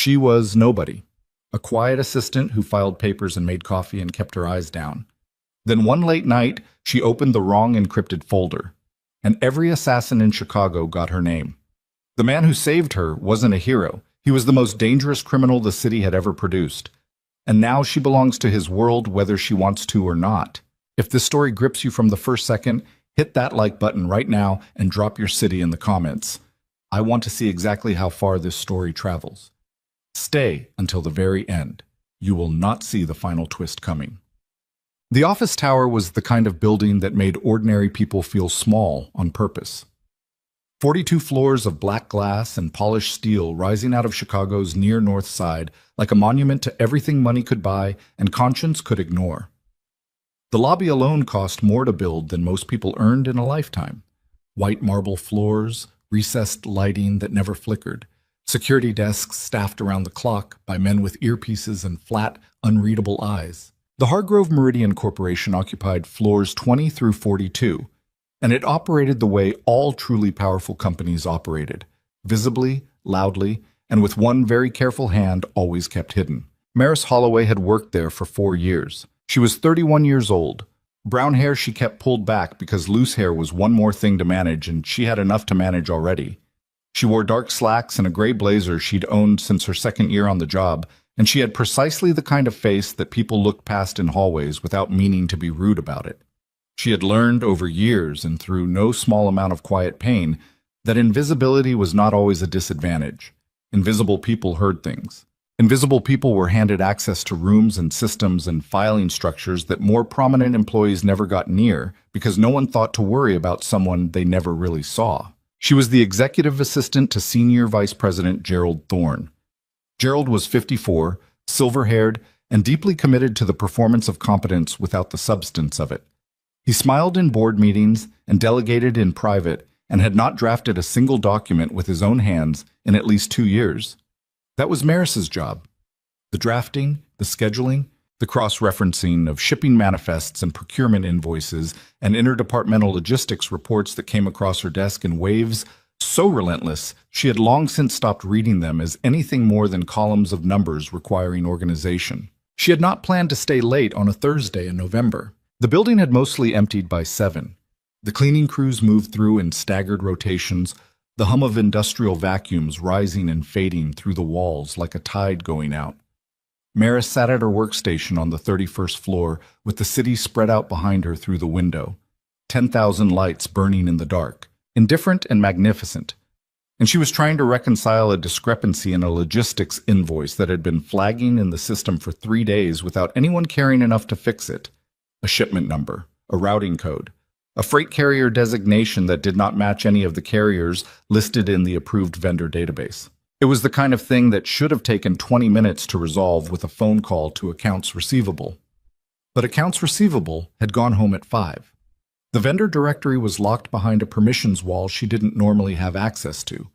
She was nobody, a quiet assistant who filed papers and made coffee and kept her eyes down. Then one late night, she opened the wrong encrypted folder, and every assassin in Chicago got her name. The man who saved her wasn't a hero. He was the most dangerous criminal the city had ever produced. And now she belongs to his world whether she wants to or not. If this story grips you from the first second, hit that like button right now and drop your city in the comments. I want to see exactly how far this story travels. Stay until the very end. You will not see the final twist coming. The office tower was the kind of building that made ordinary people feel small on purpose. 42 floors of black glass and polished steel rising out of Chicago's near north side like a monument to everything money could buy and conscience could ignore. The lobby alone cost more to build than most people earned in a lifetime. White marble floors, recessed lighting that never flickered, security desks staffed around the clock by men with earpieces and flat, unreadable eyes. The Hargrove Meridian Corporation occupied floors 20 through 42, and it operated the way all truly powerful companies operated, visibly, loudly, and with one very careful hand always kept hidden. Maris Holloway had worked there for 4 years. She was 31 years old. Brown hair she kept pulled back because loose hair was one more thing to manage, and she had enough to manage already. She wore dark slacks and a gray blazer she'd owned since her second year on the job, and she had precisely the kind of face that people looked past in hallways without meaning to be rude about it. She had learned over years and through no small amount of quiet pain that invisibility was not always a disadvantage. Invisible people heard things. Invisible people were handed access to rooms and systems and filing structures that more prominent employees never got near because no one thought to worry about someone they never really saw. She was the executive assistant to Senior Vice President Gerald Thorne. Gerald was 54, silver-haired, and deeply committed to the performance of competence without the substance of it. He smiled in board meetings and delegated in private and had not drafted a single document with his own hands in at least 2 years. That was Maris's job. The drafting, the scheduling, the cross-referencing of shipping manifests and procurement invoices and interdepartmental logistics reports that came across her desk in waves so relentless she had long since stopped reading them as anything more than columns of numbers requiring organization. She had not planned to stay late on a Thursday in November. The building had mostly emptied by 7. The cleaning crews moved through in staggered rotations, the hum of industrial vacuums rising and fading through the walls like a tide going out. Maris sat at her workstation on the 31st floor with the city spread out behind her through the window, 10,000 lights burning in the dark, indifferent and magnificent. And she was trying to reconcile a discrepancy in a logistics invoice that had been flagging in the system for 3 days without anyone caring enough to fix it. A shipment number, a routing code, a freight carrier designation that did not match any of the carriers listed in the approved vendor database. It was the kind of thing that should have taken 20 minutes to resolve with a phone call to accounts receivable. But accounts receivable had gone home at 5. The vendor directory was locked behind a permissions wall she didn't normally have access to,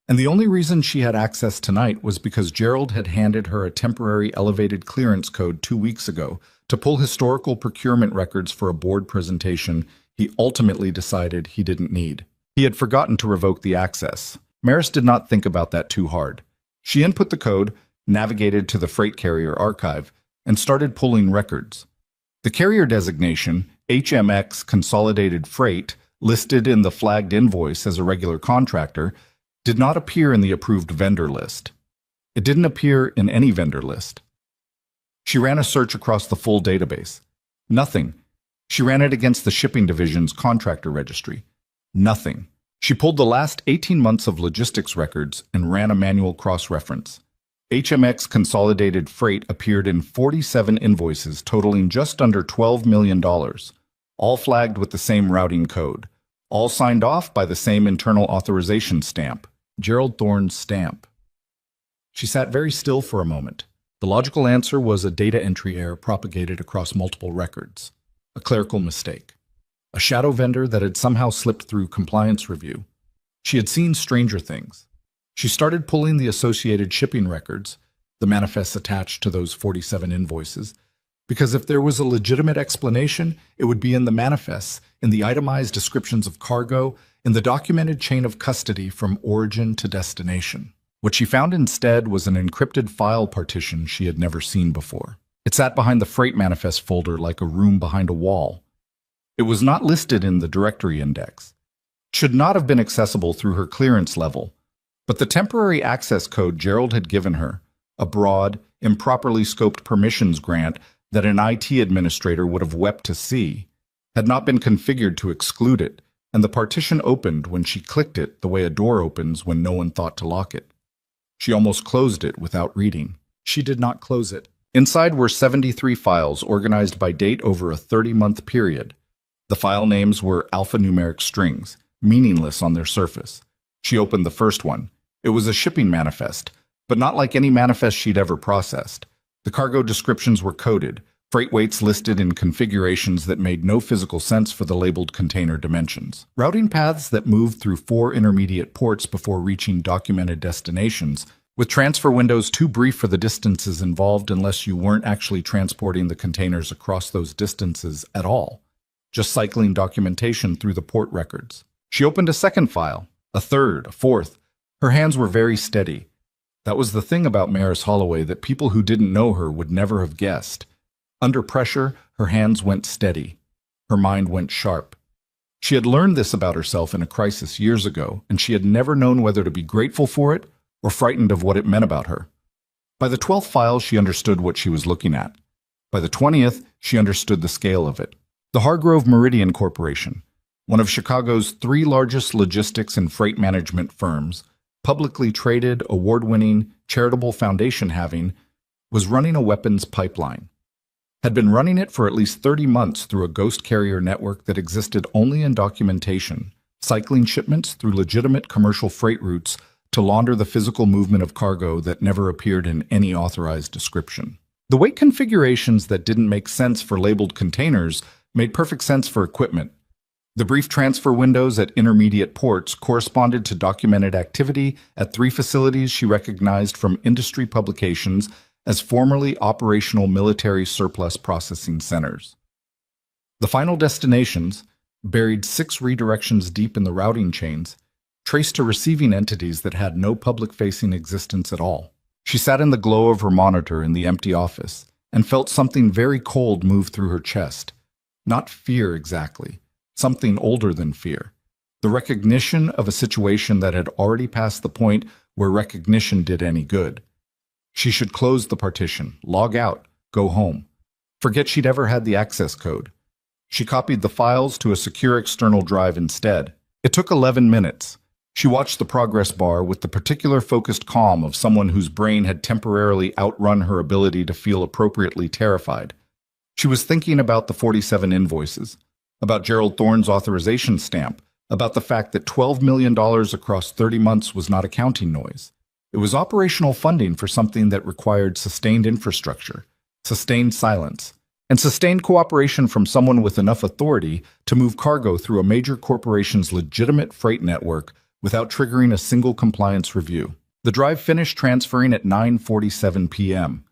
and the only reason she had access tonight was because Gerald had handed her a temporary elevated clearance code 2 weeks ago to pull historical procurement records for a board presentation he ultimately decided he didn't need. He had forgotten to revoke the access. Maris did not think about that too hard. She input the code, navigated to the freight carrier archive, and started pulling records. The carrier designation, HMX Consolidated Freight, listed in the flagged invoice as a regular contractor, did not appear in the approved vendor list. It didn't appear in any vendor list. She ran a search across the full database. Nothing. She ran it against the shipping division's contractor registry. Nothing. She pulled the last 18 months of logistics records and ran a manual cross-reference. HMX Consolidated Freight appeared in 47 invoices totaling just under $12 million, all flagged with the same routing code, all signed off by the same internal authorization stamp, Gerald Thorne's stamp. She sat very still for a moment. The logical answer was a data entry error propagated across multiple records. A clerical mistake. A shadow vendor that had somehow slipped through compliance review. She had seen stranger things. She started pulling the associated shipping records, the manifests attached to those 47 invoices, because if there was a legitimate explanation, it would be in the manifests, in the itemized descriptions of cargo, in the documented chain of custody from origin to destination. What she found instead was an encrypted file partition she had never seen before. It sat behind the freight manifest folder like a room behind a wall. It was not listed in the directory index. It should not have been accessible through her clearance level, but the temporary access code Gerald had given her, a broad, improperly scoped permissions grant that an IT administrator would have wept to see, had not been configured to exclude it, and the partition opened when she clicked it the way a door opens when no one thought to lock it. She almost closed it without reading. She did not close it. Inside were 73 files organized by date over a 30-month period. The file names were alphanumeric strings, meaningless on their surface. She opened the first one. It was a shipping manifest, but not like any manifest she'd ever processed. The cargo descriptions were coded, freight weights listed in configurations that made no physical sense for the labeled container dimensions. Routing paths that moved through 4 intermediate ports before reaching documented destinations, with transfer windows too brief for the distances involved unless you weren't actually transporting the containers across those distances at all, just cycling documentation through the port records. She opened a second file, a third, a fourth. Her hands were very steady. That was the thing about Maris Holloway that people who didn't know her would never have guessed. Under pressure, her hands went steady. Her mind went sharp. She had learned this about herself in a crisis years ago, and she had never known whether to be grateful for it or frightened of what it meant about her. By the 12th file, she understood what she was looking at. By the 20th, she understood the scale of it. The Hargrove Meridian Corporation, one of Chicago's 3 largest logistics and freight management firms, publicly traded, award-winning, charitable foundation having, was running a weapons pipeline. Had been running it for at least 30 months through a ghost carrier network that existed only in documentation, cycling shipments through legitimate commercial freight routes to launder the physical movement of cargo that never appeared in any authorized description. The weight configurations that didn't make sense for labeled containers made perfect sense for equipment. The brief transfer windows at intermediate ports corresponded to documented activity at 3 facilities she recognized from industry publications as formerly operational military surplus processing centers. The final destinations, buried 6 redirections deep in the routing chains, traced to receiving entities that had no public-facing existence at all. She sat in the glow of her monitor in the empty office and felt something very cold move through her chest. Not fear exactly, something older than fear. The recognition of a situation that had already passed the point where recognition did any good. She should close the partition, log out, go home. Forget she'd ever had the access code. She copied the files to a secure external drive instead. It took 11 minutes. She watched the progress bar with the particular focused calm of someone whose brain had temporarily outrun her ability to feel appropriately terrified. She was thinking about the 47 invoices, about Gerald Thorne's authorization stamp, about the fact that $12 million across 30 months was not accounting noise. It was operational funding for something that required sustained infrastructure, sustained silence, and sustained cooperation from someone with enough authority to move cargo through a major corporation's legitimate freight network without triggering a single compliance review. The drive finished transferring at 9:47 p.m.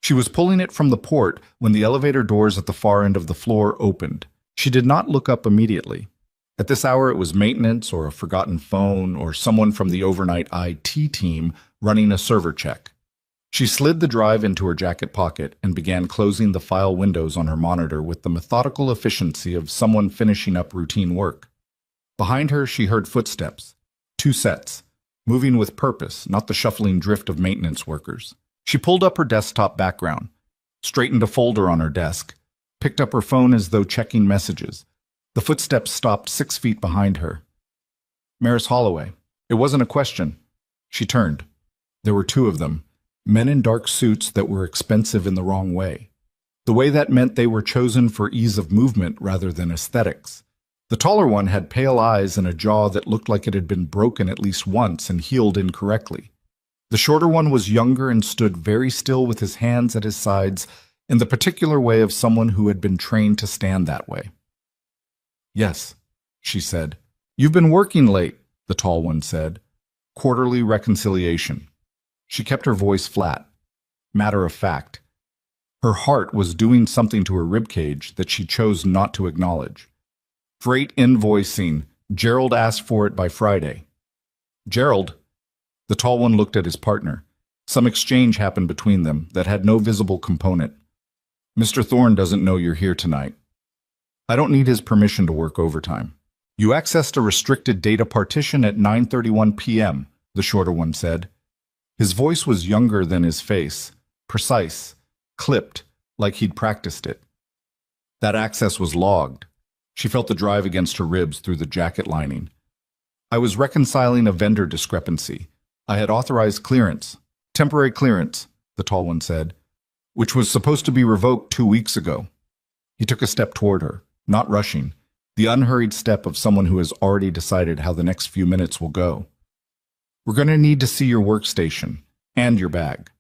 She was pulling it from the port when the elevator doors at the far end of the floor opened. She did not look up immediately. At this hour, it was maintenance or a forgotten phone or someone from the overnight IT team running a server check. She slid the drive into her jacket pocket and began closing the file windows on her monitor with the methodical efficiency of someone finishing up routine work. Behind her, she heard footsteps. 2 sets, moving with purpose, not the shuffling drift of maintenance workers. She pulled up her desktop background, straightened a folder on her desk, picked up her phone as though checking messages. The footsteps stopped 6 feet behind her. Maris Holloway. It wasn't a question. She turned. There were 2 of them, men in dark suits that were expensive in the wrong way. The way that meant they were chosen for ease of movement rather than aesthetics. The taller one had pale eyes and a jaw that looked like it had been broken at least once and healed incorrectly. The shorter one was younger and stood very still with his hands at his sides in the particular way of someone who had been trained to stand that way. "Yes," she said. "You've been working late," the tall one said. "Quarterly reconciliation." She kept her voice flat, matter of fact. Her heart was doing something to her ribcage that she chose not to acknowledge. "Freight invoicing. Gerald asked for it by Friday." "Gerald?" The tall one looked at his partner. Some exchange happened between them that had no visible component. Mr. Thorne doesn't know you're here tonight. I don't need his permission to work overtime. You accessed a restricted data partition at 9:31 p.m., the shorter one said. His voice was younger than his face, precise, clipped, like he'd practiced it. That access was logged. She felt the drive against her ribs through the jacket lining. I was reconciling a vendor discrepancy. I had authorized clearance, temporary clearance, the tall one said, which was supposed to be revoked 2 weeks ago. He took a step toward her, not rushing, the unhurried step of someone who has already decided how the next few minutes will go. We're going to need to see your workstation and your bag.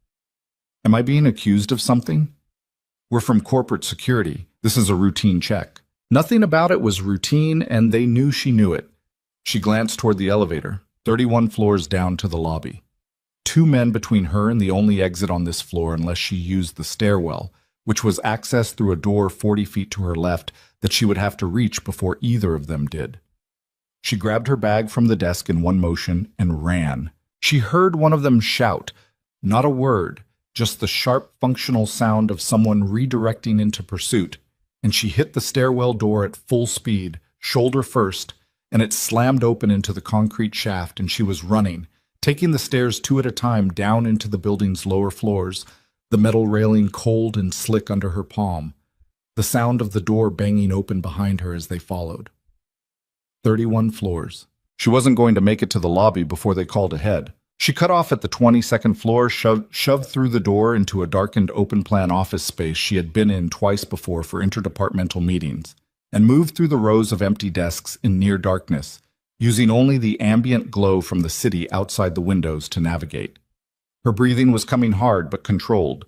Am I being accused of something? We're from corporate security. This is a routine check. Nothing about it was routine, and they knew she knew it. She glanced toward the elevator, 31 floors down to the lobby. 2 men between her and the only exit on this floor unless she used the stairwell, which was accessed through a door 40 feet to her left that she would have to reach before either of them did. She grabbed her bag from the desk in one motion and ran. She heard one of them shout, not a word, just the sharp functional sound of someone redirecting into pursuit, and she hit the stairwell door at full speed, shoulder first, and it slammed open into the concrete shaft, and she was running, taking the stairs 2 at a time down into the building's lower floors, the metal railing cold and slick under her palm, the sound of the door banging open behind her as they followed. 31 floors. She wasn't going to make it to the lobby before they called ahead. She cut off at the 22nd floor, shoved through the door into a darkened open-plan office space she had been in twice before for interdepartmental meetings, and moved through the rows of empty desks in near darkness, using only the ambient glow from the city outside the windows to navigate. Her breathing was coming hard but controlled.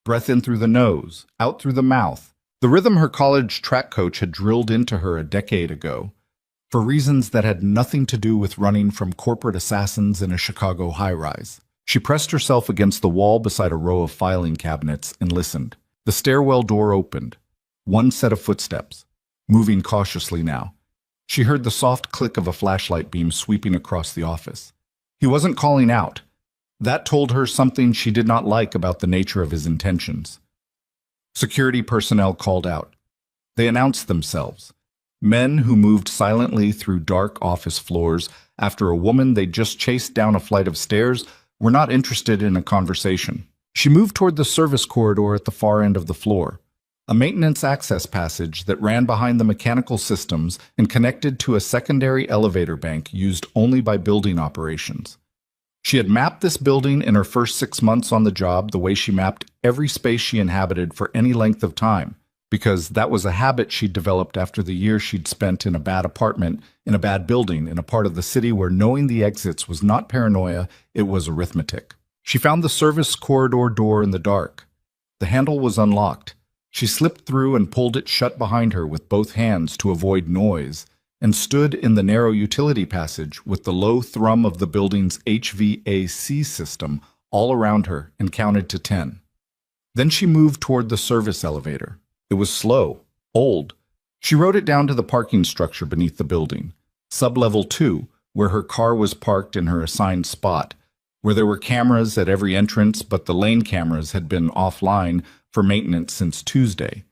Breath in through the nose, out through the mouth, the rhythm her college track coach had drilled into her a decade ago, for reasons that had nothing to do with running from corporate assassins in a Chicago high-rise. She pressed herself against the wall beside a row of filing cabinets and listened. The stairwell door opened. One set of footsteps, moving cautiously now. She heard the soft click of a flashlight beam sweeping across the office. He wasn't calling out. That told her something she did not like about the nature of his intentions. Security personnel called out. They announced themselves. Men who moved silently through dark office floors after a woman they just chased down a flight of stairs were not interested in a conversation. She moved toward the service corridor at the far end of the floor, a maintenance access passage that ran behind the mechanical systems and connected to a secondary elevator bank used only by building operations. She had mapped this building in her first 6 months on the job the way she mapped every space she inhabited for any length of time, because that was a habit she'd developed after the year she'd spent in a bad apartment, in a bad building, in a part of the city where knowing the exits was not paranoia, it was arithmetic. She found the service corridor door in the dark. The handle was unlocked. She slipped through and pulled it shut behind her with both hands to avoid noise, and stood in the narrow utility passage with the low thrum of the building's HVAC system all around her and counted to 10. Then she moved toward the service elevator. It was slow, old. She rode it down to the parking structure beneath the building, sub-level 2, where her car was parked in her assigned spot, where there were cameras at every entrance, but the lane cameras had been offline for maintenance since Tuesday,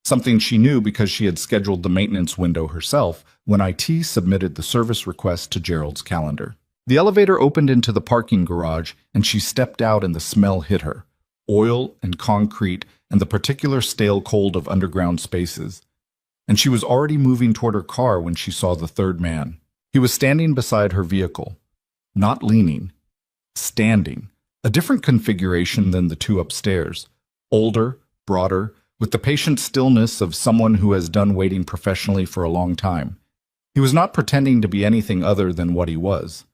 something she knew because she had scheduled the maintenance window herself when IT submitted the service request to Gerald's calendar. The elevator opened into the parking garage, and she stepped out and the smell hit her, oil and concrete and the particular stale cold of underground spaces. And she was already moving toward her car when she saw the third man. He was standing beside her vehicle, not leaning, standing, a different configuration than the 2 upstairs, older, broader, with the patient stillness of someone who has done waiting professionally for a long time. He was not pretending to be anything other than what he was.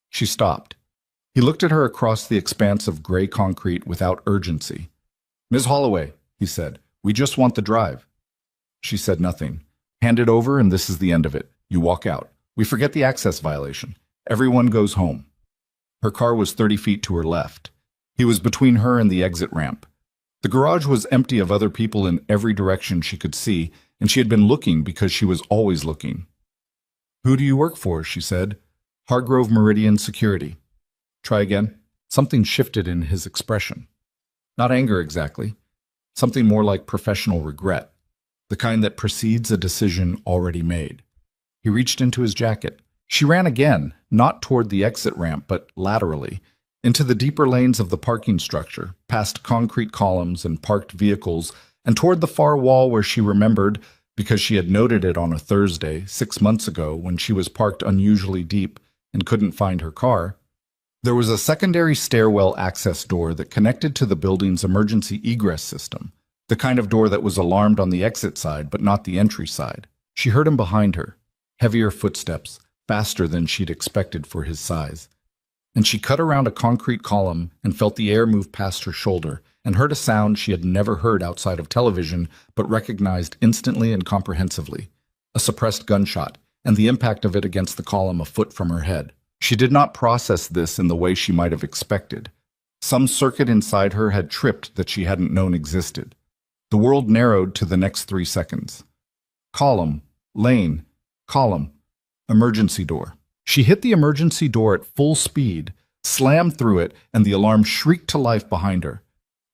She stopped. He looked at her across the expanse of gray concrete without urgency. "Ms. Holloway," he said, "we just want the drive." She said nothing. "Hand it over and this is the end of it. You walk out. We forget the access violation. Everyone goes home." Her car was 30 feet to her left. He was between her and the exit ramp. The garage was empty of other people in every direction she could see, and she had been looking because she was always looking. "Who do you work for?" she said. "Hargrove Meridian Security." Try again. Something shifted in his expression. Not anger exactly. Something more like professional regret, the kind that precedes a decision already made. He reached into his jacket. She ran again, not toward the exit ramp, but laterally, into the deeper lanes of the parking structure, past concrete columns and parked vehicles, and toward the far wall where she remembered, because she had noted it on a Thursday 6 months ago when she was parked unusually deep and couldn't find her car. There was a secondary stairwell access door that connected to the building's emergency egress system, the kind of door that was alarmed on the exit side but not the entry side. She heard him behind her, heavier footsteps, faster than she'd expected for his size. And she cut around a concrete column and felt the air move past her shoulder and heard a sound she had never heard outside of television but recognized instantly and comprehensively, a suppressed gunshot and the impact of it against the column a foot from her head. She did not process this in the way she might have expected. Some circuit inside her had tripped that she hadn't known existed. The world narrowed to the next 3 seconds. Column, lane, column, emergency door. She hit the emergency door at full speed, slammed through it, and the alarm shrieked to life behind her.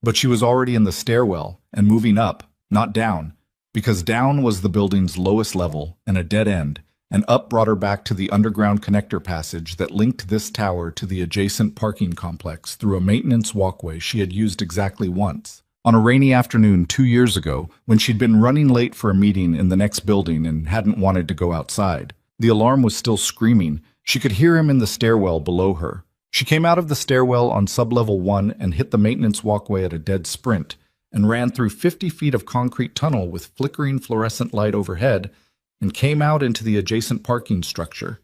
But she was already in the stairwell and moving up, not down, because down was the building's lowest level and a dead end, and up brought her back to the underground connector passage that linked this tower to the adjacent parking complex through a maintenance walkway she had used exactly once, on a rainy afternoon 2 years ago when she'd been running late for a meeting in the next building and hadn't wanted to go outside. The alarm was still screaming. She could hear him in the stairwell below her. She came out of the stairwell on sublevel 1 and hit the maintenance walkway at a dead sprint, and ran through 50 feet of concrete tunnel with flickering fluorescent light overhead, and came out into the adjacent parking structure.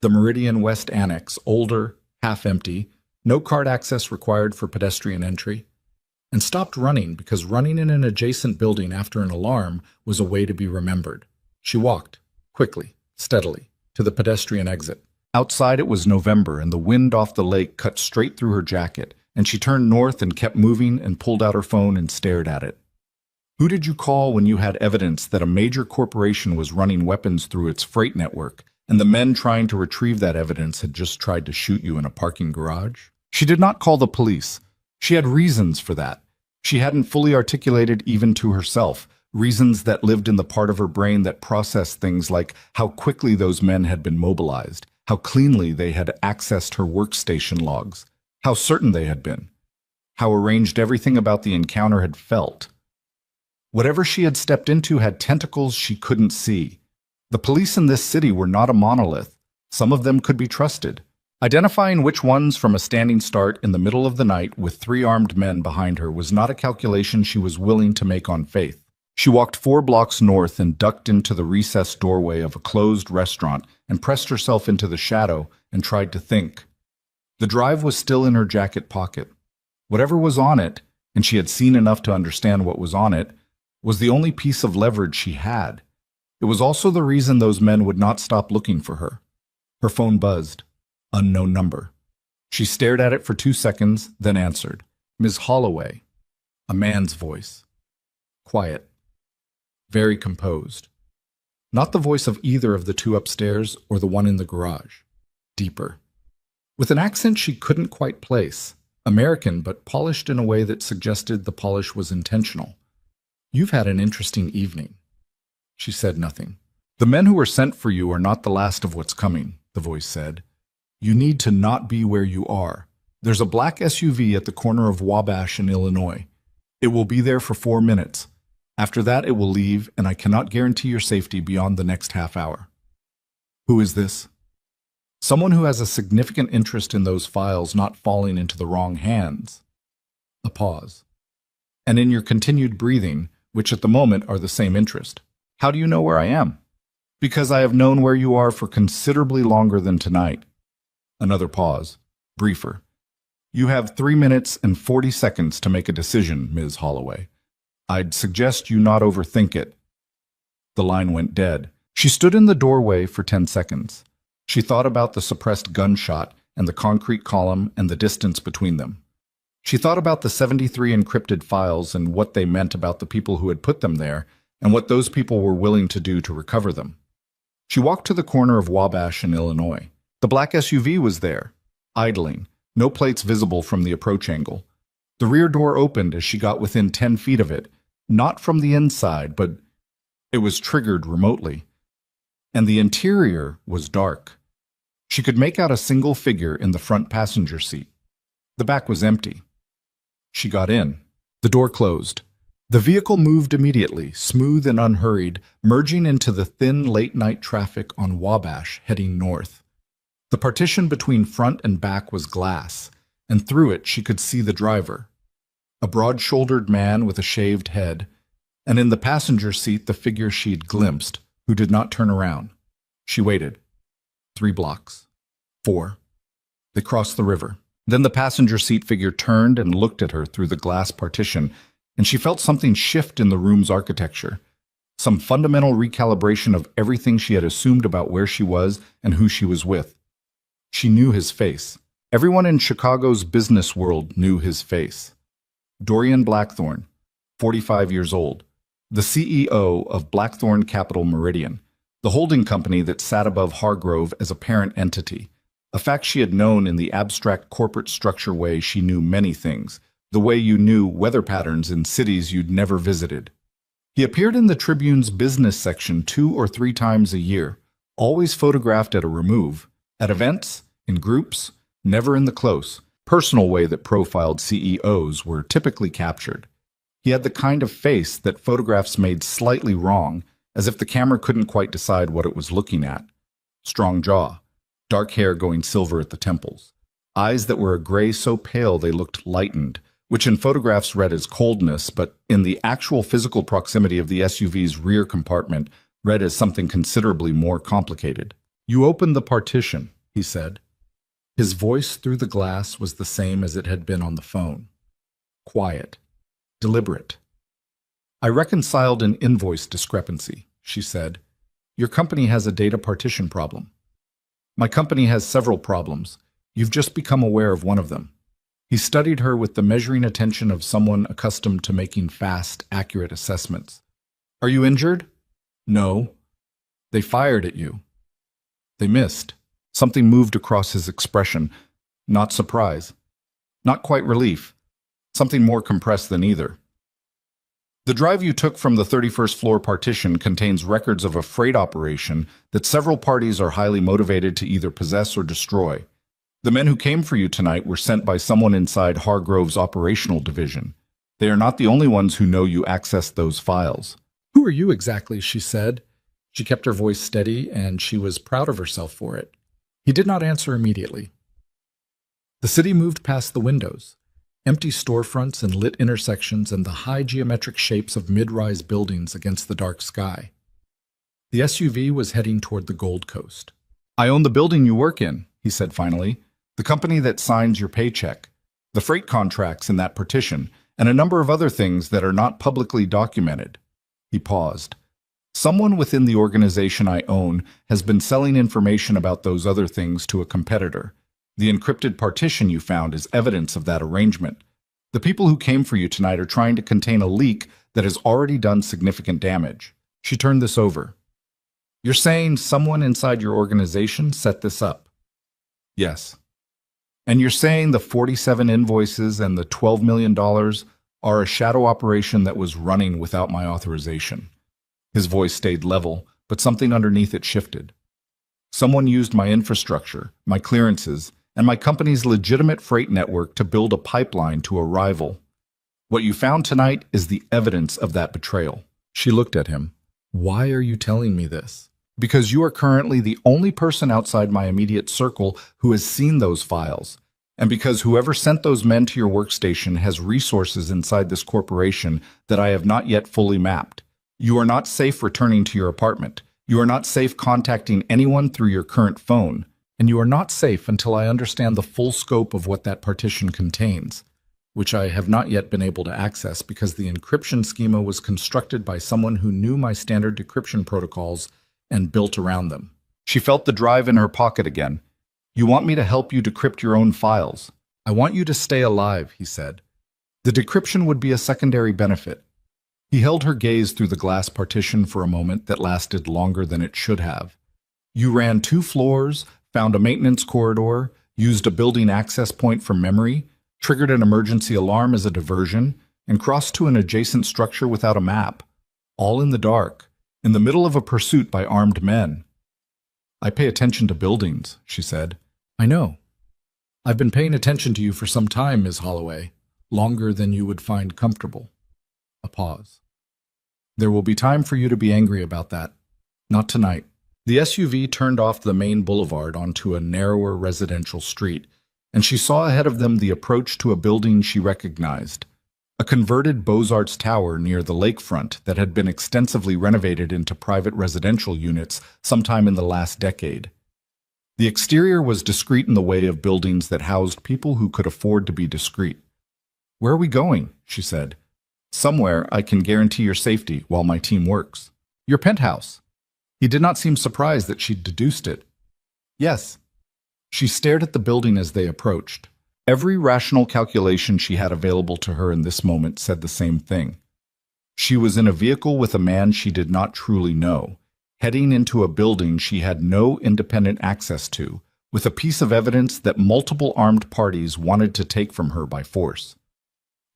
The Meridian West Annex, older, half-empty, no card access required for pedestrian entry, and stopped running because running in an adjacent building after an alarm was a way to be remembered. She walked, quickly, steadily, to the pedestrian exit. Outside it was November and the wind off the lake cut straight through her jacket, and she turned north and kept moving and pulled out her phone and stared at it. Who did you call when you had evidence that a major corporation was running weapons through its freight network, and the men trying to retrieve that evidence had just tried to shoot you in a parking garage? She did not call the police. She had reasons for that. She hadn't fully articulated even to herself, reasons that lived in the part of her brain that processed things like how quickly those men had been mobilized, how cleanly they had accessed her workstation logs, how certain they had been, how arranged everything about the encounter had felt. Whatever she had stepped into had tentacles she couldn't see. The police in this city were not a monolith. Some of them could be trusted. Identifying which ones from a standing start in the middle of the night with 3 armed men behind her was not a calculation she was willing to make on faith. She walked 4 blocks north and ducked into the recessed doorway of a closed restaurant and pressed herself into the shadow and tried to think. The drive was still in her jacket pocket. Whatever was on it, and she had seen enough to understand what was on it, was the only piece of leverage she had. It was also the reason those men would not stop looking for her. Her phone buzzed. Unknown number. She stared at it for 2 seconds, then answered. Ms. Holloway. A man's voice. Quiet. Very composed. Not the voice of either of the 2 upstairs or the one in the garage. Deeper. With an accent she couldn't quite place. American, but polished in a way that suggested the polish was intentional. You've had an interesting evening. She said nothing. The men who were sent for you are not the last of what's coming, the voice said. You need to not be where you are. There's a black SUV at the corner of Wabash in Illinois. It will be there for 4 minutes. After that, it will leave, and I cannot guarantee your safety beyond the next half hour. Who is this? Someone who has a significant interest in those files not falling into the wrong hands. A pause. And in your continued breathing, which at the moment are the same interest. How do you know where I am? Because I have known where you are for considerably longer than tonight. Another pause, briefer. You have 3 minutes and 40 seconds to make a decision, Ms. Holloway. I'd suggest you not overthink it. The line went dead. She stood in the doorway for 10 seconds. She thought about the suppressed gunshot and the concrete column and the distance between them. She thought about the 73 encrypted files and what they meant about the people who had put them there and what those people were willing to do to recover them. She walked to the corner of Wabash in Illinois. The black SUV was there, idling, No plates visible from the approach angle. The rear door opened as she got within 10 feet of it, not from the inside, but it was triggered remotely. And the interior was dark. She could make out a single figure in the front passenger seat. The back was empty. She got in. The door closed. The vehicle moved immediately, smooth and unhurried, merging into the thin late-night traffic on Wabash heading north. The partition between front and back was glass, and through it she could see the driver, a broad-shouldered man with a shaved head, and in the passenger seat the figure she'd glimpsed, who did not turn around. She waited. 3 blocks. 4. They crossed the river. Then the passenger seat figure turned and looked at her through the glass partition, and she felt something shift in the room's architecture, some fundamental recalibration of everything she had assumed about where she was and who she was with. She knew his face. Everyone in Chicago's business world knew his face. Dorian Blackthorne, 45 years old, the CEO of Blackthorne Capital Meridian, the holding company that sat above Hargrove as a parent entity, a fact she had known in the abstract corporate structure way she knew many things, the way you knew weather patterns in cities you'd never visited. He appeared in the Tribune's business section 2 or 3 times a year, always photographed at a remove, at events, in groups, never in the close, personal way that profiled CEOs were typically captured. He had the kind of face that photographs made slightly wrong, as if the camera couldn't quite decide what it was looking at. Strong jaw, dark hair going silver at the temples, eyes that were a gray so pale they looked lightened, which in photographs read as coldness, but in the actual physical proximity of the SUV's rear compartment read as something considerably more complicated. "You opened the partition," he said. His voice through the glass was the same as it had been on the phone. Quiet. Deliberate. "I reconciled an invoice discrepancy," she said. "Your company has a data partition problem." "My company has several problems. You've just become aware of one of them." He studied her with the measuring attention of someone accustomed to making fast, accurate assessments. "Are you injured?" "No." "They fired at you." They missed. Something moved across his expression. Not surprise. Not quite relief. Something more compressed than either. "The drive you took from the 31st floor partition contains records of a freight operation that several parties are highly motivated to either possess or destroy. The men who came for you tonight were sent by someone inside Hargrove's operational division. They are not the only ones who know you accessed those files." "Who are you exactly?" she said. She kept her voice steady, and she was proud of herself for it. He did not answer immediately. The city moved past the windows, empty storefronts and lit intersections and the high geometric shapes of mid-rise buildings against the dark sky. The SUV was heading toward the Gold Coast. "I own the building you work in," he said finally. "The company that signs your paycheck, the freight contracts in that partition, and a number of other things that are not publicly documented." He paused. "Someone within the organization I own has been selling information about those other things to a competitor. The encrypted partition you found is evidence of that arrangement. The people who came for you tonight are trying to contain a leak that has already done significant damage." She turned this over. "You're saying someone inside your organization set this up?" "Yes." "And you're saying the 47 invoices and the $12 million are a shadow operation that was running without my authorization?" His voice stayed level, but something underneath it shifted. "Someone used my infrastructure, my clearances, and my company's legitimate freight network to build a pipeline to a rival. What you found tonight is the evidence of that betrayal." She looked at him. "Why are you telling me this?" "Because you are currently the only person outside my immediate circle who has seen those files, and because whoever sent those men to your workstation has resources inside this corporation that I have not yet fully mapped. You are not safe returning to your apartment. You are not safe contacting anyone through your current phone, and you are not safe until I understand the full scope of what that partition contains, which I have not yet been able to access because the encryption schema was constructed by someone who knew my standard decryption protocols and built around them." She felt the drive in her pocket again. "You want me to help you decrypt your own files?" "I want you to stay alive," he said. "The decryption would be a secondary benefit." He held her gaze through the glass partition for a moment that lasted longer than it should have. "You ran 2 floors, found a maintenance corridor, used a building access point from memory, triggered an emergency alarm as a diversion, and crossed to an adjacent structure without a map, all in the dark, in the middle of a pursuit by armed men. "I pay attention to buildings," she said. "I know. I've been paying attention to you for some time, Ms. Holloway, longer than you would find comfortable." A pause. "There will be time for you to be angry about that. Not tonight." The SUV turned off the main boulevard onto a narrower residential street, and she saw ahead of them the approach to a building she recognized, a converted Beaux-Arts tower near the lakefront that had been extensively renovated into private residential units sometime in the last decade. The exterior was discreet in the way of buildings that housed people who could afford to be discreet. "Where are we going?" she said. "Somewhere I can guarantee your safety while my team works." "Your penthouse." He did not seem surprised that she'd deduced it. "Yes." She stared at the building as they approached. Every rational calculation she had available to her in this moment said the same thing. She was in a vehicle with a man she did not truly know, heading into a building she had no independent access to, with a piece of evidence that multiple armed parties wanted to take from her by force.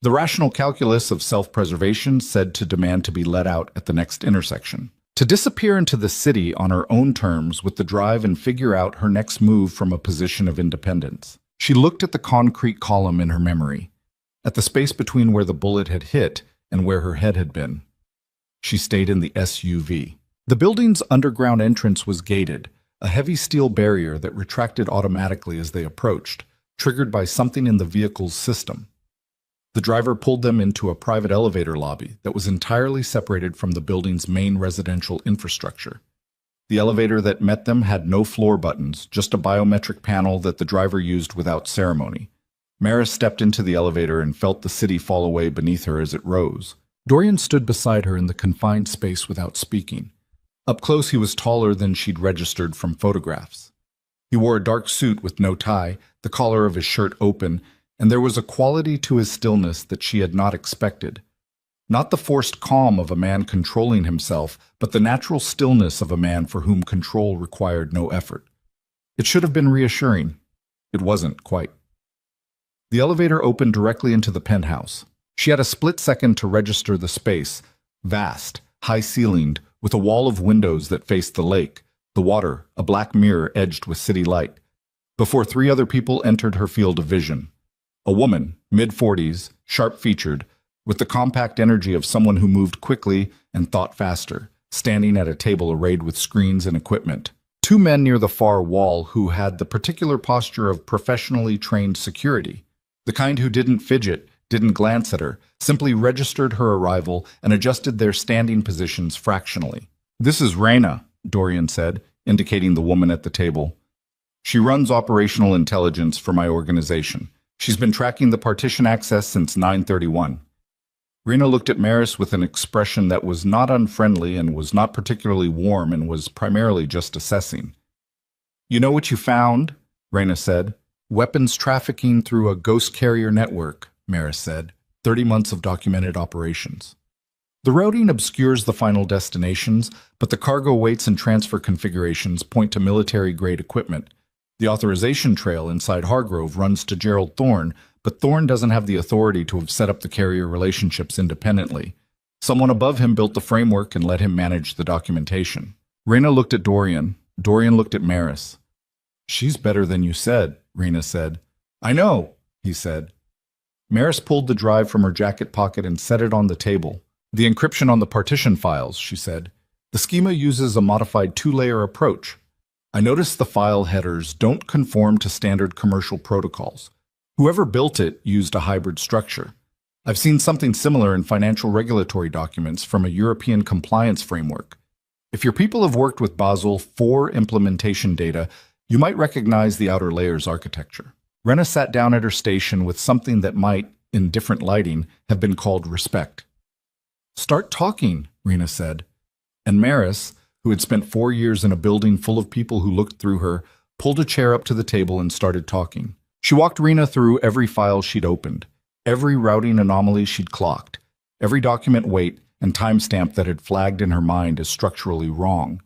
The rational calculus of self-preservation said to demand to be let out at the next intersection, to disappear into the city on her own terms with the drive and figure out her next move from a position of independence. She looked at the concrete column in her memory, at the space between where the bullet had hit and where her head had been. She stayed in the SUV. The building's underground entrance was gated, a heavy steel barrier that retracted automatically as they approached, triggered by something in the vehicle's system. The driver pulled them into a private elevator lobby that was entirely separated from the building's main residential infrastructure. The elevator that met them had no floor buttons, just a biometric panel that the driver used without ceremony. Maris stepped into the elevator and felt the city fall away beneath her as it rose. Dorian stood beside her in the confined space without speaking. Up close, he was taller than she'd registered from photographs. He wore a dark suit with no tie, the collar of his shirt open, and there was a quality to his stillness that she had not expected. Not the forced calm of a man controlling himself, but the natural stillness of a man for whom control required no effort. It should have been reassuring. It wasn't quite. The elevator opened directly into the penthouse. She had a split second to register the space, vast, high-ceilinged, with a wall of windows that faced the lake, the water, a black mirror edged with city light, before three other people entered her field of vision. A woman, mid-40s, sharp-featured, with the compact energy of someone who moved quickly and thought faster, standing at a table arrayed with screens and equipment. Two men near the far wall who had the particular posture of professionally trained security, the kind who didn't fidget, didn't glance at her, simply registered her arrival and adjusted their standing positions fractionally. "This is Raina," Dorian said, indicating the woman at the table. "She runs operational intelligence for my organization. She's been tracking the partition access since 9/31. Raina looked at Maris with an expression that was not unfriendly and was not particularly warm and was primarily just assessing. "You know what you found?" Raina said. "Weapons trafficking through a ghost carrier network," Maris said. 30 months of documented operations. The routing obscures the final destinations, but the cargo weights and transfer configurations point to military-grade equipment. The authorization trail inside Hargrove runs to Gerald Thorne, but Thorne doesn't have the authority to have set up the carrier relationships independently. Someone above him built the framework and let him manage the documentation. Raina looked at Dorian. Dorian looked at Maris. "She's better than you said," Raina said. "I know," he said. Maris pulled the drive from her jacket pocket and set it on the table. "The encryption on the partition files," she said. "The schema uses a modified two-layer approach. I noticed the file headers don't conform to standard commercial protocols. Whoever built it used a hybrid structure. I've seen something similar in financial regulatory documents from a European compliance framework. If your people have worked with Basel IV implementation data, you might recognize the outer layers architecture." Raina sat down at her station with something that might, in different lighting, have been called respect. "Start talking," Raina said. And Maris, who had spent 4 years in a building full of people who looked through her, pulled a chair up to the table and started talking. She walked Raina through every file she'd opened, every routing anomaly she'd clocked, every document weight and timestamp that had flagged in her mind as structurally wrong.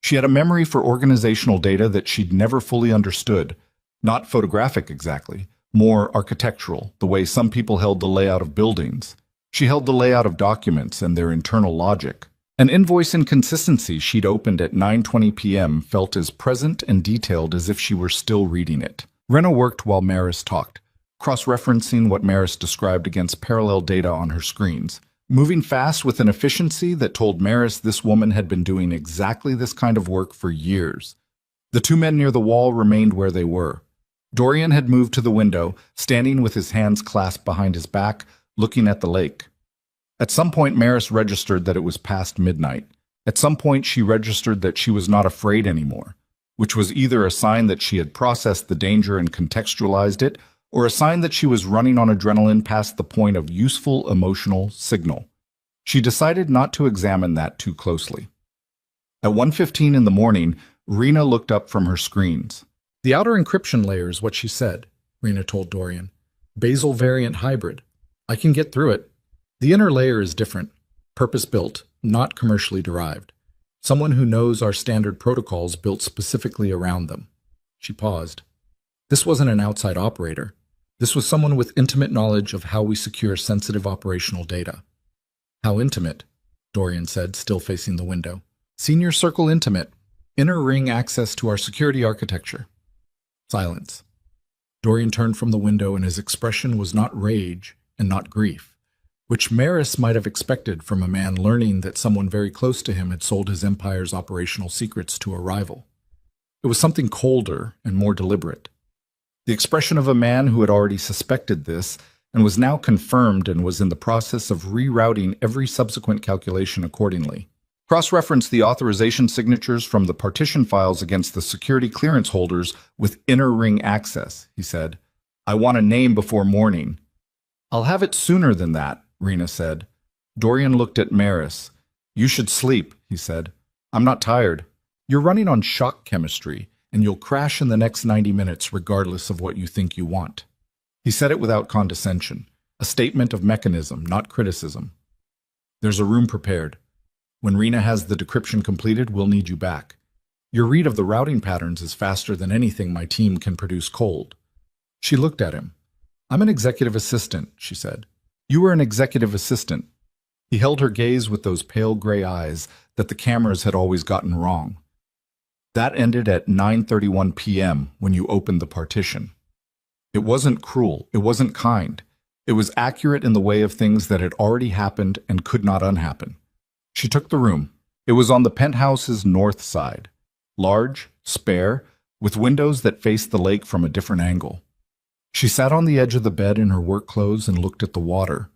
She had a memory for organizational data that she'd never fully understood, Not photographic exactly, more architectural, the way some people held the layout of buildings. She held the layout of documents and their internal logic. An invoice inconsistency she'd opened at 9:20 p.m. felt as present and detailed as if she were still reading it. Rena worked while Maris talked, cross-referencing what Maris described against parallel data on her screens, moving fast with an efficiency that told Maris this woman had been doing exactly this kind of work for years. The two men near the wall remained where they were. Dorian had moved to the window, standing with his hands clasped behind his back, looking at the lake. At some point, Maris registered that it was past midnight. At some point, she registered that she was not afraid anymore, which was either a sign that she had processed the danger and contextualized it, or a sign that she was running on adrenaline past the point of useful emotional signal. She decided not to examine that too closely. At 1:15 in the morning, Rena looked up from her screens. "The outer encryption layer is what she said," Rena told Dorian. "Basal variant hybrid. I can get through it. The inner layer is different, purpose-built, not commercially derived. Someone who knows our standard protocols built specifically around them." She paused. This wasn't an outside operator. This was someone with intimate knowledge of how we secure sensitive operational data. "How intimate?" Dorian said, still facing the window. "Senior circle intimate. Inner ring access to our security architecture." Silence. Dorian turned from the window and his expression was not rage and not grief, which Maris might have expected from a man learning that someone very close to him had sold his empire's operational secrets to a rival. It was something colder and more deliberate. The expression of a man who had already suspected this and was now confirmed and was in the process of rerouting every subsequent calculation accordingly. Cross-reference the authorization signatures from the partition files against the security clearance holders with inner ring access, he said. "I want a name before morning." "I'll have it sooner than that," Rena said. Dorian looked at Maris. "You should sleep," he said. "I'm not tired. You're running on shock chemistry, and you'll crash in the next 90 minutes regardless of what you think you want." He said it without condescension, a statement of mechanism, not criticism. "There's a room prepared. When Rena has the decryption completed, we'll need you back. Your read of the routing patterns is faster than anything my team can produce cold." She looked at him. "I'm an executive assistant," she said. "You were an executive assistant." He held her gaze with those pale gray eyes that the cameras had always gotten wrong. "That ended at 9:31 p.m. when you opened the partition. It wasn't cruel. It wasn't kind. It was accurate in the way of things that had already happened and could not unhappen." She took the room. It was on the penthouse's north side. Large, spare, with windows that faced the lake from a different angle. She sat on the edge of the bed in her work clothes and looked at the water.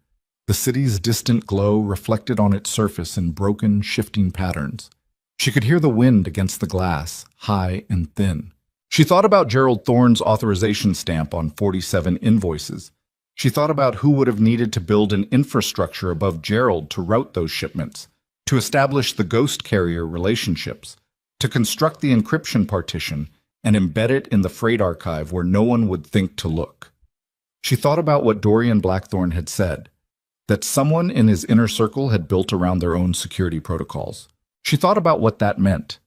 The city's distant glow reflected on its surface in broken, shifting patterns. She could hear the wind against the glass, high and thin. She thought about Gerald Thorne's authorization stamp on 47 invoices. She thought about who would have needed to build an infrastructure above Gerald to route those shipments, to establish the ghost carrier relationships, to construct the encryption partition and embed it in the freight archive where no one would think to look. She thought about what Dorian Blackthorne had said, that someone in his inner circle had built around their own security protocols. She thought about what that meant,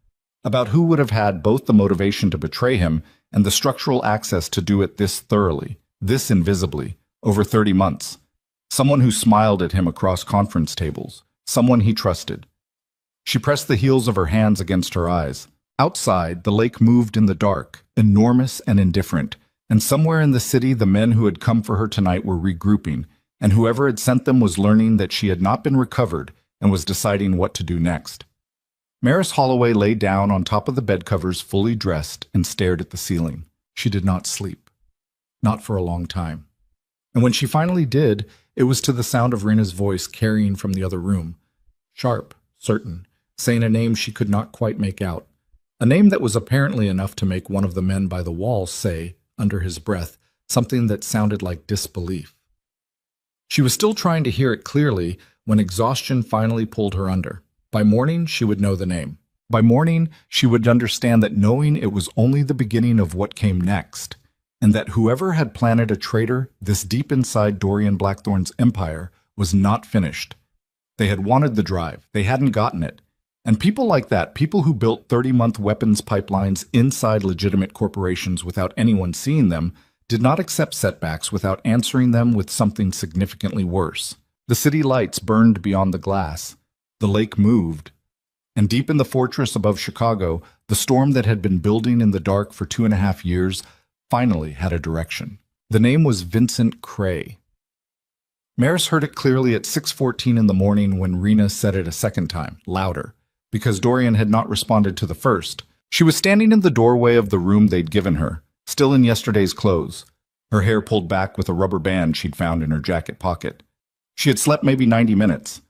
about who would have had both the motivation to betray him and the structural access to do it this thoroughly, this invisibly, over 30 months. Someone who smiled at him across conference tables, someone he trusted. She pressed the heels of her hands against her eyes. Outside, the lake moved in the dark, enormous and indifferent, and somewhere in the city the men who had come for her tonight were regrouping, and whoever had sent them was learning that she had not been recovered and was deciding what to do next. Maris Holloway lay down on top of the bed covers fully dressed and stared at the ceiling. She did not sleep. Not for a long time. And when she finally did, it was to the sound of Rena's voice carrying from the other room. Sharp, certain, saying a name she could not quite make out. A name that was apparently enough to make one of the men by the wall say, under his breath, something that sounded like disbelief. She was still trying to hear it clearly when exhaustion finally pulled her under. By morning, she would know the name. By morning, she would understand that knowing it was only the beginning of what came next, and that whoever had planted a traitor this deep inside Dorian Blackthorne's empire was not finished. They had wanted the drive. They hadn't gotten it. And people like that, people who built 30-month weapons pipelines inside legitimate corporations without anyone seeing them, did not accept setbacks without answering them with something significantly worse. The city lights burned beyond the glass. The lake moved. And deep in the fortress above Chicago, the storm that had been building in the dark for 2.5 years finally had a direction. The name was Vincent Cray. Maris heard it clearly at 6:14 in the morning when Rena said it a second time, louder, because Dorian had not responded to the first. She was standing in the doorway of the room they'd given her, still in yesterday's clothes, her hair pulled back with a rubber band she'd found in her jacket pocket. She had slept maybe 90 minutes.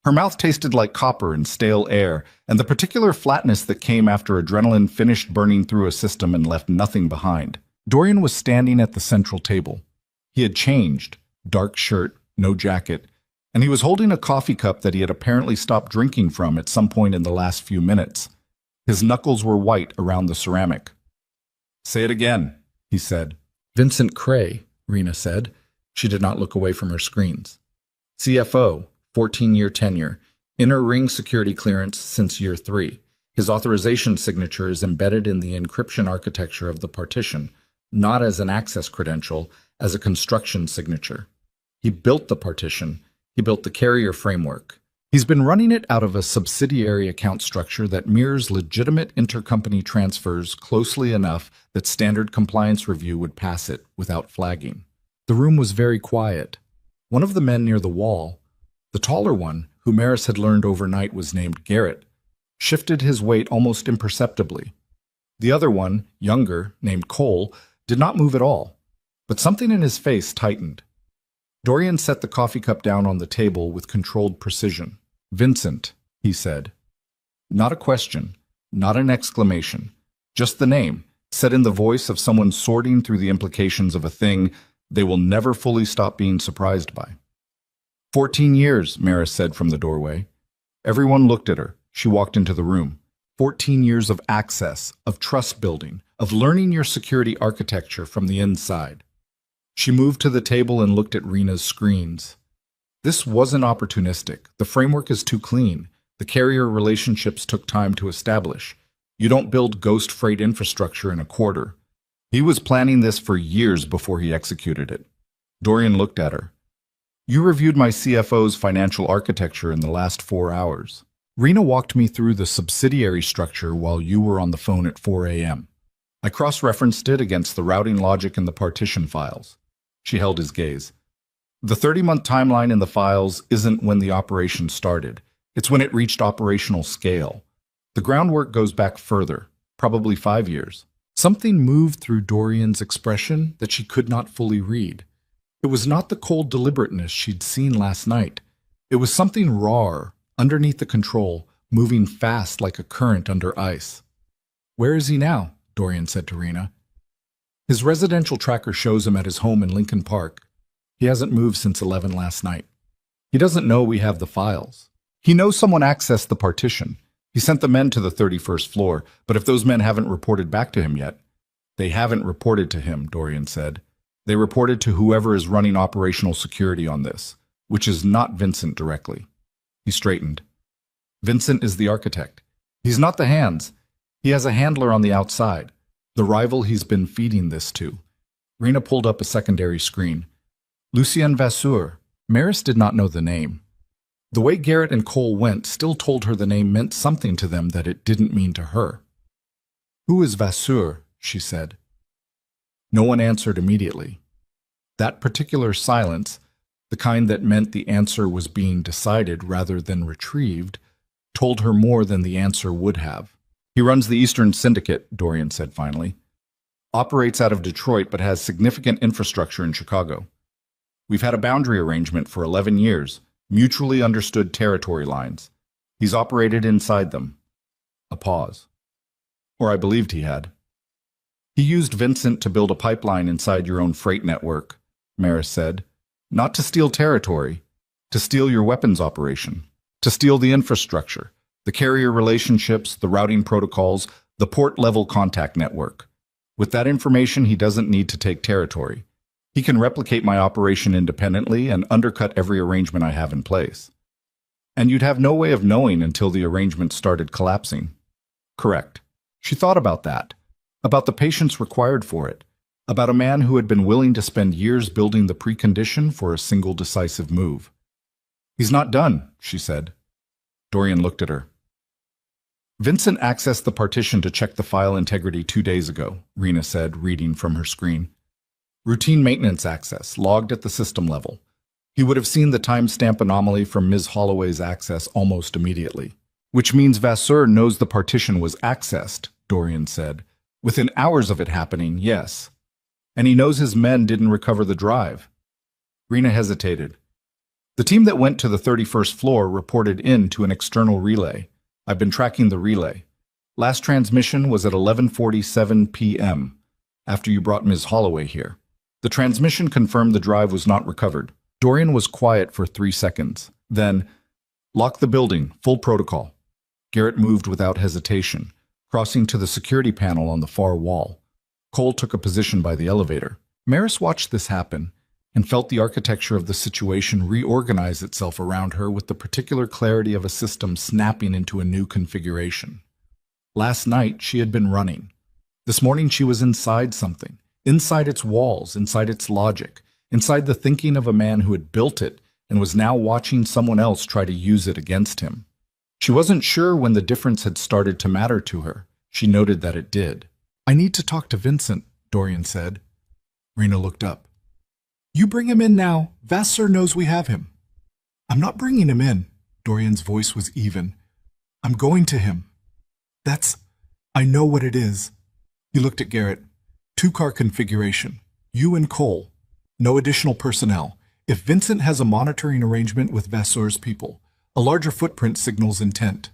Her mouth tasted like copper and stale air, and the particular flatness that came after adrenaline finished burning through a system and left nothing behind. Dorian was standing at the central table. He had changed, dark shirt, no jacket, and he was holding a coffee cup that he had apparently stopped drinking from at some point in the last few minutes. His knuckles were white around the ceramic. "Say it again," he said. "Vincent Cray," Rena said. She did not look away from her screens. "CFO, 14-year tenure, inner ring security clearance since year 3. His authorization signature is embedded in the encryption architecture of the partition, not as an access credential, as a construction signature. He built the partition. He built the carrier framework. He's been running it out of a subsidiary account structure that mirrors legitimate intercompany transfers closely enough that standard compliance review would pass it without flagging." The room was very quiet. One of the men near the wall, the taller one, who Maris had learned overnight was named Garrett, shifted his weight almost imperceptibly. The other one, younger, named Cole, did not move at all, but something in his face tightened. Dorian set the coffee cup down on the table with controlled precision. "Vincent," he said. Not a question, not an exclamation, just the name, said in the voice of someone sorting through the implications of a thing they will never fully stop being surprised by. 14 years, Maris said from the doorway. Everyone looked at her. She walked into the room. 14 years of access, of trust building, of learning your security architecture from the inside. She moved to the table and looked at Rena's screens. This wasn't opportunistic. The framework is too clean. The carrier relationships took time to establish. You don't build ghost freight infrastructure in a quarter. He was planning this for years before he executed it. Dorian looked at her. "You reviewed my CFO's financial architecture in the last 4 hours. Rena walked me through the subsidiary structure while you were on the phone at 4 a.m. I cross-referenced it against the routing logic in the partition files." She held his gaze. "The 30-month timeline in the files isn't when the operation started. It's when it reached operational scale. The groundwork goes back further, probably 5 years." Something moved through Dorian's expression that she could not fully read. It was not the cold deliberateness she'd seen last night. It was something raw, underneath the control, moving fast like a current under ice. "Where is he now?" Dorian said to Rena. "His residential tracker shows him at his home in Lincoln Park. He hasn't moved since 11 last night. He doesn't know we have the files. He knows someone accessed the partition. He sent the men to the 31st floor, but if those men haven't reported back to him yet—" "They haven't reported to him," Dorian said. "They reported to whoever is running operational security on this, which is not Vincent directly." He straightened. "Vincent is the architect. He's not the hands. He has a handler on the outside, the rival he's been feeding this to." Rena pulled up a secondary screen. "Lucien Vasseur." Maris did not know the name. The way Garrett and Cole went still told her the name meant something to them that it didn't mean to her. "Who is Vasseur?" she said. No one answered immediately. That particular silence, the kind that meant the answer was being decided rather than retrieved, told her more than the answer would have. "He runs the Eastern Syndicate," Dorian said finally. "Operates out of Detroit but has significant infrastructure in Chicago. We've had a boundary arrangement for 11 years, mutually understood territory lines. He's operated inside them." A pause. "Or I believed he had." "He used Vincent to build a pipeline inside your own freight network," Maris said. "Not to steal territory, to steal your weapons operation, to steal the infrastructure, the carrier relationships, the routing protocols, the port-level contact network. With that information, he doesn't need to take territory. He can replicate my operation independently and undercut every arrangement I have in place." And you'd have no way of knowing until the arrangement started collapsing. Correct. She thought about that, about the patience required for it, about a man who had been willing to spend years building the precondition for a single decisive move. He's not done, she said. Dorian looked at her. Vincent accessed the partition to check the file integrity 2 days ago, Rena said, reading from her screen. Routine maintenance access, logged at the system level. He would have seen the timestamp anomaly from Ms. Holloway's access almost immediately. Which means Vasseur knows the partition was accessed, Dorian said. Within hours of it happening, yes. And he knows his men didn't recover the drive. Rena hesitated. The team that went to the 31st floor reported in to an external relay. I've been tracking the relay. Last transmission was at 11:47 p.m., after you brought Ms. Holloway here. The transmission confirmed the drive was not recovered. Dorian was quiet for 3 seconds. Then, lock the building, full protocol. Garrett moved without hesitation, crossing to the security panel on the far wall. Cole took a position by the elevator. Maris watched this happen and felt the architecture of the situation reorganize itself around her with the particular clarity of a system snapping into a new configuration. Last night, she had been running. This morning, she was inside something, inside its walls, inside its logic, inside the thinking of a man who had built it and was now watching someone else try to use it against him. She wasn't sure when the difference had started to matter to her. She noted that it did. I need to talk to Vincent, Dorian said. Rena looked up. You bring him in now. Vasseur knows we have him. I'm not bringing him in. Dorian's voice was even. I'm going to him. I know what it is. He looked at Garrett. 2-car configuration. You and Cole. No additional personnel. If Vincent has a monitoring arrangement with Vasseur's people, a larger footprint signals intent.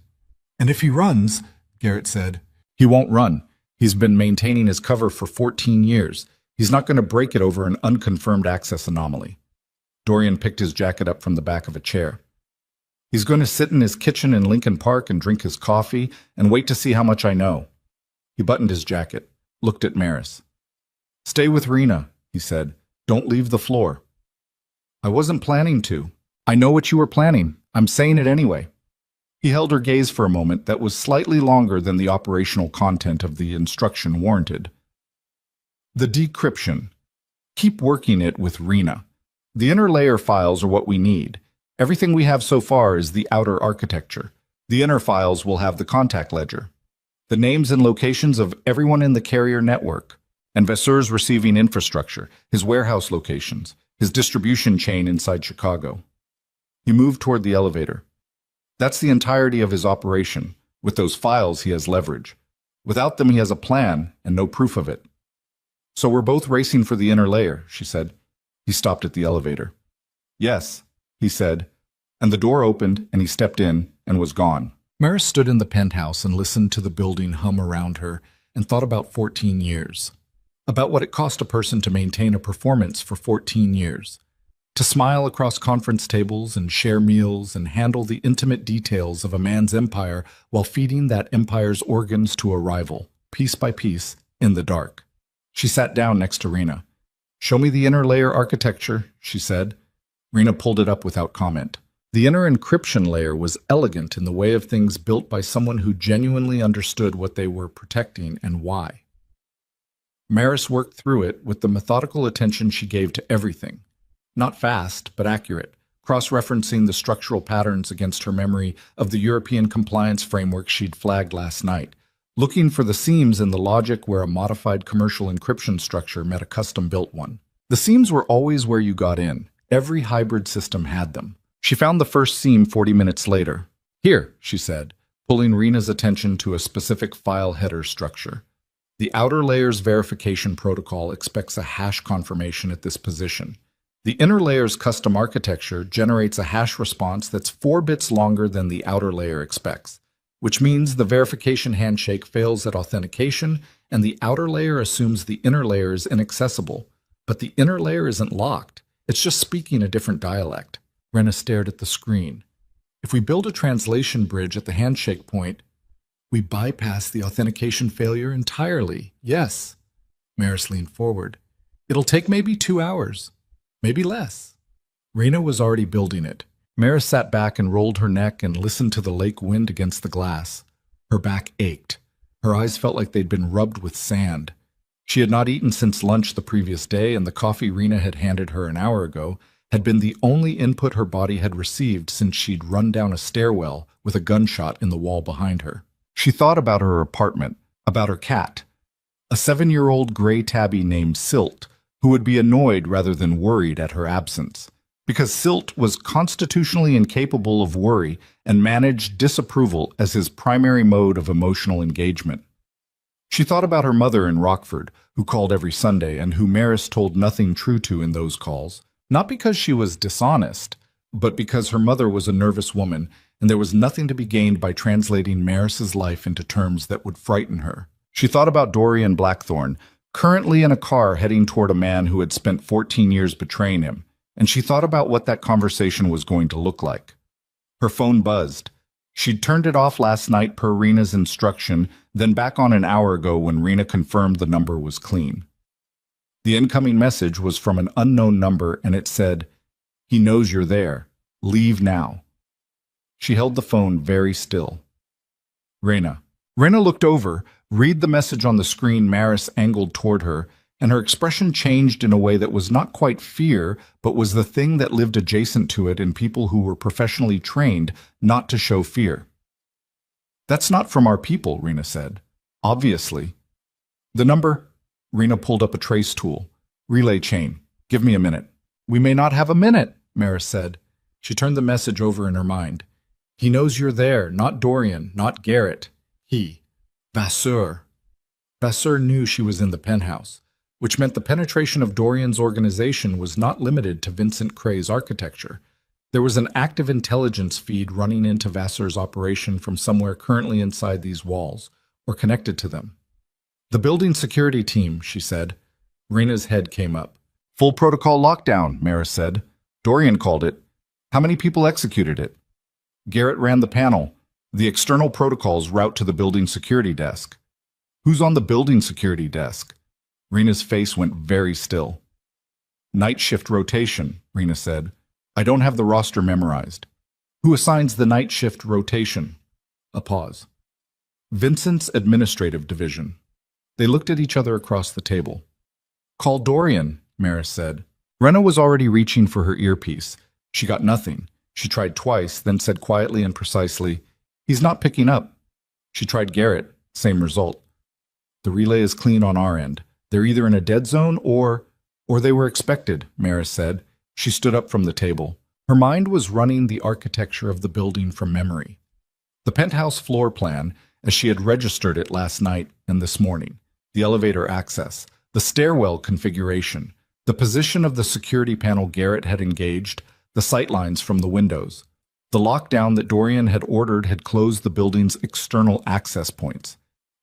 And if he runs, Garrett said. He won't run. He's been maintaining his cover for 14 years. He's not going to break it over an unconfirmed access anomaly. Dorian picked his jacket up from the back of a chair. He's going to sit in his kitchen in Lincoln Park and drink his coffee and wait to see how much I know. He buttoned his jacket, looked at Maris. Stay with Rena, he said. Don't leave the floor. I wasn't planning to. I know what you were planning. I'm saying it anyway. He held her gaze for a moment that was slightly longer than the operational content of the instruction warranted. The decryption. Keep working it with Rena. The inner layer files are what we need. Everything we have so far is the outer architecture. The inner files will have the contact ledger, the names and locations of everyone in the carrier network, and Vasseur's receiving infrastructure, his warehouse locations, his distribution chain inside Chicago. He moved toward the elevator. That's the entirety of his operation. With those files, he has leverage. Without them, he has a plan and no proof of it. So we're both racing for the inner layer, she said. He stopped at the elevator. Yes, he said, and the door opened and he stepped in and was gone. Maris stood in the penthouse and listened to the building hum around her and thought about 14 years. About what it cost a person to maintain a performance for 14 years. To smile across conference tables and share meals and handle the intimate details of a man's empire while feeding that empire's organs to a rival, piece by piece, in the dark. She sat down next to Rena. Show me the inner layer architecture, she said. Rena pulled it up without comment. The inner encryption layer was elegant in the way of things built by someone who genuinely understood what they were protecting and why. Maris worked through it with the methodical attention she gave to everything. Not fast, but accurate, cross-referencing the structural patterns against her memory of the European compliance framework she'd flagged last night, looking for the seams in the logic where a modified commercial encryption structure met a custom-built one. The seams were always where you got in. Every hybrid system had them. She found the first seam 40 minutes later. Here, she said, pulling Rena's attention to a specific file header structure. The outer layer's verification protocol expects a hash confirmation at this position. The inner layer's custom architecture generates a hash response that's 4 bits longer than the outer layer expects, which means the verification handshake fails at authentication and the outer layer assumes the inner layer is inaccessible. But the inner layer isn't locked. It's just speaking a different dialect. Rena stared at the screen. If we build a translation bridge at the handshake point, we bypass the authentication failure entirely. Yes. Maris leaned forward. It'll take maybe 2 hours. Maybe less. Rena was already building it. Maris sat back and rolled her neck and listened to the lake wind against the glass. Her back ached. Her eyes felt like they'd been rubbed with sand. She had not eaten since lunch the previous day, and the coffee Rena had handed her an hour ago had been the only input her body had received since she'd run down a stairwell with a gunshot in the wall behind her. She thought about her apartment, about her cat, a 7-year-old gray tabby named Silt, who would be annoyed rather than worried at her absence, because Silt was constitutionally incapable of worry and managed disapproval as his primary mode of emotional engagement. She thought about her mother in Rockford, who called every Sunday and who Maris told nothing true to in those calls, not because she was dishonest, but because her mother was a nervous woman and there was nothing to be gained by translating Maris's life into terms that would frighten her. She thought about Dorian Blackthorne, currently in a car heading toward a man who had spent 14 years betraying him, and she thought about what that conversation was going to look like. Her phone buzzed. She'd turned it off last night per Rena's instruction, then back on an hour ago when Rena confirmed the number was clean. The incoming message was from an unknown number, and it said, "He knows you're there. Leave now." She held the phone very still. Rena. Rena looked over, read the message on the screen Maris angled toward her, and her expression changed in a way that was not quite fear, but was the thing that lived adjacent to it in people who were professionally trained not to show fear. "That's not from our people," Rena said. "Obviously." "The number?" Rena pulled up a trace tool. "Relay chain. Give me a minute." "We may not have a minute," Maris said. She turned the message over in her mind. "He knows you're there, not Dorian, not Garrett. He. Vasseur." Vasseur knew she was in the penthouse, which meant the penetration of Dorian's organization was not limited to Vincent Cray's architecture. There was an active intelligence feed running into Vasseur's operation from somewhere currently inside these walls, or connected to them. "The building security team," she said. Rena's head came up. "Full protocol lockdown," Maris said. "Dorian called it. How many people executed it?" "Garrett ran the panel. The external protocols route to the building security desk." "Who's on the building security desk?" Rena's face went very still. "Night shift rotation," Rena said. "I don't have the roster memorized." "Who assigns the night shift rotation?" A pause. "Vincent's administrative division." They looked at each other across the table. "Call Dorian," Maris said. Rena was already reaching for her earpiece. She got nothing. She tried twice, then said quietly and precisely, "He's not picking up." She tried Garrett. Same result. "The relay is clean on our end. They're either in a dead zone or they were expected," Maris said. She stood up from the table. Her mind was running the architecture of the building from memory. The penthouse floor plan, as she had registered it last night and this morning, the elevator access, the stairwell configuration, the position of the security panel Garrett had engaged, the sightlines from the windows. The lockdown that Dorian had ordered had closed the building's external access points.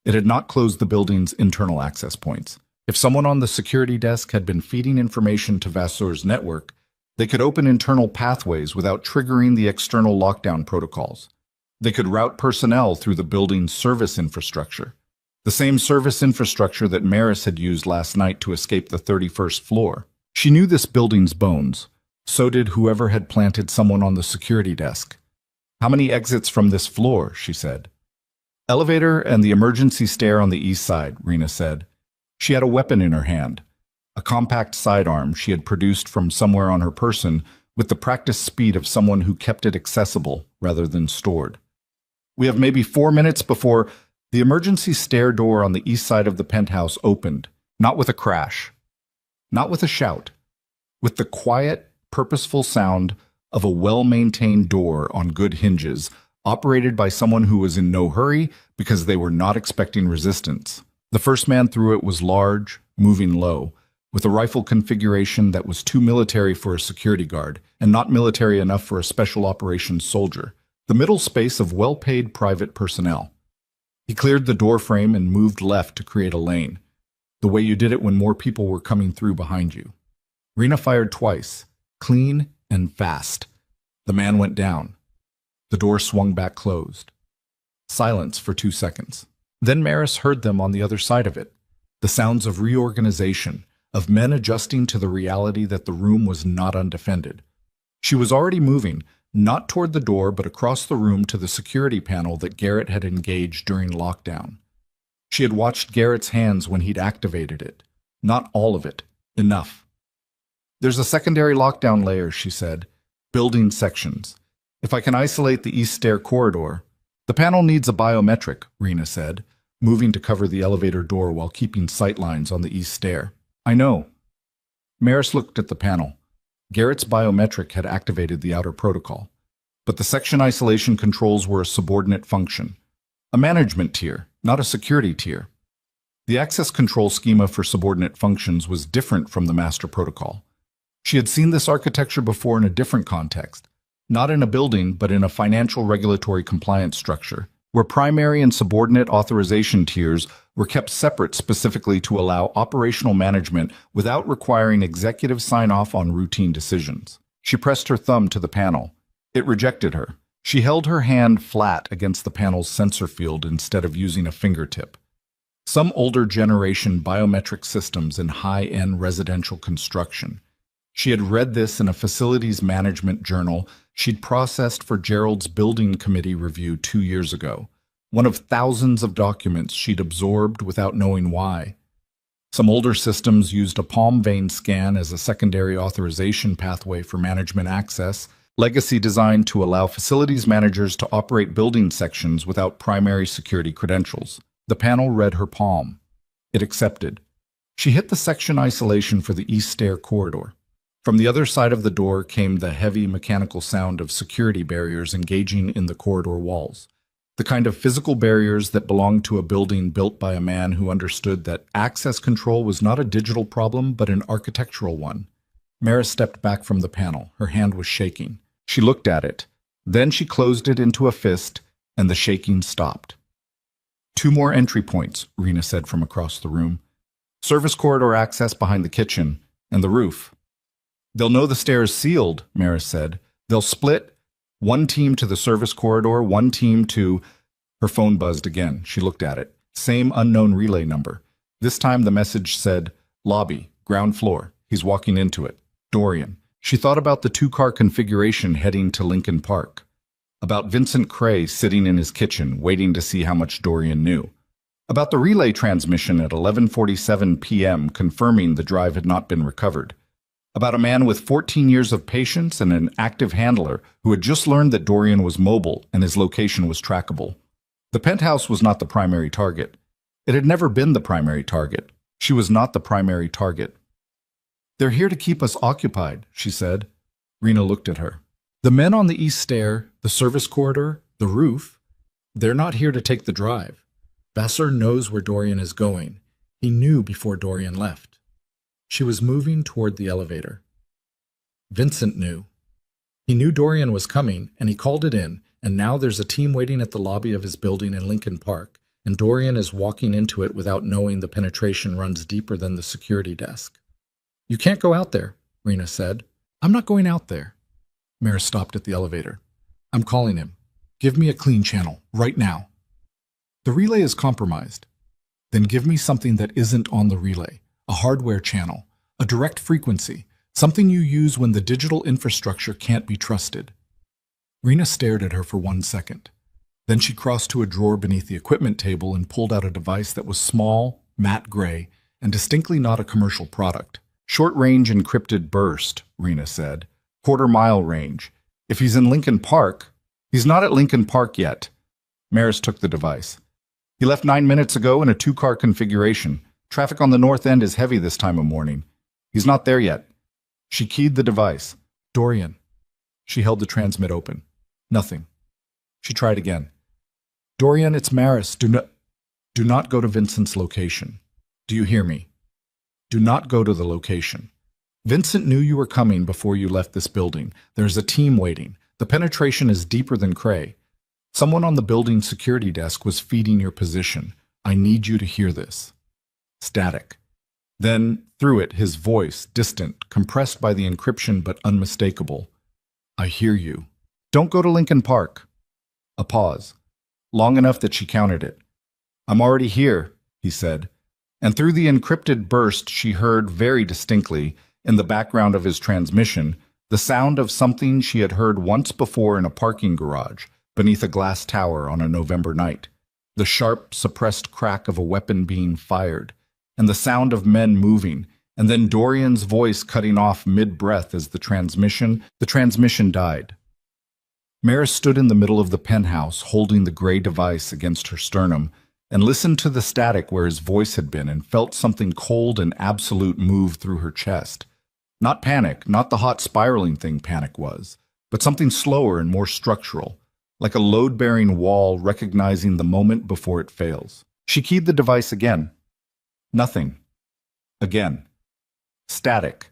It had not closed the building's internal access points. If someone on the security desk had been feeding information to Vasseur's network, they could open internal pathways without triggering the external lockdown protocols. They could route personnel through the building's service infrastructure, the same service infrastructure that Maris had used last night to escape the 31st floor. She knew this building's bones. So did whoever had planted someone on the security desk. "How many exits from this floor?" she said. "Elevator and the emergency stair on the east side," Rena said. She had a weapon in her hand, a compact sidearm she had produced from somewhere on her person with the practiced speed of someone who kept it accessible rather than stored. "We have maybe 4 minutes before—" The emergency stair door on the east side of the penthouse opened, not with a crash, not with a shout, with the quiet, purposeful sound of a well-maintained door on good hinges, operated by someone who was in no hurry because they were not expecting resistance. The first man through it was large, moving low, with a rifle configuration that was too military for a security guard and not military enough for a special operations soldier, the middle space of well-paid private personnel. He cleared the door frame and moved left to create a lane, the way you did it when more people were coming through behind you. Rena fired twice, clean and fast. The man went down. The door swung back closed. Silence for 2 seconds. Then Maris heard them on the other side of it, the sounds of reorganization, of men adjusting to the reality that the room was not undefended. She was already moving, not toward the door but across the room to the security panel that Garrett had engaged during lockdown. She had watched Garrett's hands when he'd activated it. Not all of it. Enough. There's a secondary lockdown layer, she said. Building sections. If I can isolate the east stair corridor. The panel needs a biometric, Rena said, moving to cover the elevator door while keeping sightlines on the east stair. I know. Maris looked at the panel. Garrett's biometric had activated the outer protocol. But the section isolation controls were a subordinate function. A management tier, not a security tier. The access control schema for subordinate functions was different from the master protocol. She had seen this architecture before in a different context, not in a building, but in a financial regulatory compliance structure, where primary and subordinate authorization tiers were kept separate specifically to allow operational management without requiring executive sign-off on routine decisions. She pressed her thumb to the panel. It rejected her. She held her hand flat against the panel's sensor field instead of using a fingertip. Some older generation biometric systems in high-end residential construction. She had read this in a facilities management journal she'd processed for Gerald's building committee review 2 years ago, one of thousands of documents she'd absorbed without knowing why. Some older systems used a palm vein scan as a secondary authorization pathway for management access, legacy designed to allow facilities managers to operate building sections without primary security credentials. The panel read her palm. It accepted. She hit the section isolation for the east stair corridor. From the other side of the door came the heavy mechanical sound of security barriers engaging in the corridor walls, the kind of physical barriers that belonged to a building built by a man who understood that access control was not a digital problem but an architectural one. Maris stepped back from the panel. Her hand was shaking. She looked at it. Then she closed it into a fist, and the shaking stopped. 2 more entry points, Rena said from across the room. Service corridor access behind the kitchen, and the roof. They'll know the stair is sealed, Maris said. They'll split. 1 team to the service corridor, 1 team to... Her phone buzzed again. She looked at it. Same unknown relay number. This time the message said, lobby, ground floor. He's walking into it. Dorian. She thought about the 2-car configuration heading to Lincoln Park. About Vincent Cray sitting in his kitchen, waiting to see how much Dorian knew. About the relay transmission at 11:47 p.m. confirming the drive had not been recovered. About a man with 14 years of patience and an active handler who had just learned that Dorian was mobile and his location was trackable. The penthouse was not the primary target. It had never been the primary target. She was not the primary target. They're here to keep us occupied, she said. Rena looked at her. The men on the east stair, the service corridor, the roof, they're not here to take the drive. Vassar knows where Dorian is going. He knew before Dorian left. She was moving toward the elevator. Vincent knew. He knew Dorian was coming, and he called it in, and now there's a team waiting at the lobby of his building in Lincoln Park, and Dorian is walking into it without knowing the penetration runs deeper than the security desk. You can't go out there, Rena said. I'm not going out there. Maris stopped at the elevator. I'm calling him. Give me a clean channel, right now. The relay is compromised. Then give me something that isn't on the relay. A hardware channel, a direct frequency, something you use when the digital infrastructure can't be trusted. Rena stared at her for 1 second. Then she crossed to a drawer beneath the equipment table and pulled out a device that was small, matte gray, and distinctly not a commercial product. Short-range encrypted burst, Rena said. Quarter-mile range. If he's in Lincoln Park, he's not at Lincoln Park yet. Maris took the device. He left 9 minutes ago in a 2-car configuration. Traffic on the north end is heavy this time of morning. He's not there yet. She keyed the device. Dorian. She held the transmit open. Nothing. She tried again. Dorian, it's Maris. Do not go to Vincent's location. Do you hear me? Do not go to the location. Vincent knew you were coming before you left this building. There's a team waiting. The penetration is deeper than Cray. Someone on the building security desk was feeding your position. I need you to hear this. Static. Then, through it, his voice, distant, compressed by the encryption but unmistakable. I hear you. Don't go to Lincoln Park. A pause. Long enough that she counted it. I'm already here, he said. And through the encrypted burst she heard very distinctly, in the background of his transmission, The sound of something she had heard once before in a parking garage beneath a glass tower on a November night. The sharp, suppressed crack of a weapon being fired, and the sound of men moving, and then Dorian's voice cutting off mid-breath as the transmission died. Maris stood in the middle of the penthouse, holding the gray device against her sternum, and listened to the static where his voice had been and felt something cold and absolute move through her chest. Not panic, not the hot spiraling thing panic was, but something slower and more structural, like a load-bearing wall recognizing the moment before it fails. She keyed the device again. Nothing. Again. Static.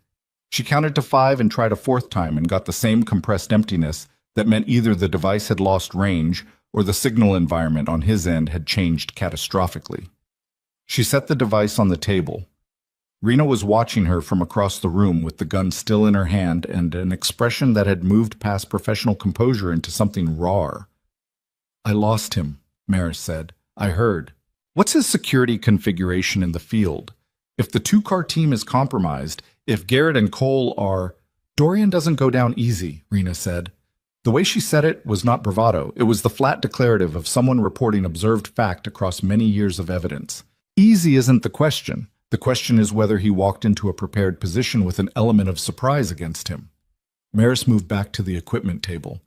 She counted to 5 and tried a 4th time and got the same compressed emptiness that meant either the device had lost range or the signal environment on his end had changed catastrophically. She set the device on the table. Rena was watching her from across the room with the gun still in her hand and an expression that had moved past professional composure into something raw. "I lost him," Maris said. "I heard. What's his security configuration in the field? If the 2-car team is compromised, if Garrett and Cole are—" "Dorian doesn't go down easy," Rena said. The way she said it was not bravado. It was the flat declarative of someone reporting observed fact across many years of evidence. Easy isn't the question. The question is whether he walked into a prepared position with an element of surprise against him. Maris moved back to the equipment table.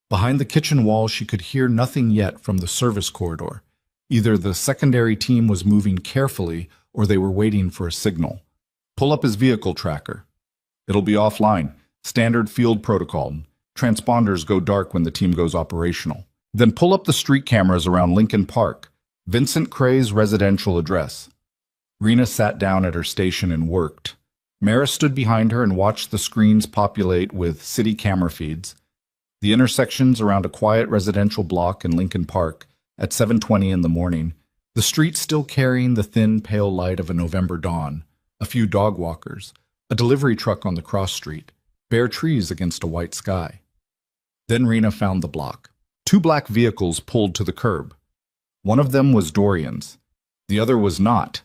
Behind the kitchen wall, she could hear nothing yet from the service corridor. Either the secondary team was moving carefully or they were waiting for a signal. "Pull up his vehicle tracker." "It'll be offline. Standard field protocol. Transponders go dark when the team goes operational." "Then pull up the street cameras around Lincoln Park. Vincent Cray's residential address." Rena sat down at her station and worked. Maris stood behind her and watched the screens populate with city camera feeds. The intersections around a quiet residential block in Lincoln Park at 7:20 in the morning, the street still carrying the thin, pale light of a November dawn, a few dog walkers, a delivery truck on the cross street, bare trees against a white sky. Then Rena found the block. 2 black vehicles pulled to the curb. One of them was Dorian's. The other was not.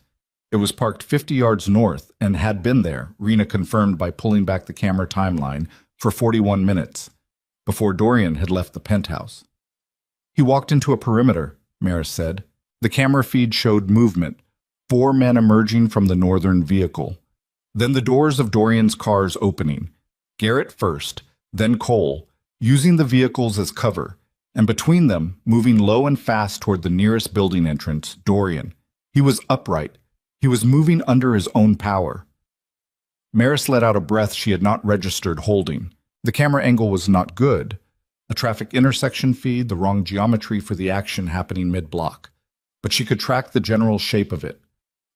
It was parked 50 yards north and had been there, Rena confirmed by pulling back the camera timeline, for 41 minutes, before Dorian had left the penthouse. "He walked into a perimeter," Maris said. The camera feed showed movement, 4 men emerging from the northern vehicle. Then the doors of Dorian's cars opening. Garrett first, then Cole, using the vehicles as cover, and between them, moving low and fast toward the nearest building entrance, Dorian. He was upright. He was moving under his own power. Maris let out a breath she had not registered holding. The camera angle was not good. A traffic intersection feed, the wrong geometry for the action happening mid-block. But she could track the general shape of it.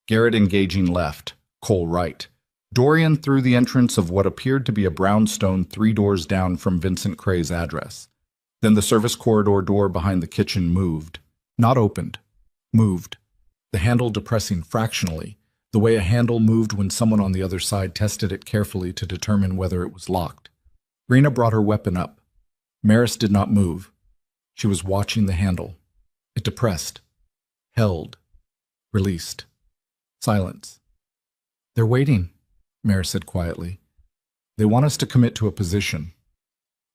Garrett engaging left, Cole right. Dorian through the entrance of what appeared to be a brownstone 3 doors down from Vincent Cray's address. Then the service corridor door behind the kitchen moved. Not opened. Moved. The handle depressing fractionally, the way a handle moved when someone on the other side tested it carefully to determine whether it was locked. Rena brought her weapon up. Maris did not move. She was watching the handle. It depressed. Held. Released. Silence. "They're waiting," Maris said quietly. "They want us to commit to a position."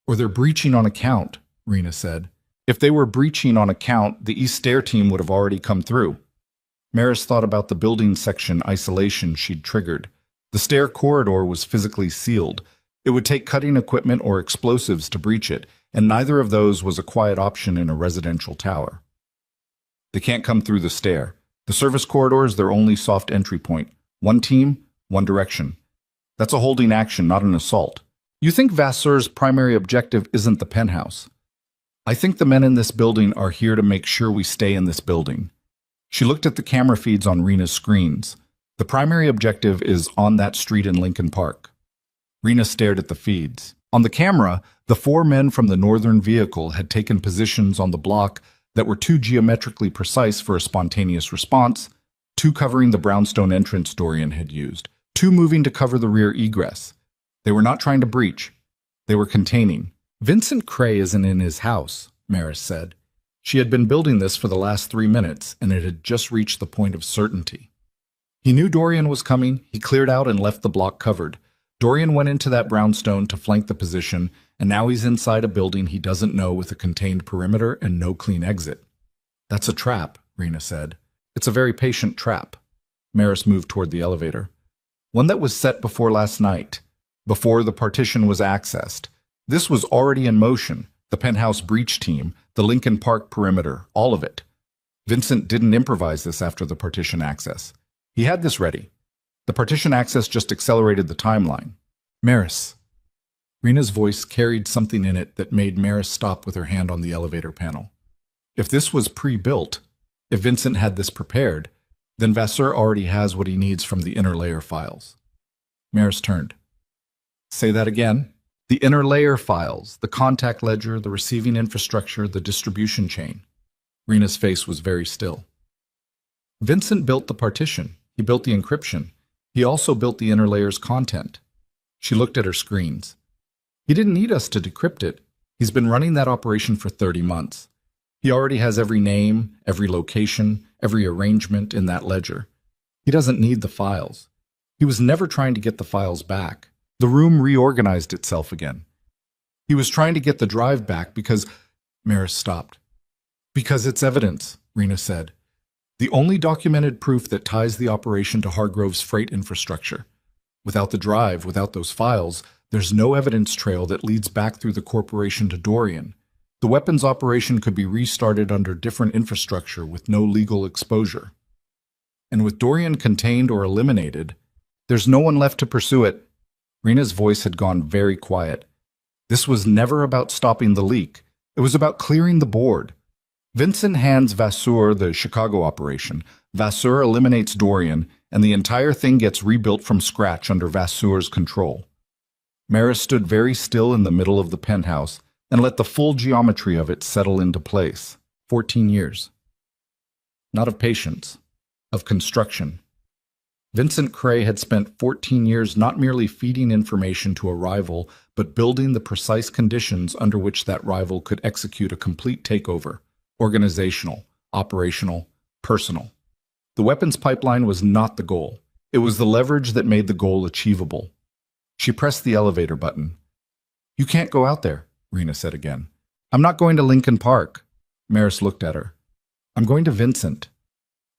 "Or they're breaching on account," Rena said. "If they were breaching on account, the East Stair team would have already come through." Maris thought about the building section isolation she'd triggered. The stair corridor was physically sealed. It would take cutting equipment or explosives to breach it, and neither of those was a quiet option in a residential tower. "They can't come through the stair. The service corridor is their only soft entry point. One team, one direction. That's a holding action, not an assault. You think Vasseur's primary objective isn't the penthouse. I think the men in this building are here to make sure we stay in this building." She looked at the camera feeds on Rena's screens. The primary objective is on that street in Lincoln Park. Rena stared at the feeds. On the camera, the 4 men from the northern vehicle had taken positions on the block that were too geometrically precise for a spontaneous response, 2 covering the brownstone entrance Dorian had used, 2 moving to cover the rear egress. They were not trying to breach. They were containing. "Vincent Cray isn't in his house," Maris said. She had been building this for the last 3 minutes, and it had just reached the point of certainty. He knew Dorian was coming. He cleared out and left the block covered. Dorian went into that brownstone to flank the position, and now he's inside a building he doesn't know with a contained perimeter and no clean exit. That's a trap, Rena said. It's a very patient trap. Maris moved toward the elevator. One that was set before last night, before the partition was accessed. This was already in motion, the penthouse breach team, the Lincoln Park perimeter, all of it. Vincent didn't improvise this after the partition access. He had this ready. The partition access just accelerated the timeline. Maris. Rena's voice carried something in it that made Maris stop with her hand on the elevator panel. If this was pre-built, if Vincent had this prepared, then Vasseur already has what he needs from the inner layer files. Maris turned. Say that again. The inner layer files, the contact ledger, the receiving infrastructure, the distribution chain. Rena's face was very still. Vincent built the partition. He built the encryption. He also built the inner layer's content. She looked at her screens. He didn't need us to decrypt it. He's been running that operation for 30 months. He already has every name, every location, every arrangement in that ledger. He doesn't need the files. He was never trying to get the files back. The room reorganized itself again. He was trying to get the drive back because... Maris stopped. Because it's evidence, Rena said. The only documented proof that ties the operation to Hargrove's freight infrastructure. Without the drive, without those files, there's no evidence trail that leads back through the corporation to Dorian. The weapons operation could be restarted under different infrastructure with no legal exposure. And with Dorian contained or eliminated, there's no one left to pursue it. Rena's voice had gone very quiet. This was never about stopping the leak. It was about clearing the board. Vincent hands Vasseur the Chicago operation. Vasseur eliminates Dorian, and the entire thing gets rebuilt from scratch under Vasseur's control. Maris stood very still in the middle of the penthouse and let the full geometry of it settle into place. 14 years. Not of patience, of construction. Vincent Cray had spent 14 years not merely feeding information to a rival, but building the precise conditions under which that rival could execute a complete takeover. Organizational, operational, personal. The weapons pipeline was not the goal. It was the leverage that made the goal achievable. She pressed the elevator button. You can't go out there, Rena said again. I'm not going to Lincoln Park. Maris looked at her. I'm going to Vincent.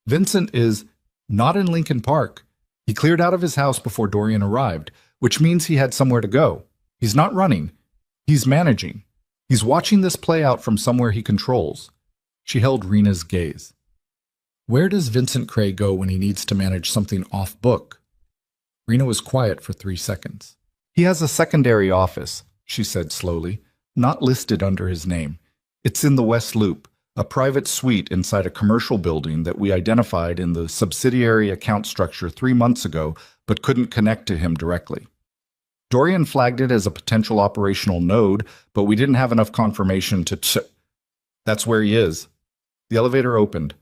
Vincent is not in Lincoln Park. He cleared out of his house before Dorian arrived, which means he had somewhere to go. He's not running. He's managing. He's watching this play out from somewhere he controls. She held Rena's gaze. Where does Vincent Cray go when he needs to manage something off-book? Rena was quiet for 3 seconds. He has a secondary office, she said slowly, not listed under his name. It's in the West Loop, a private suite inside a commercial building that we identified in the subsidiary account structure 3 months ago, but couldn't connect to him directly. Dorian flagged it as a potential operational node, but we didn't have enough confirmation to That's where he is. The elevator opened.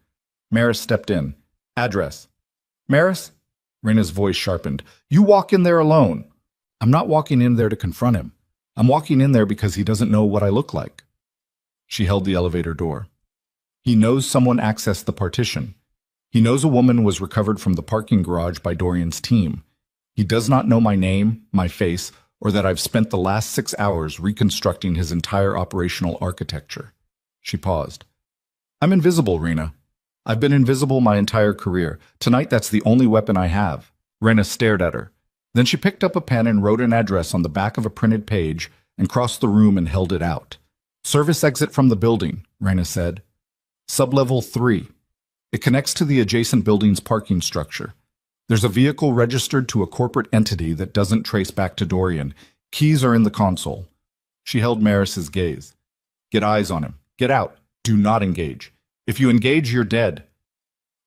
Maris stepped in. Address. Maris? Rena's voice sharpened. You walk in there alone. I'm not walking in there to confront him. I'm walking in there because he doesn't know what I look like. She held the elevator door. He knows someone accessed the partition. He knows a woman was recovered from the parking garage by Dorian's team. He does not know my name, my face, or that I've spent the last 6 hours reconstructing his entire operational architecture. She paused. I'm invisible, Rena. I've been invisible my entire career. Tonight, that's the only weapon I have. Rena stared at her. Then she picked up a pen and wrote an address on the back of a printed page and crossed the room and held it out. Service exit from the building, Rena said. Sublevel 3. It connects to the adjacent building's parking structure. There's a vehicle registered to a corporate entity that doesn't trace back to Dorian. Keys are in the console. She held Maris's gaze. Get eyes on him. Get out. Do not engage. If you engage, you're dead.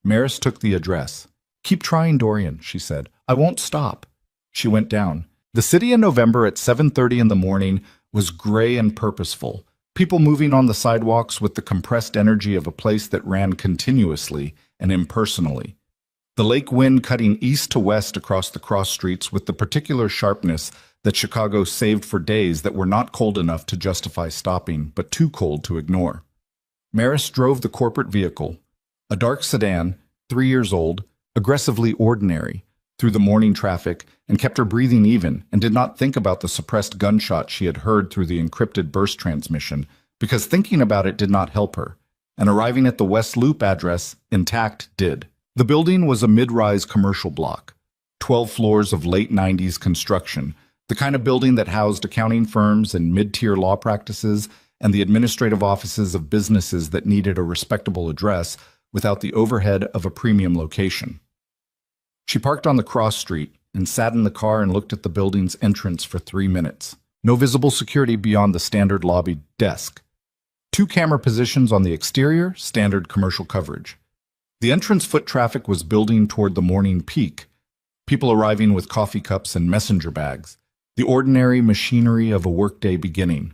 Maris took the address. Keep trying, Dorian, she said. I won't stop. She went down. The city in November at 7:30 in the morning was gray and purposeful. People moving on the sidewalks with the compressed energy of a place that ran continuously and impersonally. The lake wind cutting east to west across the cross streets with the particular sharpness that Chicago saved for days that were not cold enough to justify stopping, but too cold to ignore. Maris drove the corporate vehicle, a dark sedan, 3 years old, aggressively ordinary, through the morning traffic and kept her breathing even, and did not think about the suppressed gunshot she had heard through the encrypted burst transmission, because thinking about it did not help her, and arriving at the West Loop address, intact, did. The building was a mid-rise commercial block, 12 floors of late 90s construction, the kind of building that housed accounting firms and mid-tier law practices and the administrative offices of businesses that needed a respectable address without the overhead of a premium location. She parked on the cross street and sat in the car and looked at the building's entrance for 3 minutes. No visible security beyond the standard lobby desk. 2 camera positions on the exterior, standard commercial coverage. The entrance foot traffic was building toward the morning peak, people arriving with coffee cups and messenger bags, the ordinary machinery of a workday beginning.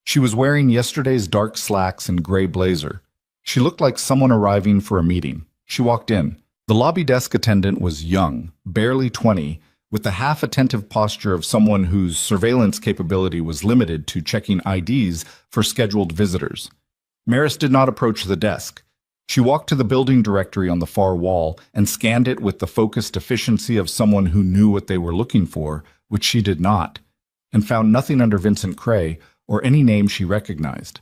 She was wearing yesterday's dark slacks and gray blazer. She looked like someone arriving for a meeting. She walked in. The lobby desk attendant was young, barely 20, with the half-attentive posture of someone whose surveillance capability was limited to checking IDs for scheduled visitors. Maris did not approach the desk. She walked to the building directory on the far wall and scanned it with the focused efficiency of someone who knew what they were looking for, which she did not, and found nothing under Vincent Cray or any name she recognized.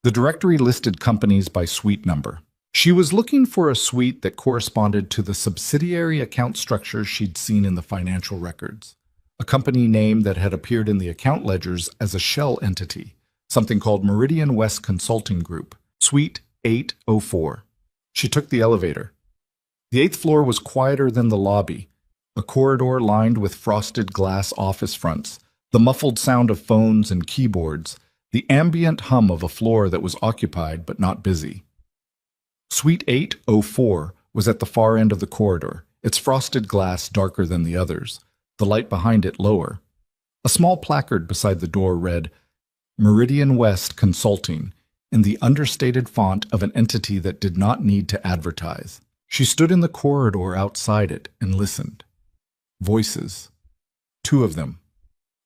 The directory listed companies by suite number. She was looking for a suite that corresponded to the subsidiary account structure she'd seen in the financial records, a company name that had appeared in the account ledgers as a shell entity, something called Meridian West Consulting Group, Suite 804. She took the elevator. The 8th floor was quieter than the lobby, a corridor lined with frosted glass office fronts, the muffled sound of phones and keyboards, the ambient hum of a floor that was occupied but not busy. Suite 804 was at the far end of the corridor, its frosted glass darker than the others, the light behind it lower. A small placard beside the door read, Meridian West Consulting, in the understated font of an entity that did not need to advertise. She stood in the corridor outside it and listened. Voices. 2 of them.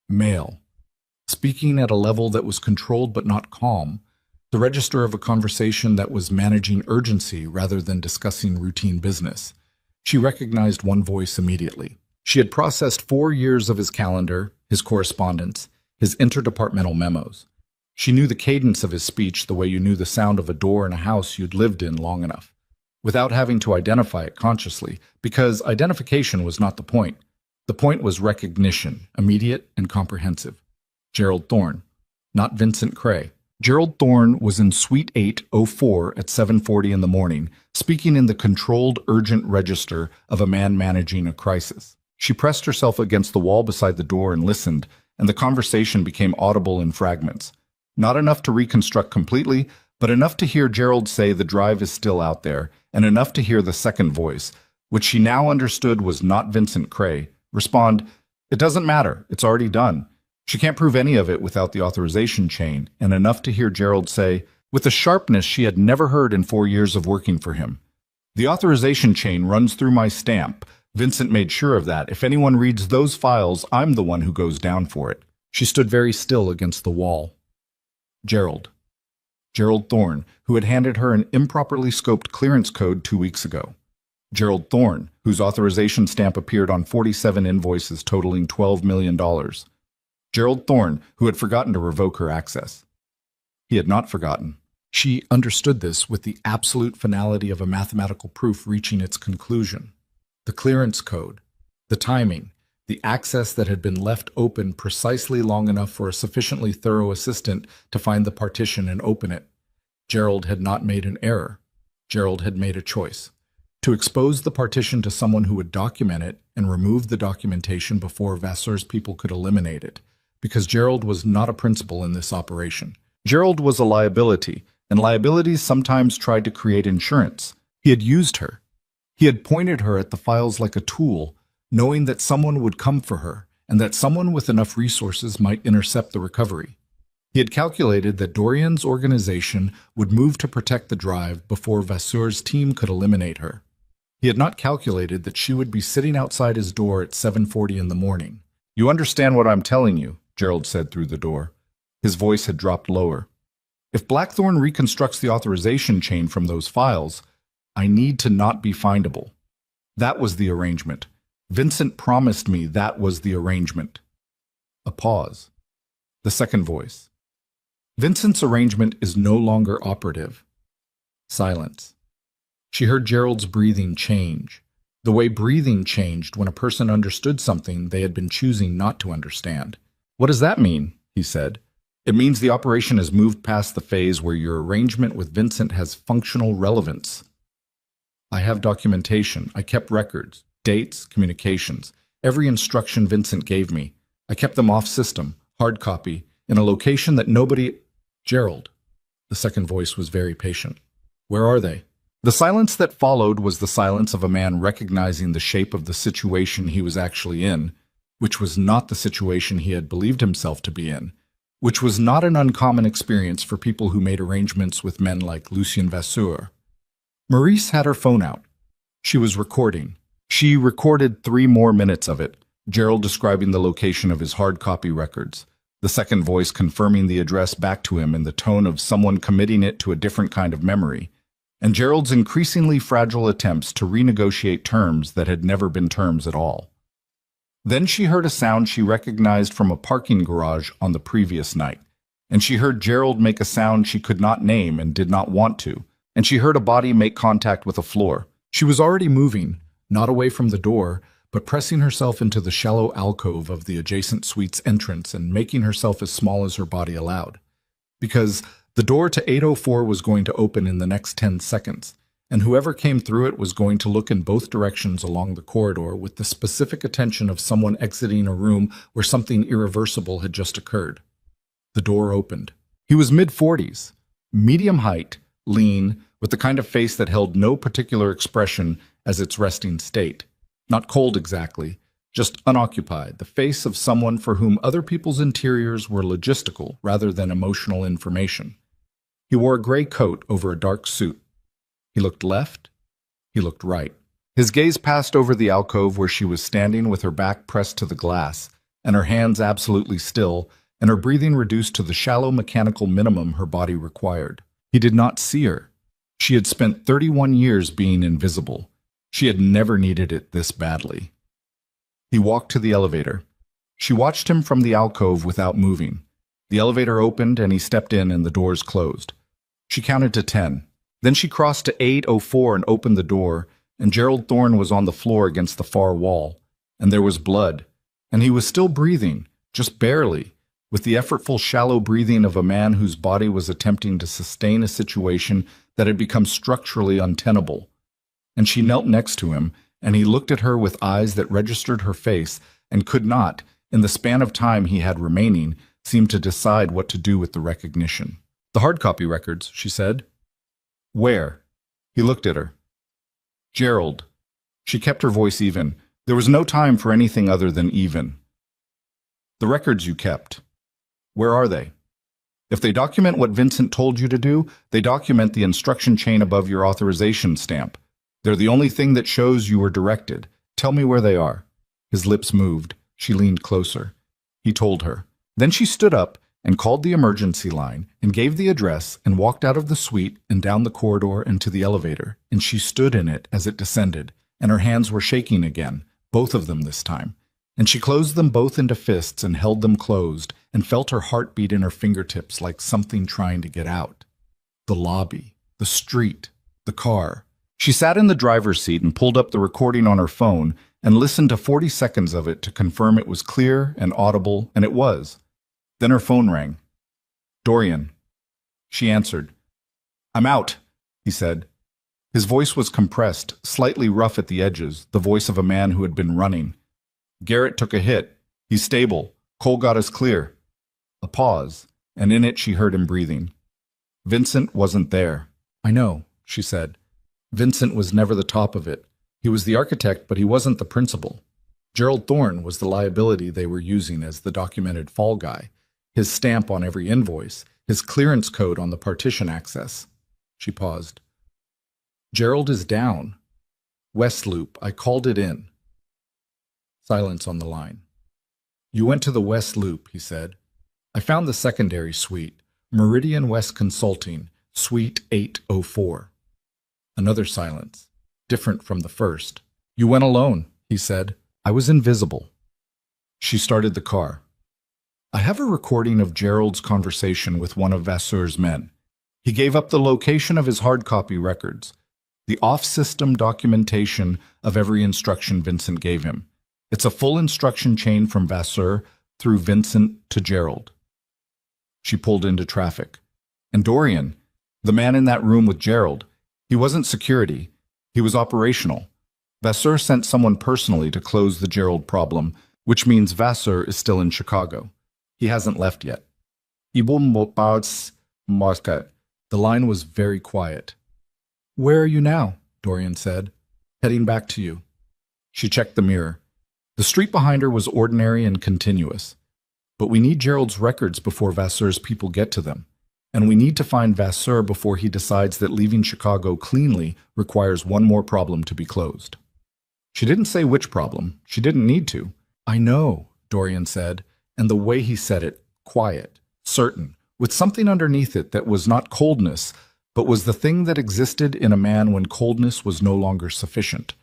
Male. Speaking at a level that was controlled but not calm, the register of a conversation that was managing urgency rather than discussing routine business. She recognized one voice immediately. She had processed 4 years of his calendar, his correspondence, his interdepartmental memos. She knew the cadence of his speech the way you knew the sound of a door in a house you'd lived in long enough, without having to identify it consciously, because identification was not the point. The point was recognition, immediate and comprehensive. Gerald Thorne, not Vincent Cray. Gerald Thorne was in Suite 804 at 7:40 in the morning, speaking in the controlled urgent register of a man managing a crisis. She pressed herself against the wall beside the door and listened, and the conversation became audible in fragments. Not enough to reconstruct completely, but enough to hear Gerald say the drive is still out there, and enough to hear the second voice, which she now understood was not Vincent Cray, respond, "It doesn't matter, it's already done." She can't prove any of it without the authorization chain, and enough to hear Gerald say, with a sharpness she had never heard in 4 years of working for him, "The authorization chain runs through my stamp. Vincent made sure of that. If anyone reads those files, I'm the one who goes down for it." She stood very still against the wall. Gerald. Gerald Thorne, who had handed her an improperly scoped clearance code 2 weeks ago. Gerald Thorne, whose authorization stamp appeared on 47 invoices totaling $12 million. Gerald Thorne, who had forgotten to revoke her access. He had not forgotten. She understood this with the absolute finality of a mathematical proof reaching its conclusion. The clearance code, the timing, the access that had been left open precisely long enough for a sufficiently thorough assistant to find the partition and open it. Gerald had not made an error. Gerald had made a choice. To expose the partition to someone who would document it and remove the documentation before Vasseur's people could eliminate it, because Gerald was not a principal in this operation. Gerald was a liability, and liabilities sometimes tried to create insurance. He had used her. He had pointed her at the files like a tool, knowing that someone would come for her, and that someone with enough resources might intercept the recovery. He had calculated that Dorian's organization would move to protect the drive before Vasseur's team could eliminate her. He had not calculated that she would be sitting outside his door at 7:40 in the morning. "You understand what I'm telling you," Gerald said through the door. His voice had dropped lower. "If Blackthorne reconstructs the authorization chain from those files, I need to not be findable." That was the arrangement. Vincent promised me that was the arrangement. A pause. The second voice. Vincent's arrangement is no longer operative. Silence. She heard Gerald's breathing change, the way breathing changed when a person understood something they had been choosing not to understand. What does that mean? He said. It means the operation has moved past the phase where your arrangement with Vincent has functional relevance. I have documentation. I kept records, dates, communications, every instruction Vincent gave me. I kept them off system, hard copy, in a location that nobody... Gerald. The second voice was very patient. Where are they? The silence that followed was the silence of a man recognizing the shape of the situation he was actually in, which was not the situation he had believed himself to be in, which was not an uncommon experience for people who made arrangements with men like Lucien Vasseur. Maurice had her phone out. She was recording. She recorded 3 more minutes of it, Gerald describing the location of his hard copy records, the second voice confirming the address back to him in the tone of someone committing it to a different kind of memory, and Gerald's increasingly fragile attempts to renegotiate terms that had never been terms at all. Then she heard a sound she recognized from a parking garage on the previous night, and she heard Gerald make a sound she could not name and did not want to, and she heard a body make contact with a floor. She was already moving, not away from the door, but pressing herself into the shallow alcove of the adjacent suite's entrance and making herself as small as her body allowed. Because the door to 804 was going to open in the next 10 seconds, and whoever came through it was going to look in both directions along the corridor with the specific attention of someone exiting a room where something irreversible had just occurred. The door opened. He was mid-40s, medium height, lean, with the kind of face that held no particular expression as its resting state. Not cold exactly, just unoccupied, the face of someone for whom other people's interiors were logistical rather than emotional information. He wore a gray coat over a dark suit. He looked left. He looked right. His gaze passed over the alcove where she was standing with her back pressed to the glass, and her hands absolutely still, and her breathing reduced to the shallow mechanical minimum her body required. He did not see her. She had spent 31 years being invisible. She had never needed it this badly. He walked to the elevator. She watched him from the alcove without moving. The elevator opened and he stepped in and the doors closed. She counted to 10. Then she crossed to 804 and opened the door, and Gerald Thorne was on the floor against the far wall, and there was blood, and he was still breathing, just barely, with the effortful, shallow breathing of a man whose body was attempting to sustain a situation that had become structurally untenable. And she knelt next to him, and he looked at her with eyes that registered her face and could not, in the span of time he had remaining, seem to decide what to do with the recognition. "The hard copy records," she said. "Where?" He looked at her. "Gerald." She kept her voice even. There was no time for anything other than even. "The records you kept. Where are they? If they document what Vincent told you to do, they document the instruction chain above your authorization stamp. They're the only thing that shows you were directed. Tell me where they are." His lips moved. She leaned closer. He told her. Then she stood up and called the emergency line and gave the address and walked out of the suite and down the corridor and to the elevator, and she stood in it as it descended, and her hands were shaking again, both of them this time. And she closed them both into fists and held them closed and felt her heart beat in her fingertips like something trying to get out. The lobby, the street, the car. She sat in the driver's seat and pulled up the recording on her phone and listened to 40 seconds of it to confirm it was clear and audible, and it was. Then her phone rang. "Dorian." She answered. "I'm out," he said. His voice was compressed, slightly rough at the edges, the voice of a man who had been running. "Garrett took a hit. He's stable. Cole got us clear." A pause, and in it she heard him breathing. "Vincent wasn't there." "I know," she said. "Vincent was never the top of it. He was the architect, but he wasn't the principal. Gerald Thorne was the liability they were using as the documented fall guy, his stamp on every invoice, his clearance code on the partition access." She paused. "Gerald is down. West Loop, I called it in." Silence on the line. "You went to the West Loop," he said. "I found the secondary suite, Meridian West Consulting, Suite 804. Another silence, different from the first. "You went alone," he said. I was invisible. She started the car. I have a recording of Gerald's conversation with one of Vasseur's men. He gave up the location of his hard copy records, the off-system documentation of every instruction Vincent gave him. It's a full instruction chain from Vasseur through Vincent to Gerald. She pulled into traffic. And Dorian, the man in that room with Gerald, he wasn't security. He was operational. Vasseur sent someone personally to close the Gerald problem, which means Vasseur is still in Chicago. He hasn't left yet. The line was very quiet. Where are you now? Dorian said. Heading back to you. She checked the mirror. The street behind her was ordinary and continuous. But we need Gerald's records before Vasseur's people get to them. And we need to find Vasseur before he decides that leaving Chicago cleanly requires one more problem to be closed. She didn't say which problem. She didn't need to. I know, Dorian said, and the way he said it, quiet, certain, with something underneath it that was not coldness, but was the thing that existed in a man when coldness was no longer sufficient,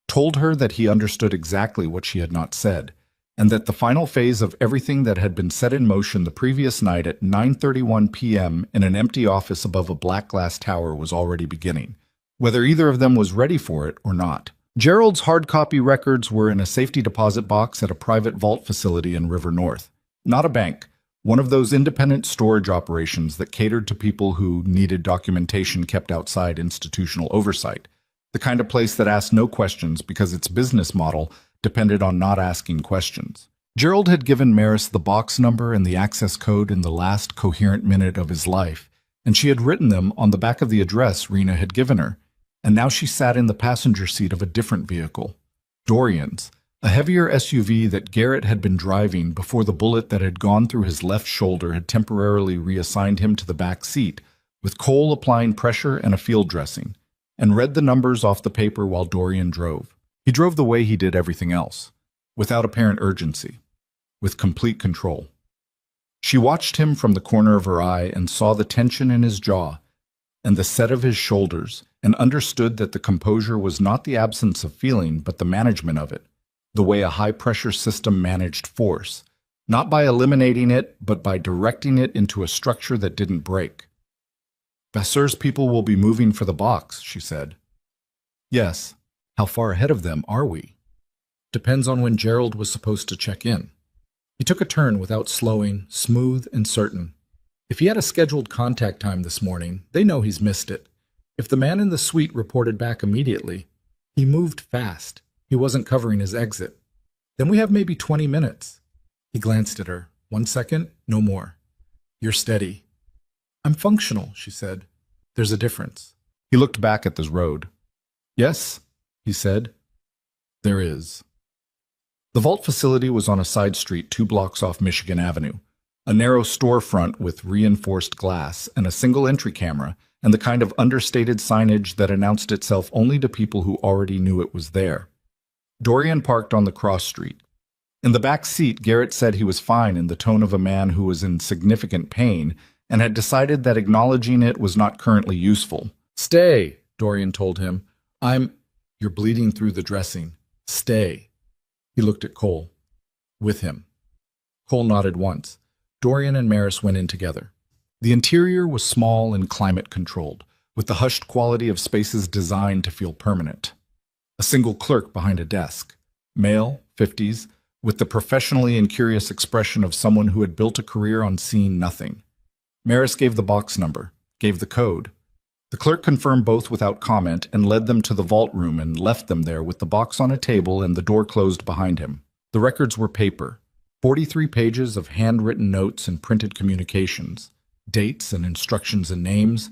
told her that he understood exactly what she had not said, and that the final phase of everything that had been set in motion the previous night at 9:31 p.m. in an empty office above a black glass tower was already beginning, whether either of them was ready for it or not. Gerald's hard copy records were in a safety deposit box at a private vault facility in River North. Not a bank, one of those independent storage operations that catered to people who needed documentation kept outside institutional oversight, the kind of place that asked no questions because its business model depended on not asking questions. Gerald had given Maris the box number and the access code in the last coherent minute of his life, and she had written them on the back of the address Rena had given her, and now she sat in the passenger seat of a different vehicle, Dorian's, a heavier SUV that Garrett had been driving before the bullet that had gone through his left shoulder had temporarily reassigned him to the back seat, with Cole applying pressure and a field dressing, and read the numbers off the paper while Dorian drove. He drove the way he did everything else, without apparent urgency, with complete control. She watched him from the corner of her eye and saw the tension in his jaw and the set of his shoulders, and understood that the composure was not the absence of feeling but the management of it, the way a high-pressure system managed force, not by eliminating it but by directing it into a structure that didn't break. Vasseur's people will be moving for the box, she said. Yes. How far ahead of them are we? Depends on when Gerald was supposed to check in. He took a turn without slowing, smooth and certain. If he had a scheduled contact time this morning, they know he's missed it. If the man in the suite reported back immediately, he moved fast. He wasn't covering his exit. Then we have maybe 20 minutes. He glanced at her. 1 second, no more. You're steady. I'm functional, she said. There's a difference. He looked back at the road. Yes, he said. There is. The vault facility was on a side street 2 blocks off Michigan Avenue, a narrow storefront with reinforced glass and a single entry camera and the kind of understated signage that announced itself only to people who already knew it was there. Dorian parked on the cross street. In the back seat, Garrett said he was fine in the tone of a man who was in significant pain and had decided that acknowledging it was not currently useful. Stay, Dorian told him. You're bleeding through the dressing. Stay. He looked at Cole. With him. Cole nodded once. Dorian and Maris went in together. The interior was small and climate-controlled, with the hushed quality of spaces designed to feel permanent. A single clerk behind a desk. Male, 50s, with the professionally incurious expression of someone who had built a career on seeing nothing. Maris gave the box number, gave the code. The clerk confirmed both without comment and led them to the vault room and left them there with the box on a table and the door closed behind him. The records were paper, 43 pages of handwritten notes and printed communications, dates and instructions and names,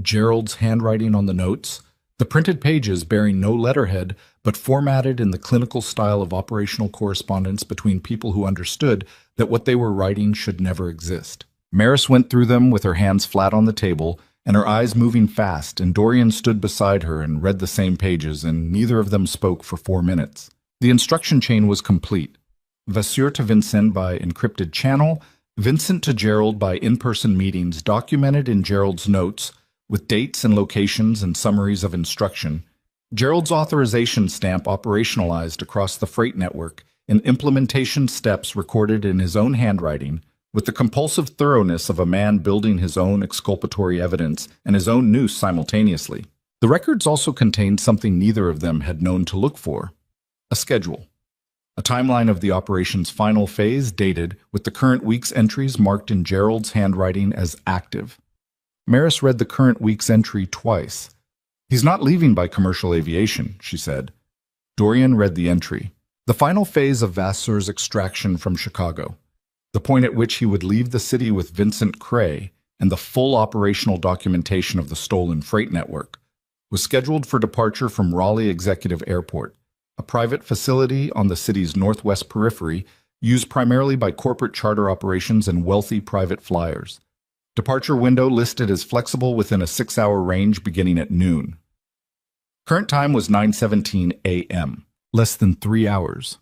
Gerald's handwriting on the notes, the printed pages bearing no letterhead but formatted in the clinical style of operational correspondence between people who understood that what they were writing should never exist. Maris went through them with her hands flat on the table and her eyes moving fast, and Dorian stood beside her and read the same pages, and neither of them spoke for 4 minutes. The instruction chain was complete. Vasseur to Vincent by encrypted channel, Vincent to Gerald by in-person meetings documented in Gerald's notes, with dates and locations and summaries of instruction, Gerald's authorization stamp operationalized across the freight network and implementation steps recorded in his own handwriting with the compulsive thoroughness of a man building his own exculpatory evidence and his own noose simultaneously. The records also contained something neither of them had known to look for: a schedule. A timeline of the operation's final phase dated with the current week's entries marked in Gerald's handwriting as active. Maris read the current week's entry twice. "He's not leaving by commercial aviation," she said. Dorian read the entry. The final phase of Vasseur's extraction from Chicago, the point at which he would leave the city with Vincent Cray and the full operational documentation of the stolen freight network, was scheduled for departure from Raleigh Executive Airport, a private facility on the city's northwest periphery used primarily by corporate charter operations and wealthy private flyers. Departure window listed as flexible within a 6-hour range beginning at noon. Current time was 9:17 a.m., less than 3 hours.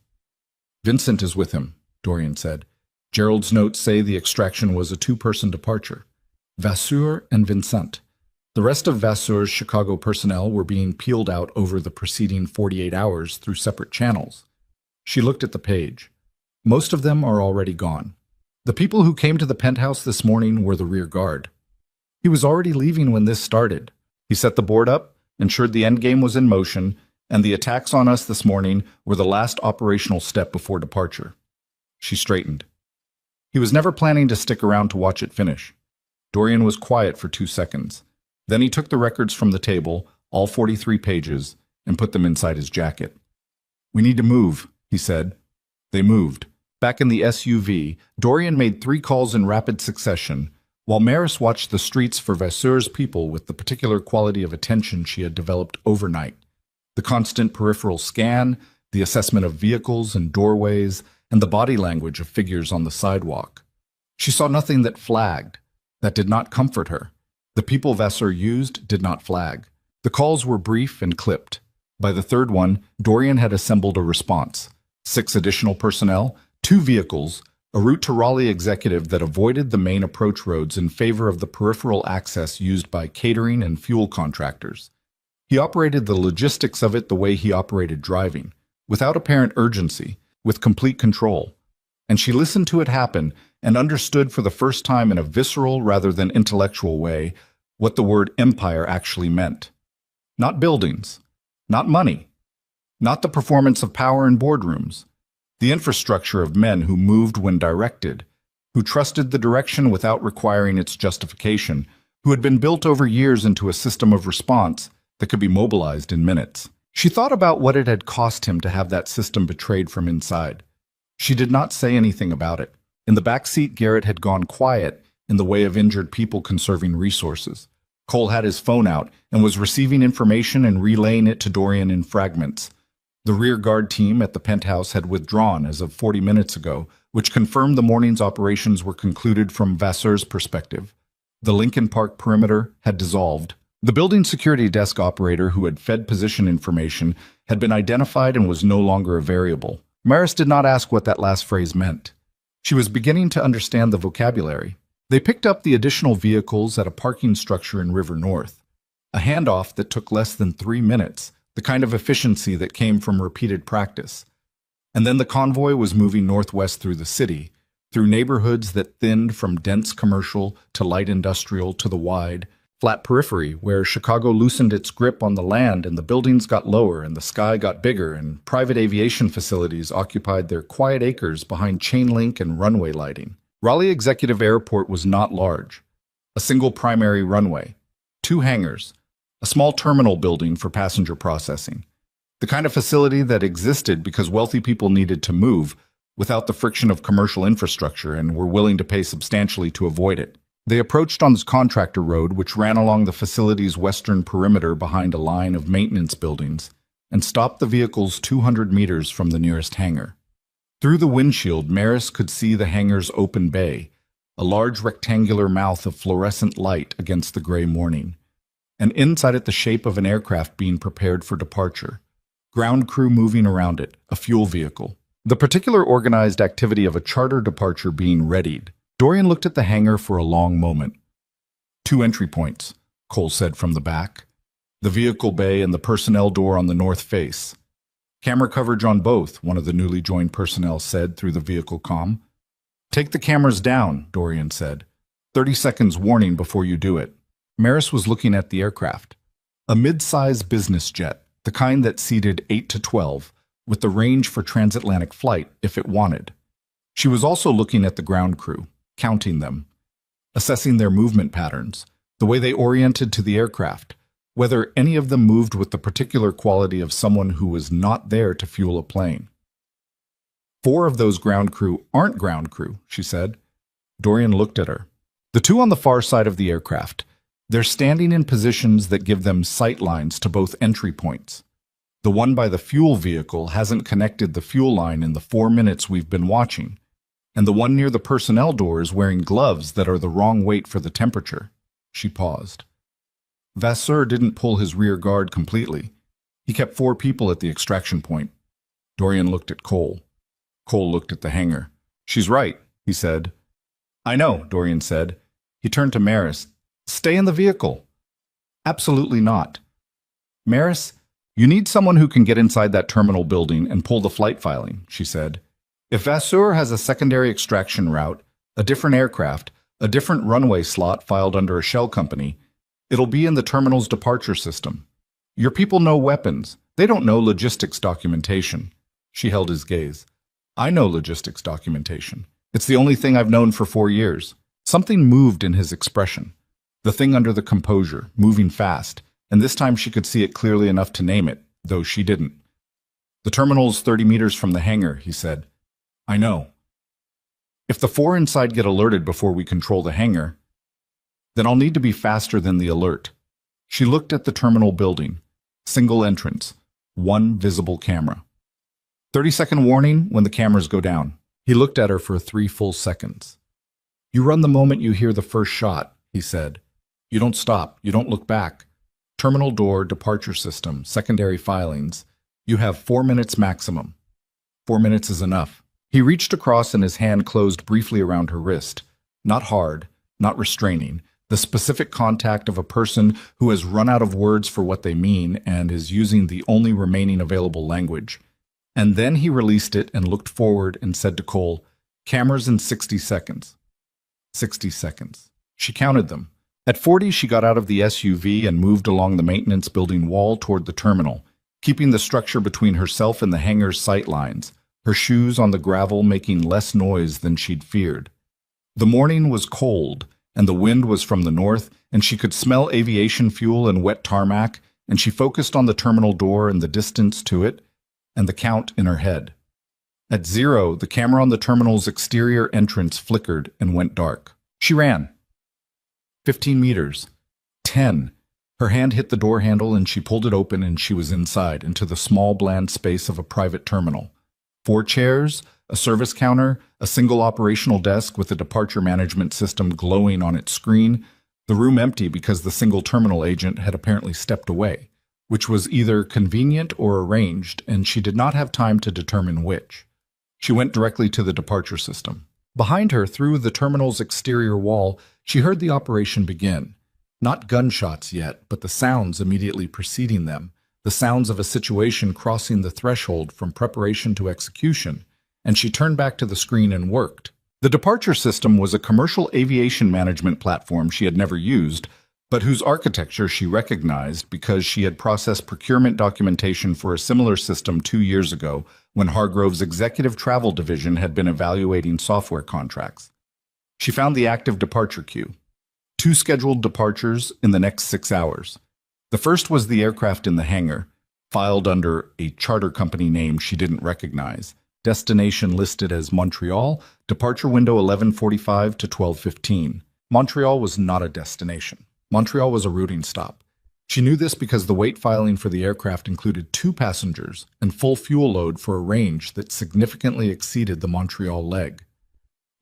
"Vincent is with him," Dorian said. Gerald's notes say the extraction was a 2-person departure: Vasseur and Vincent. The rest of Vasseur's Chicago personnel were being peeled out over the preceding 48 hours through separate channels. She looked at the page. Most of them are already gone. The people who came to the penthouse this morning were the rear guard. He was already leaving when this started. He set the board up, ensured the endgame was in motion, and the attacks on us this morning were the last operational step before departure. She straightened. He was never planning to stick around to watch it finish. Dorian was quiet for 2 seconds. Then he took the records from the table, all 43 pages, and put them inside his jacket. "We need to move," he said. They moved. Back in the SUV, Dorian made 3 calls in rapid succession, while Maris watched the streets for Vasseur's people with the particular quality of attention she had developed overnight. The constant peripheral scan, the assessment of vehicles and doorways, and the body language of figures on the sidewalk. She saw nothing that flagged, that did not comfort her. The people Vasseur used did not flag. The calls were brief and clipped. By the 3rd one, Dorian had assembled a response: 6 additional personnel, 2 vehicles, a route to Raleigh Executive that avoided the main approach roads in favor of the peripheral access used by catering and fuel contractors. He operated the logistics of it the way he operated driving, without apparent urgency, with complete control. And she listened to it happen and understood for the first time in a visceral rather than intellectual way what the word empire actually meant. Not buildings, not money, not the performance of power in boardrooms, the infrastructure of men who moved when directed, who trusted the direction without requiring its justification, who had been built over years into a system of response that could be mobilized in minutes. She thought about what it had cost him to have that system betrayed from inside. She did not say anything about it. In the back seat, Garrett had gone quiet in the way of injured people conserving resources. Cole had his phone out and was receiving information and relaying it to Dorian in fragments. The rear guard team at the penthouse had withdrawn as of 40 minutes ago, which confirmed the morning's operations were concluded from Vasseur's perspective. The Lincoln Park perimeter had dissolved. The building security desk operator who had fed position information had been identified and was no longer a variable. Maris did not ask what that last phrase meant. She was beginning to understand the vocabulary. They picked up the additional vehicles at a parking structure in River North. A handoff that took less than 3 minutes, the kind of efficiency that came from repeated practice. And then the convoy was moving northwest through the city, through neighborhoods that thinned from dense commercial to light industrial to the wide, flat periphery where Chicago loosened its grip on the land and the buildings got lower and the sky got bigger and private aviation facilities occupied their quiet acres behind chain link and runway lighting. Raleigh Executive Airport was not large. A single primary runway, 2 hangars, a small terminal building for passenger processing. The kind of facility that existed because wealthy people needed to move without the friction of commercial infrastructure and were willing to pay substantially to avoid it. They approached on this contractor road, which ran along the facility's western perimeter behind a line of maintenance buildings, and stopped the vehicles 200 meters from the nearest hangar. Through the windshield, Maris could see the hangar's open bay, a large rectangular mouth of fluorescent light against the gray morning, and inside it the shape of an aircraft being prepared for departure. Ground crew moving around it, a fuel vehicle. The particular organized activity of a charter departure being readied. Dorian looked at the hangar for a long moment. 2 entry points, Cole said from the back. the vehicle bay and the personnel door on the north face. Camera coverage on both, one of the newly joined personnel said through the vehicle comm. Take the cameras down, Dorian said. 30 seconds warning before you do it. Maris was looking at the aircraft. A mid-size business jet, the kind that seated 8 to 12, with the range for transatlantic flight if it wanted. She was also looking at the ground crew, counting them, assessing their movement patterns, the way they oriented to the aircraft, whether any of them moved with the particular quality of someone who was not there to fuel a plane. 4 of those ground crew aren't ground crew, she said. Dorian looked at her. The 2 on the far side of the aircraft, they're standing in positions that give them sight lines to both entry points. The one by the fuel vehicle hasn't connected the fuel line in the 4 minutes we've been watching, and the one near the personnel door is wearing gloves that are the wrong weight for the temperature. She paused. Vasseur didn't pull his rear guard completely. He kept 4 people at the extraction point. Dorian looked at Cole. Cole looked at the hangar. She's right, he said. I know, Dorian said. He turned to Maris. Stay in the vehicle. Absolutely not. Maris, you need someone who can get inside that terminal building and pull the flight filing, she said. If Vasseur has a secondary extraction route, a different aircraft, a different runway slot filed under a shell company, it'll be in the terminal's departure system. Your people know weapons. They don't know logistics documentation. She held his gaze. I know logistics documentation. It's the only thing I've known for 4 years. Something moved in his expression. The thing under the composure, moving fast, and this time she could see it clearly enough to name it, though she didn't. The terminal's 30 meters from the hangar, he said. I know. If the 4 inside get alerted before we control the hangar, then I'll need to be faster than the alert. She looked at the terminal building. Single entrance. 1 visible camera. 30-second warning when the cameras go down. He looked at her for 3 full seconds. You run the moment you hear the first shot, he said. You don't stop. You don't look back. Terminal door, departure system, secondary filings. You have 4 minutes maximum. 4 minutes is enough. He reached across and his hand closed briefly around her wrist. Not hard, not restraining. The specific contact of a person who has run out of words for what they mean and is using the only remaining available language. And then he released it and looked forward and said to Cole, cameras in 60 seconds. 60 seconds. She counted them. At 40, she got out of the SUV and moved along the maintenance building wall toward the terminal, keeping the structure between herself and the hangar's sight lines, her shoes on the gravel making less noise than she'd feared. The morning was cold, and the wind was from the north, and she could smell aviation fuel and wet tarmac, and she focused on the terminal door and the distance to it, and the count in her head. At 0, the camera on the terminal's exterior entrance flickered and went dark. She ran. 15 meters. 10. Her hand hit the door handle and she pulled it open and she was inside, into the small, bland space of a private terminal. 4 chairs, a service counter, a single operational desk with a departure management system glowing on its screen, the room empty because the single terminal agent had apparently stepped away, which was either convenient or arranged, and she did not have time to determine which. She went directly to the departure system. Behind her, through the terminal's exterior wall, she heard the operation begin. Not gunshots yet, but the sounds immediately preceding them, the sounds of a situation crossing the threshold from preparation to execution, and she turned back to the screen and worked. The departure system was a commercial aviation management platform she had never used, but whose architecture she recognized because she had processed procurement documentation for a similar system 2 years ago when Hargrove's executive travel division had been evaluating software contracts. She found the active departure queue. 2 scheduled departures in the next 6 hours. The first was the aircraft in the hangar, filed under a charter company name she didn't recognize. Destination listed as Montreal, departure window 11:45 to 12:15. Montreal was not a destination. Montreal was a routing stop. She knew this because the weight filing for the aircraft included 2 passengers and full fuel load for a range that significantly exceeded the Montreal leg.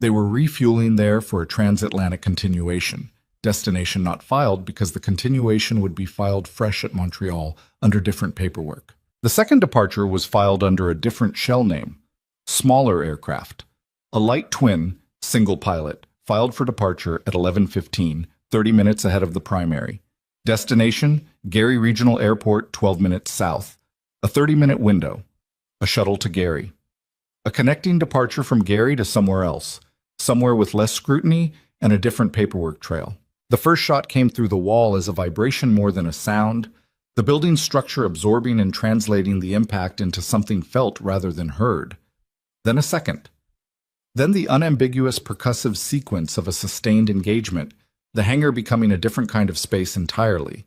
They were refueling there for a transatlantic continuation. Destination not filed because the continuation would be filed fresh at Montreal under different paperwork. The second departure was filed under a different shell name. Smaller aircraft. A light twin, single pilot, filed for departure at 11:15, 30 minutes ahead of the primary. Destination, Gary Regional Airport, 12 minutes south. A 30-minute window. A shuttle to Gary. A connecting departure from Gary to somewhere else. Somewhere with less scrutiny and a different paperwork trail. The first shot came through the wall as a vibration more than a sound, the building's structure absorbing and translating the impact into something felt rather than heard. Then a second. Then the unambiguous percussive sequence of a sustained engagement, the hangar becoming a different kind of space entirely.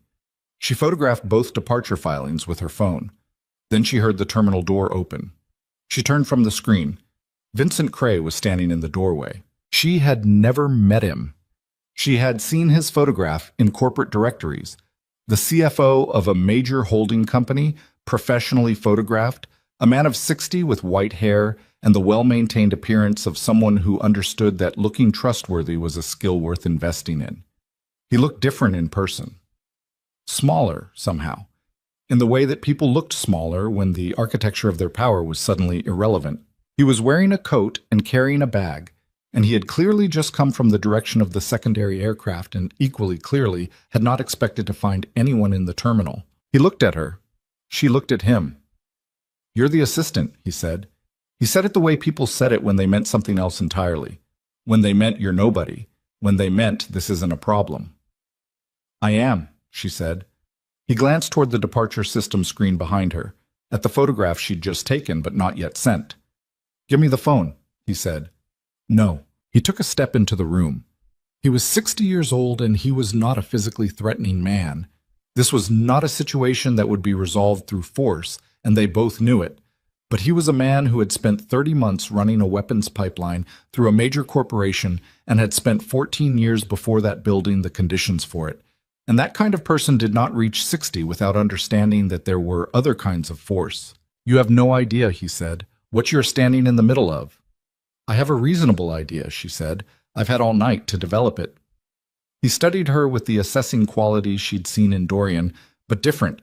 She photographed both departure filings with her phone. Then she heard the terminal door open. She turned from the screen. Vincent Cray was standing in the doorway. She had never met him. She had seen his photograph in corporate directories. The CFO of a major holding company, professionally photographed, a man of 60 with white hair and the well-maintained appearance of someone who understood that looking trustworthy was a skill worth investing in. He looked different in person. Smaller, somehow, in the way that people looked smaller when the architecture of their power was suddenly irrelevant. He was wearing a coat and carrying a bag, and he had clearly just come from the direction of the secondary aircraft and equally clearly had not expected to find anyone in the terminal. He looked at her. She looked at him. "You're the assistant," he said. He said it the way people said it when they meant something else entirely. When they meant you're nobody. When they meant this isn't a problem. "I am," she said. He glanced toward the departure system screen behind her, at the photograph she'd just taken but not yet sent. "Give me the phone," he said. "No." He took a step into the room. He was 60 years old and he was not a physically threatening man. This was not a situation that would be resolved through force, and they both knew it. But he was a man who had spent 30 months running a weapons pipeline through a major corporation and had spent 14 years before that building the conditions for it. And that kind of person did not reach 60 without understanding that there were other kinds of force. "You have no idea," he said, "what you're standing in the middle of." "I have a reasonable idea," she said. "I've had all night to develop it." He studied her with the assessing qualities she'd seen in Dorian, but different.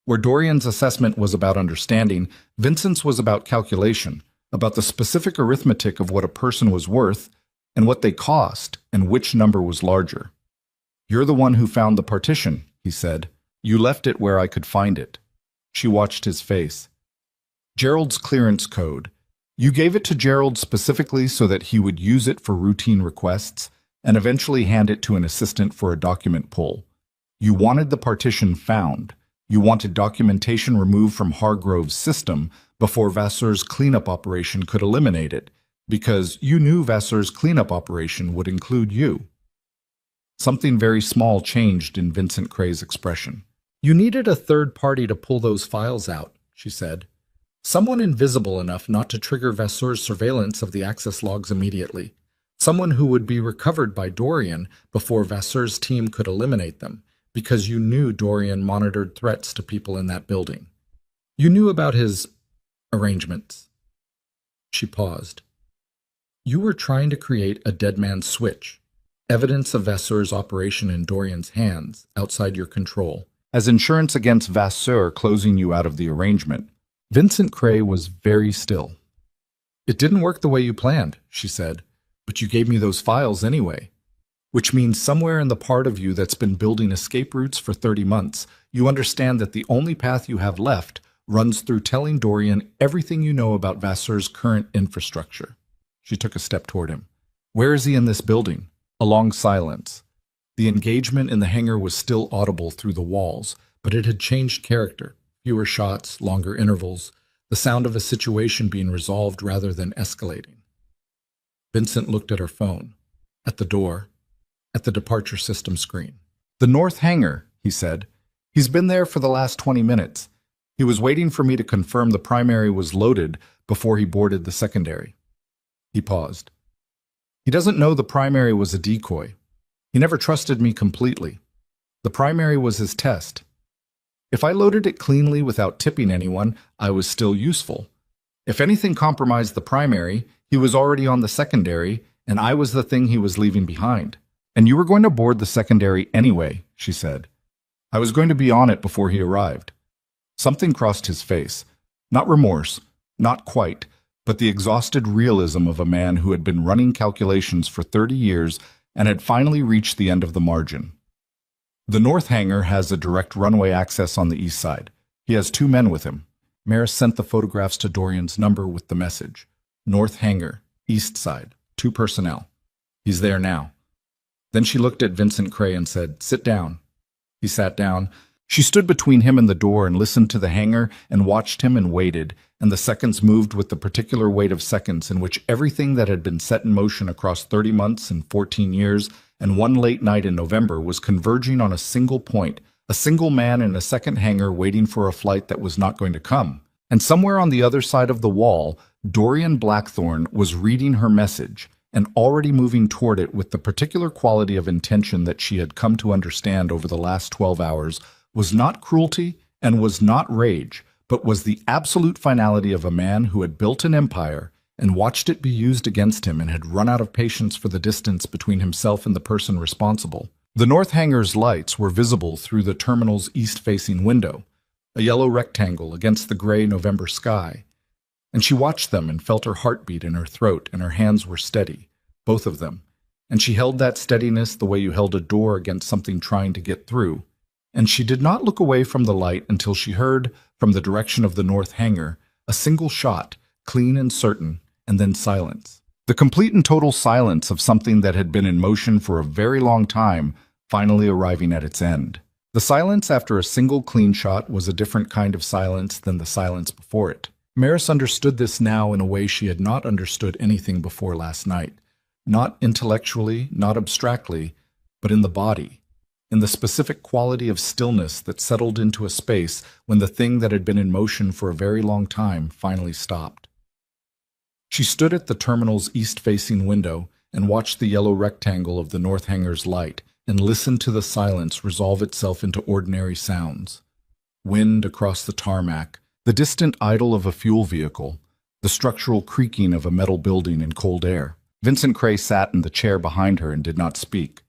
Where Dorian's assessment was about understanding, Vincent's was about calculation, about the specific arithmetic of what a person was worth and what they cost and which number was larger. "You're the one who found the partition," he said. "You left it where I could find it." She watched his face. "Gerald's clearance code. You gave it to Gerald specifically so that he would use it for routine requests and eventually hand it to an assistant for a document pull. You wanted the partition found. You wanted documentation removed from Hargrove's system before Vasseur's cleanup operation could eliminate it, because you knew Vasseur's cleanup operation would include you." Something very small changed in Vincent Cray's expression. "You needed a third party to pull those files out," she said. "Someone invisible enough not to trigger Vasseur's surveillance of the access logs immediately. Someone who would be recovered by Dorian before Vasseur's team could eliminate them, because you knew Dorian monitored threats to people in that building. You knew about his arrangements." She paused. "You were trying to create a dead man's switch, evidence of Vasseur's operation in Dorian's hands, outside your control, as insurance against Vasseur closing you out of the arrangement." Vincent Cray was very still. "It didn't work the way you planned," she said, "but you gave me those files anyway. Which means somewhere in the part of you that's been building escape routes for 30 months, you understand that the only path you have left runs through telling Dorian everything you know about Vasseur's current infrastructure." She took a step toward him. "Where is he in this building?" A long silence. The engagement in the hangar was still audible through the walls, but it had changed character. Fewer shots, longer intervals, the sound of a situation being resolved rather than escalating. Vincent looked at her phone, at the door, at the departure system screen. "The north hangar," he said. "He's been there for the last 20 minutes. He was waiting for me to confirm the primary was loaded before he boarded the secondary." He paused. "He doesn't know the primary was a decoy. He never trusted me completely. The primary was his test. If I loaded it cleanly without tipping anyone, I was still useful. If anything compromised the primary, he was already on the secondary, and I was the thing he was leaving behind. And you were going to board the secondary anyway," she said. "I was going to be on it before he arrived." Something crossed his face. Not remorse, not quite, but the exhausted realism of a man who had been running calculations for 30 years and had finally reached the end of the margin. The north hangar has a direct runway access on the east side. He has 2 men with him. Maris sent the photographs to Dorian's number with the message. North hangar, east side, 2 personnel. He's there now. Then she looked at Vincent Cray and said, "Sit down." He sat down. She stood between him and the door and listened to the hangar and watched him and waited, and the seconds moved with the particular weight of seconds in which everything that had been set in motion across 30 months and 14 years and one late night in November was converging on a single point, a single man in a second hangar waiting for a flight that was not going to come. And somewhere on the other side of the wall, Dorian Blackthorne was reading her message and already moving toward it with the particular quality of intention that she had come to understand over the last 12 hours was not cruelty and was not rage, but was the absolute finality of a man who had built an empire and watched it be used against him and had run out of patience for the distance between himself and the person responsible. The north hangar's lights were visible through the terminal's east-facing window, a yellow rectangle against the gray November sky. And she watched them and felt her heartbeat in her throat, and her hands were steady, both of them. And she held that steadiness the way you held a door against something trying to get through. And she did not look away from the light until she heard, from the direction of the north hangar, a single shot, clean and certain, and then silence. The complete and total silence of something that had been in motion for a very long time, finally arriving at its end. The silence after a single clean shot was a different kind of silence than the silence before it. Maris understood this now in a way she had not understood anything before last night. Not intellectually, not abstractly, but in the body. In the specific quality of stillness that settled into a space when the thing that had been in motion for a very long time finally stopped. She stood at the terminal's east-facing window and watched the yellow rectangle of the north hangar's light and listened to the silence resolve itself into ordinary sounds. Wind across the tarmac, the distant idle of a fuel vehicle, the structural creaking of a metal building in cold air. Vincent Cray sat in the chair behind her and did not speak.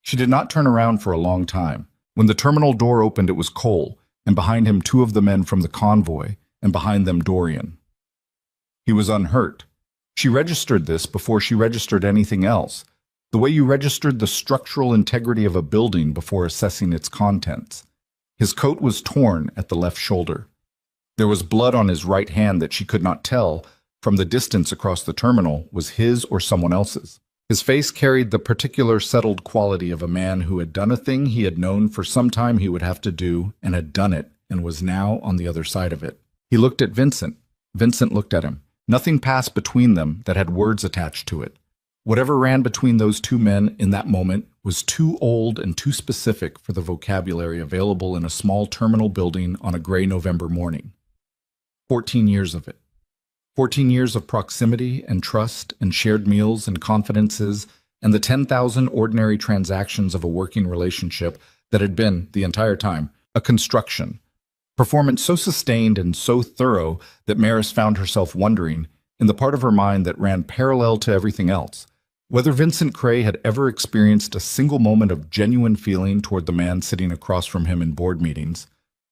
She did not turn around for a long time. When the terminal door opened, it was Cole, and behind him 2 of the men from the convoy, and behind them Dorian. He was unhurt. She registered this before she registered anything else, the way you registered the structural integrity of a building before assessing its contents. His coat was torn at the left shoulder. There was blood on his right hand that she could not tell, from the distance across the terminal, was his or someone else's. His face carried the particular settled quality of a man who had done a thing he had known for some time he would have to do, and had done it, and was now on the other side of it. He looked at Vincent. Vincent looked at him. Nothing passed between them that had words attached to it. Whatever ran between those 2 men in that moment was too old and too specific for the vocabulary available in a small terminal building on a gray November morning. 14 years of it. 14 years of proximity and trust and shared meals and confidences and the 10,000 ordinary transactions of a working relationship that had been, the entire time, a construction. Performance so sustained and so thorough that Maris found herself wondering, in the part of her mind that ran parallel to everything else, whether Vincent Cray had ever experienced a single moment of genuine feeling toward the man sitting across from him in board meetings,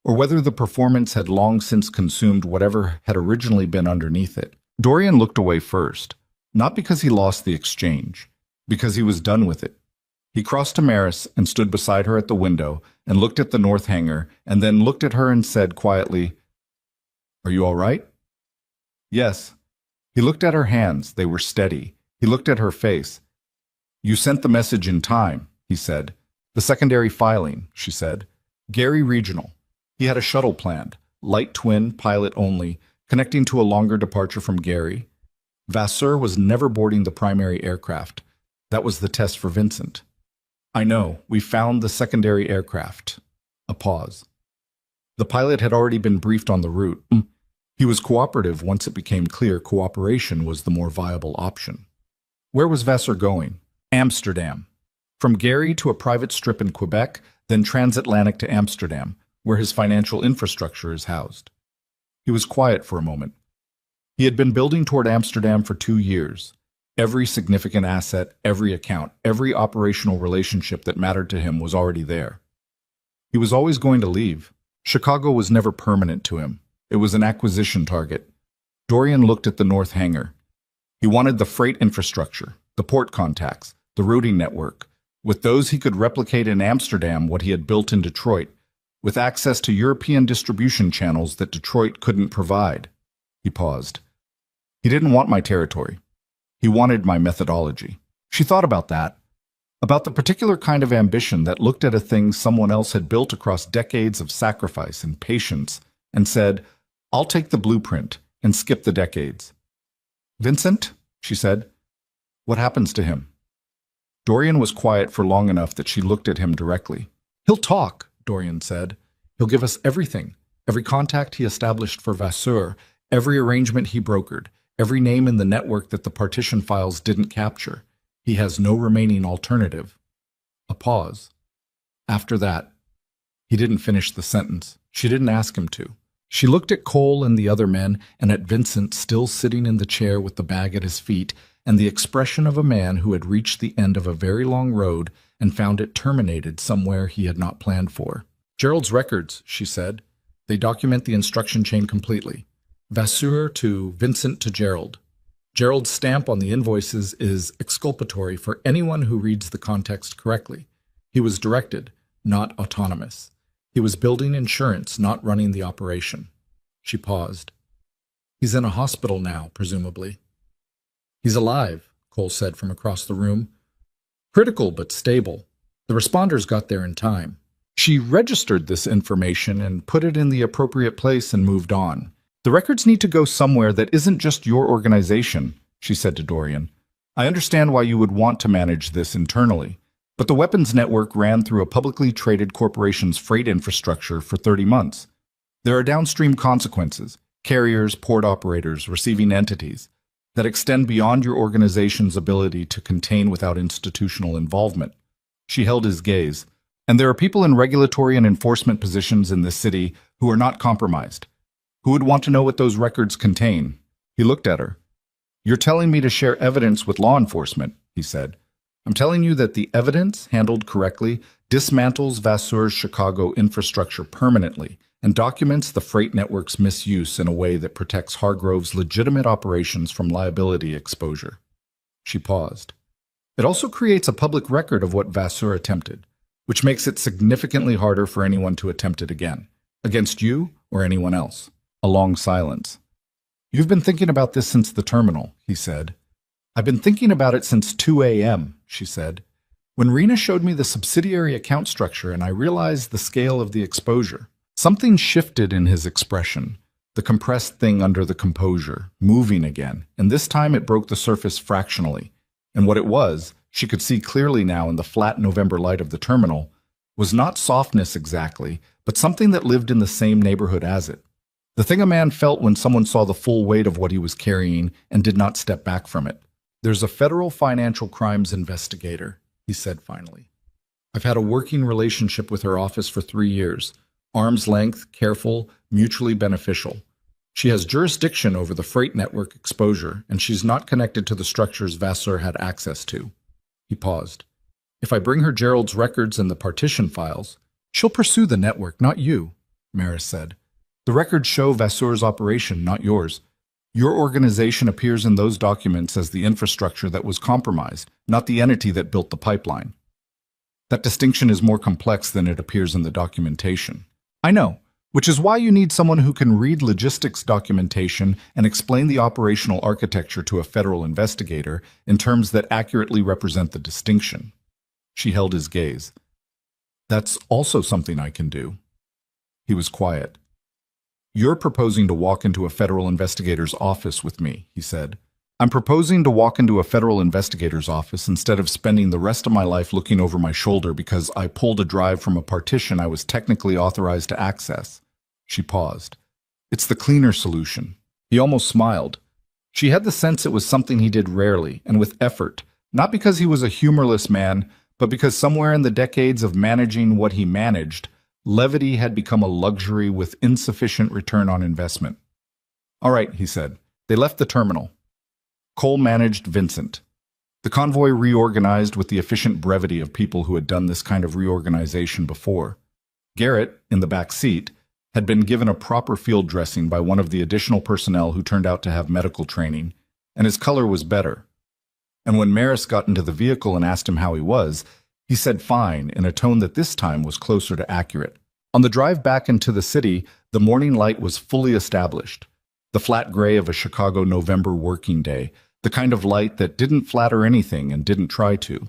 or whether the performance had long since consumed whatever had originally been underneath it. Dorian looked away first, not because he lost the exchange, because he was done with it. He crossed to Maris and stood beside her at the window and looked at the north hangar and then looked at her and said quietly, "Are you all right?" "Yes." He looked at her hands. They were steady. He looked at her face. "You sent the message in time," he said. "The secondary filing," she said. "Gary Regional." He had a shuttle planned, light twin, pilot only, connecting to a longer departure from Gary. Vasseur was never boarding the primary aircraft. That was the test for Vincent. "I know, we found the secondary aircraft." A pause. The pilot had already been briefed on the route. He was cooperative once it became clear cooperation was the more viable option. Where was Vasseur going? Amsterdam. From Gary to a private strip in Quebec, then transatlantic to Amsterdam, where his financial infrastructure is housed. He was quiet for a moment. He had been building toward Amsterdam for 2 years. Every significant asset, every account, every operational relationship that mattered to him was already there. He was always going to leave. Chicago was never permanent to him. It was an acquisition target. Dorian looked at the north hangar. He wanted the freight infrastructure, the port contacts, the routing network, With those, he could replicate in Amsterdam what he had built in Detroit, with access to European distribution channels that Detroit couldn't provide. He paused. He didn't want my territory. He wanted my methodology. She thought about that, about the particular kind of ambition that looked at a thing someone else had built across decades of sacrifice and patience, and said, "I'll take the blueprint and skip the decades." "Vincent," she said, "what happens to him?" Dorian was quiet for long enough that she looked at him directly. "He'll talk," Dorian said. "He'll give us everything, every contact he established for Vasseur, every arrangement he brokered, every name in the network that the partition files didn't capture. He has no remaining alternative." A pause. After that, he didn't finish the sentence. She didn't ask him to. She looked at Cole and the other men, and at Vincent still sitting in the chair with the bag at his feet, and the expression of a man who had reached the end of a very long road and found it terminated somewhere he had not planned for. "Gerald's records," she said. "They document the instruction chain completely. Vasseur to Vincent to Gerald. Gerald's stamp on the invoices is exculpatory for anyone who reads the context correctly. He was directed, not autonomous. He was building insurance, not running the operation." She paused. "He's in a hospital now, presumably." "He's alive," Cole said from across the room. "Critical but stable. The responders got there in time." She registered this information and put it in the appropriate place and moved on. "The records need to go somewhere that isn't just your organization," she said to Dorian. "I understand why you would want to manage this internally, but the weapons network ran through a publicly traded corporation's freight infrastructure for 30 months. There are downstream consequences, carriers, port operators, receiving entities, that extend beyond your organization's ability to contain without institutional involvement." She held his gaze. "And there are people in regulatory and enforcement positions in this city who are not compromised, who would want to know what those records contain." He looked at her. "You're telling me to share evidence with law enforcement," he said. "I'm telling you that the evidence, handled correctly, dismantles Vasseur's Chicago infrastructure permanently and documents the freight network's misuse in a way that protects Hargrove's legitimate operations from liability exposure." She paused. "It also creates a public record of what Vasseur attempted, which makes it significantly harder for anyone to attempt it again, against you or anyone else." A long silence. "You've been thinking about this since the terminal," he said. "I've been thinking about it since 2 a.m., she said. "When Rena showed me the subsidiary account structure and I realized the scale of the exposure." Something shifted in his expression, the compressed thing under the composure, moving again, and this time it broke the surface fractionally. And what it was, she could see clearly now in the flat November light of the terminal, was not softness exactly, but something that lived in the same neighborhood as it. The thing a man felt when someone saw the full weight of what he was carrying and did not step back from it. "There's a federal financial crimes investigator," he said finally. "I've had a working relationship with her office for 3 years. Arm's length, careful, mutually beneficial. She has jurisdiction over the freight network exposure, and she's not connected to the structures Vasseur had access to." He paused. "If I bring her Gerald's records and the partition files, she'll pursue the network, not you," Maris said. "The records show Vasseur's operation, not yours. Your organization appears in those documents as the infrastructure that was compromised, not the entity that built the pipeline. That distinction is more complex than it appears in the documentation." "I know, which is why you need someone who can read logistics documentation and explain the operational architecture to a federal investigator in terms that accurately represent the distinction." She held his gaze. "That's also something I can do." He was quiet. "You're proposing to walk into a federal investigator's office with me," he said. "I'm proposing to walk into a federal investigator's office instead of spending the rest of my life looking over my shoulder because I pulled a drive from a partition I was technically authorized to access." She paused. "It's the cleaner solution." He almost smiled. She had the sense it was something he did rarely and with effort, not because he was a humorless man, but because somewhere in the decades of managing what he managed, levity had become a luxury with insufficient return on investment. "All right," he said. They left the terminal. Cole managed Vincent. The convoy reorganized with the efficient brevity of people who had done this kind of reorganization before. Garrett, in the back seat, had been given a proper field dressing by one of the additional personnel who turned out to have medical training, and his color was better. And when Maris got into the vehicle and asked him how he He said fine in a tone that this time was closer to accurate. On the drive back into the city, the morning light was fully established. The flat gray of a Chicago November working day, the kind of light that didn't flatter anything and didn't try to.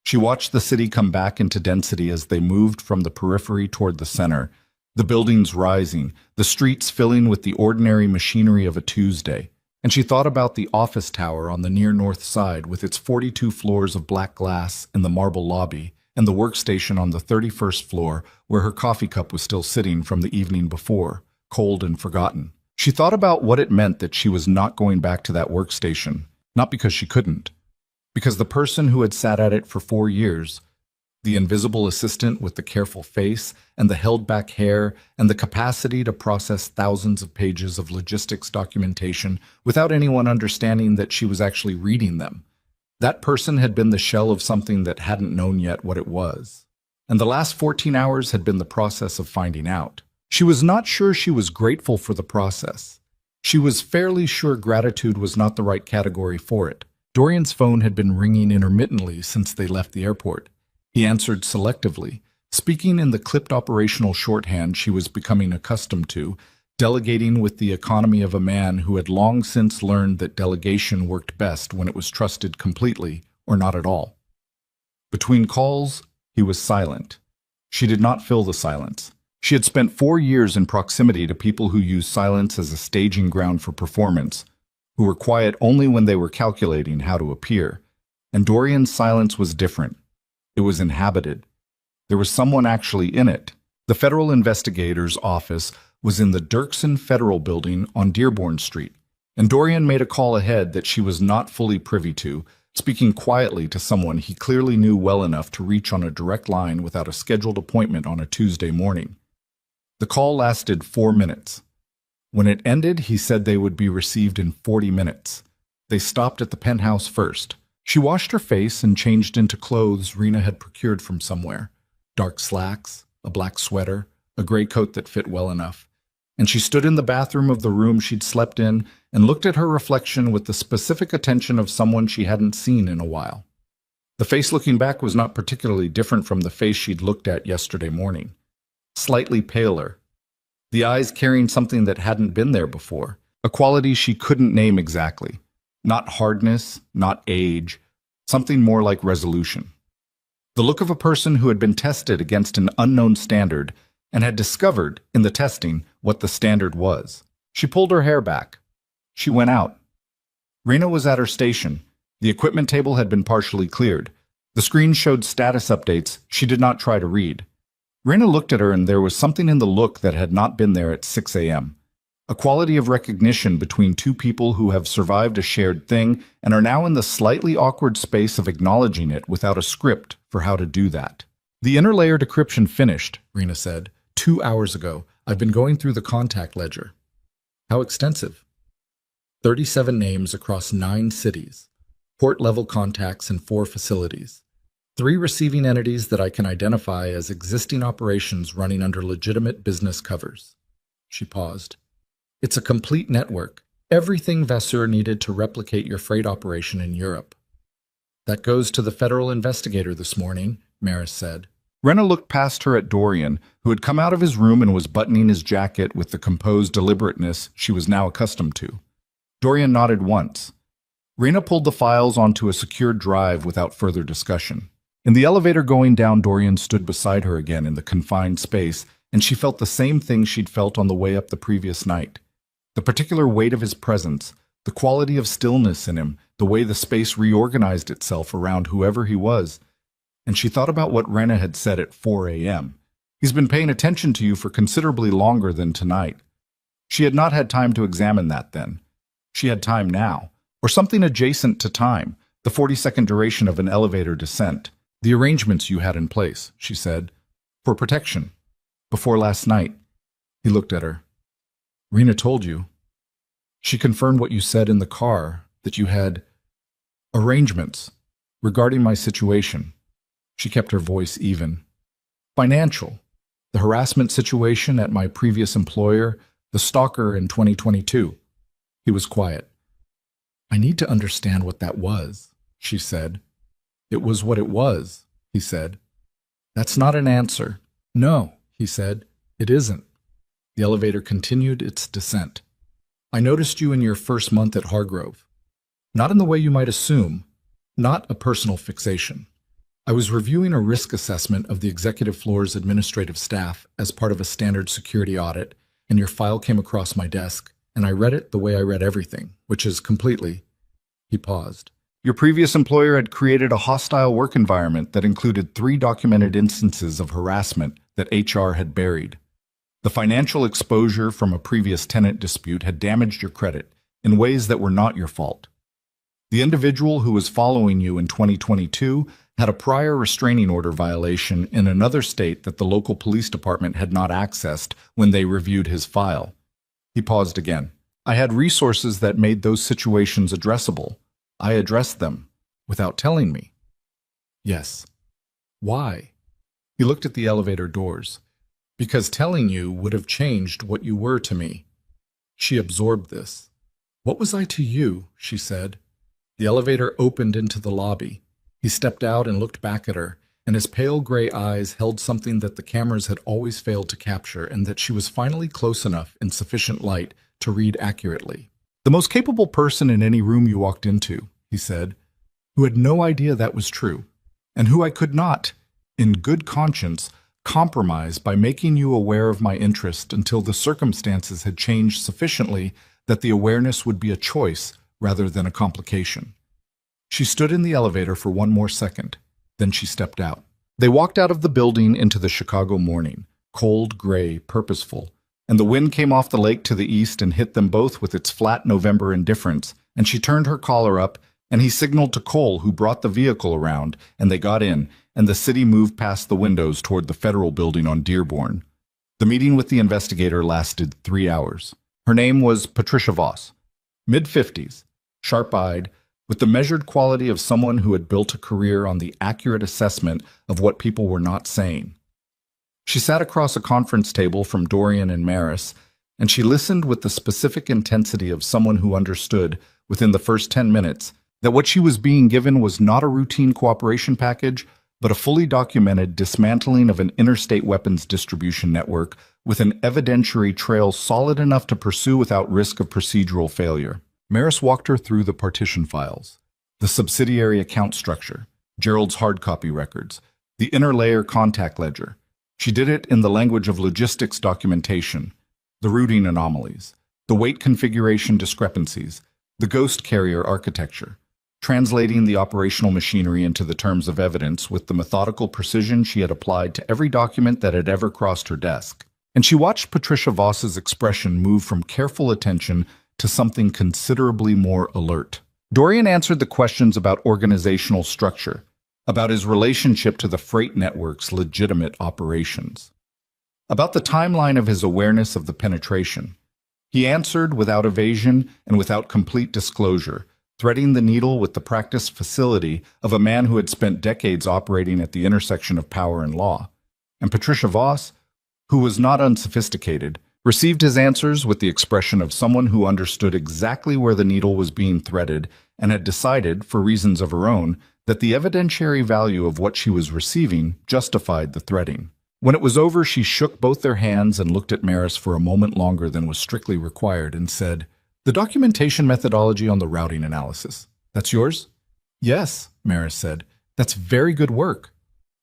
She watched the city come back into density as they moved from the periphery toward the center, the buildings rising, the streets filling with the ordinary machinery of a Tuesday. And she thought about the office tower on the near north side with its 42 floors of black glass and the marble lobby, and the workstation on the 31st floor where her coffee cup was still sitting from the evening before, cold and forgotten. She thought about what it meant that she was not going back to that workstation, not because she couldn't, because the person who had sat at it for 4 years, the invisible assistant with the careful face and the held-back hair and the capacity to process thousands of pages of logistics documentation without anyone understanding that she was actually reading them. That person had been the shell of something that hadn't known yet what it was. And the last 14 hours had been the process of finding out. She was not sure she was grateful for the process. She was fairly sure gratitude was not the right category for it. Dorian's phone had been ringing intermittently since they left the airport. He answered selectively, speaking in the clipped operational shorthand she was becoming accustomed to, delegating with the economy of a man who had long since learned that delegation worked best when it was trusted completely or not at all. Between calls, he was silent. She did not fill the silence. She had spent 4 years in proximity to people who used silence as a staging ground for performance, who were quiet only when they were calculating how to appear. And Dorian's silence was different. It was inhabited. There was someone actually in it. The federal investigator's office was in the Dirksen Federal Building on Dearborn Street, and Dorian made a call ahead that she was not fully privy to, speaking quietly to someone he clearly knew well enough to reach on a direct line without a scheduled appointment on a Tuesday morning. The call lasted 4 minutes. When it ended, he said they would be received in 40 minutes. They stopped at the penthouse first. She washed her face and changed into clothes Rena had procured from somewhere. Dark slacks, a black sweater, a gray coat that fit well enough. And she stood in the bathroom of the room she'd slept in and looked at her reflection with the specific attention of someone she hadn't seen in a while. The face looking back was not particularly different from the face she'd looked at yesterday morning. Slightly paler. The eyes carrying something that hadn't been there before, a quality she couldn't name exactly. Not hardness, not age, something more like resolution. The look of a person who had been tested against an unknown standard and had discovered, in the testing, what the standard was. She pulled her hair back. She went out. Rena was at her station. The equipment table had been partially cleared. The screen showed status updates she did not try to read. Rena looked at her, and there was something in the look that had not been there at 6 a.m. A quality of recognition between two people who have survived a shared thing and are now in the slightly awkward space of acknowledging it without a script for how to do that. The interlayer decryption finished, Rena said, 2 hours ago. I've been going through the contact ledger. How extensive? 37 names across 9 cities, port-level contacts in 4 facilities, 3 receiving entities that I can identify as existing operations running under legitimate business covers. She paused. It's a complete network, everything Vasseur needed to replicate your freight operation in Europe. That goes to the federal investigator this morning, Maris said. Rena looked past her at Dorian, who had come out of his room and was buttoning his jacket with the composed deliberateness she was now accustomed to. Dorian nodded once. Rena pulled the files onto a secured drive without further discussion. In the elevator going down, Dorian stood beside her again in the confined space, and she felt the same thing she'd felt on the way up the previous night. The particular weight of his presence, the quality of stillness in him, the way the space reorganized itself around whoever he was. And she thought about what Rena had said at 4 a.m. He's been paying attention to you for considerably longer than tonight. She had not had time to examine that then. She had time now, or something adjacent to time, the 40-second duration of an elevator descent. The arrangements you had in place, she said, for protection. Before last night. He looked at her. Rena told you. She confirmed what you said in the car, that you had arrangements regarding my situation. She kept her voice even. Financial. The harassment situation at my previous employer, the stalker in 2022. He was quiet. I need to understand what that was, she said. It was what it was, he said. That's not an answer. No, he said, it isn't. The elevator continued its descent. I noticed you in your first month at Hargrove. Not in the way you might assume, not a personal fixation. I was reviewing a risk assessment of the executive floor's administrative staff as part of a standard security audit, and your file came across my desk, and I read it the way I read everything, which is completely. He paused. Your previous employer had created a hostile work environment that included 3 documented instances of harassment that HR had buried. The financial exposure from a previous tenant dispute had damaged your credit in ways that were not your fault. The individual who was following you in 2022 had a prior restraining order violation in another state that the local police department had not accessed when they reviewed his file. He paused again. I had resources that made those situations addressable. I addressed them without telling me. Yes. Why? He looked at the elevator doors. Because telling you would have changed what you were to me. She absorbed this. What was I to you? She said. The elevator opened into the lobby. He stepped out and looked back at her, and his pale gray eyes held something that the cameras had always failed to capture and that she was finally close enough in sufficient light to read accurately. The most capable person in any room you walked into, he said, who had no idea that was true, and who I could not, in good conscience, compromise by making you aware of my interest until the circumstances had changed sufficiently that the awareness would be a choice rather than a complication. She stood in the elevator for one more second, then she stepped out. They walked out of the building into the Chicago morning, cold, gray, purposeful, and the wind came off the lake to the east and hit them both with its flat November indifference, and she turned her collar up, and he signaled to Cole, who brought the vehicle around, and they got in, and the city moved past the windows toward the federal building on Dearborn. The meeting with the investigator lasted 3 hours. Her name was Patricia Voss, mid-50s, sharp-eyed, with the measured quality of someone who had built a career on the accurate assessment of what people were not saying. She sat across a conference table from Dorian and Maris, and she listened with the specific intensity of someone who understood, within the first 10 minutes, that what she was being given was not a routine cooperation package, but a fully documented dismantling of an interstate weapons distribution network with an evidentiary trail solid enough to pursue without risk of procedural failure. Maris walked her through the partition files, the subsidiary account structure, Gerald's hard copy records, the interlayer contact ledger. She did it in the language of logistics documentation, the routing anomalies, the weight configuration discrepancies, the ghost carrier architecture, translating the operational machinery into the terms of evidence with the methodical precision she had applied to every document that had ever crossed her desk. And she watched Patricia Voss's expression move from careful attention to something considerably more alert. Dorian answered the questions about organizational structure, about his relationship to the freight network's legitimate operations, about the timeline of his awareness of the penetration. He answered without evasion and without complete disclosure, threading the needle with the practiced facility of a man who had spent decades operating at the intersection of power and law. And Patricia Voss, who was not unsophisticated, received his answers with the expression of someone who understood exactly where the needle was being threaded and had decided, for reasons of her own, that the evidentiary value of what she was receiving justified the threading. When it was over, she shook both their hands and looked at Maris for a moment longer than was strictly required and said, "The documentation methodology on the routing analysis, that's yours?" "Yes," Maris said. "That's very good work."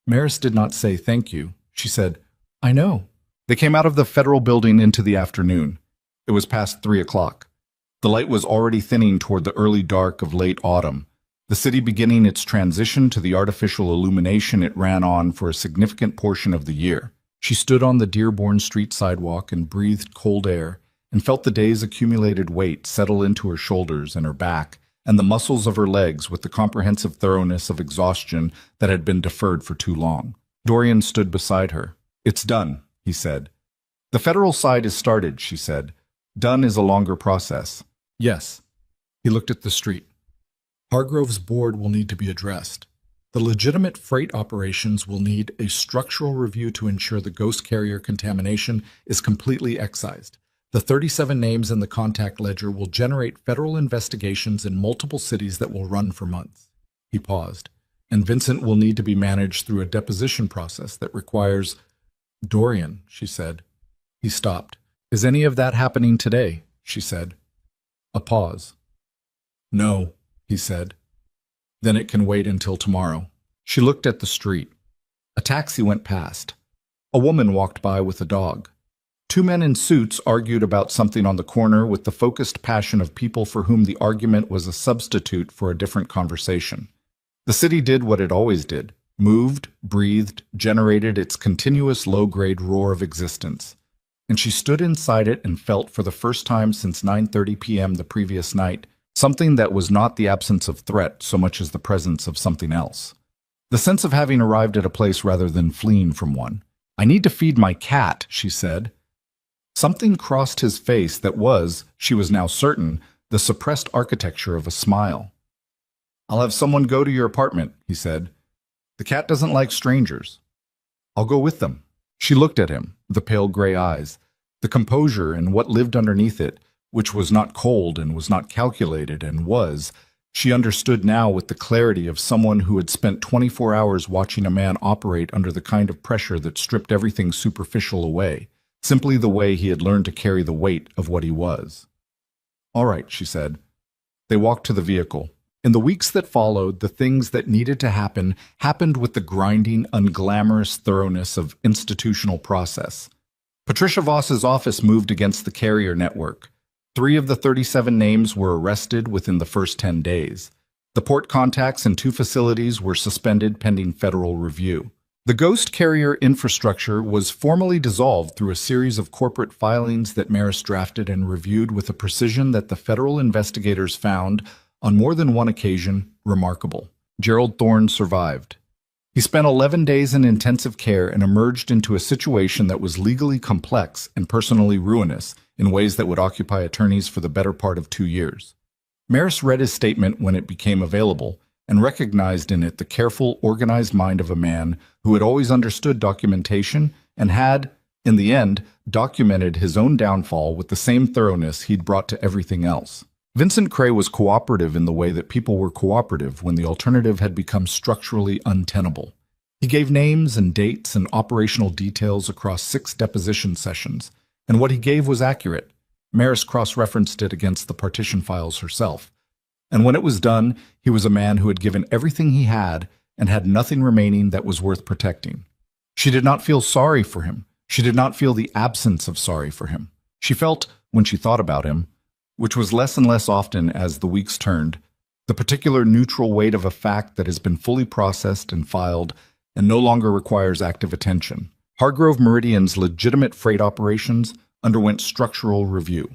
Maris did not say thank you. She said, "I know." They came out of the federal building into the afternoon. It was past 3 o'clock. The light was already thinning toward the early dark of late autumn, the city beginning its transition to the artificial illumination it ran on for a significant portion of the year. She stood on the Dearborn Street sidewalk and breathed cold air and felt the day's accumulated weight settle into her shoulders and her back and the muscles of her legs with the comprehensive thoroughness of exhaustion that had been deferred for too long. Dorian stood beside her. "It's done," he said. "The federal side is started," she said. "Done is a longer process." "Yes." He looked at the street. "Hargrove's board will need to be addressed. The legitimate freight operations will need a structural review to ensure the ghost carrier contamination is completely excised. The 37 names in the contact ledger will generate federal investigations in multiple cities that will run for months." He paused. and Vincent will need to be managed through a deposition process that requires— Dorian, she said. He stopped. Is any of that happening today? She said. A pause. No, he said. Then it can wait until tomorrow. She looked at the street. A taxi went past. A woman walked by with a dog. Two men in suits argued about something on the corner with the focused passion of people for whom the argument was a substitute for a different conversation. The city did what it always did: moved, breathed, generated its continuous low-grade roar of existence. And she stood inside it and felt for the first time since 9:30 p.m. the previous night something that was not the absence of threat so much as the presence of something else. The sense of having arrived at a place rather than fleeing from one. I need to feed my cat, she said. Something crossed his face that was, she was now certain, the suppressed architecture of a smile. I'll have someone go to your apartment, he said. The cat doesn't like strangers. I'll go with them. She looked at him, the pale gray eyes, the composure and what lived underneath it, which was not cold and was not calculated and was, she understood now with the clarity of someone who had spent 24 hours watching a man operate under the kind of pressure that stripped everything superficial away, simply the way he had learned to carry the weight of what he was. All right, she said. They walked to the vehicle. In the weeks that followed, the things that needed to happen happened with the grinding, unglamorous thoroughness of institutional process. Patricia Voss's office moved against the carrier network. 3 of the 37 names were arrested within the first 10 days. The port contacts in 2 facilities were suspended pending federal review. The ghost carrier infrastructure was formally dissolved through a series of corporate filings that Maris drafted and reviewed with a precision that the federal investigators found, on more than one occasion, remarkable. Gerald Thorne survived. He spent 11 days in intensive care and emerged into a situation that was legally complex and personally ruinous in ways that would occupy attorneys for the better part of 2 years. Maris read his statement when it became available and recognized in it the careful, organized mind of a man who had always understood documentation and had, in the end, documented his own downfall with the same thoroughness he'd brought to everything else. Vincent Cray was cooperative in the way that people were cooperative when the alternative had become structurally untenable. He gave names and dates and operational details across 6 deposition sessions, and what he gave was accurate. Maris cross-referenced it against the partition files herself. And when it was done, he was a man who had given everything he had and had nothing remaining that was worth protecting. She did not feel sorry for him. She did not feel the absence of sorry for him. She felt, when she thought about him, which was less and less often as the weeks turned, the particular neutral weight of a fact that has been fully processed and filed and no longer requires active attention. Hargrove Meridian's legitimate freight operations underwent structural review.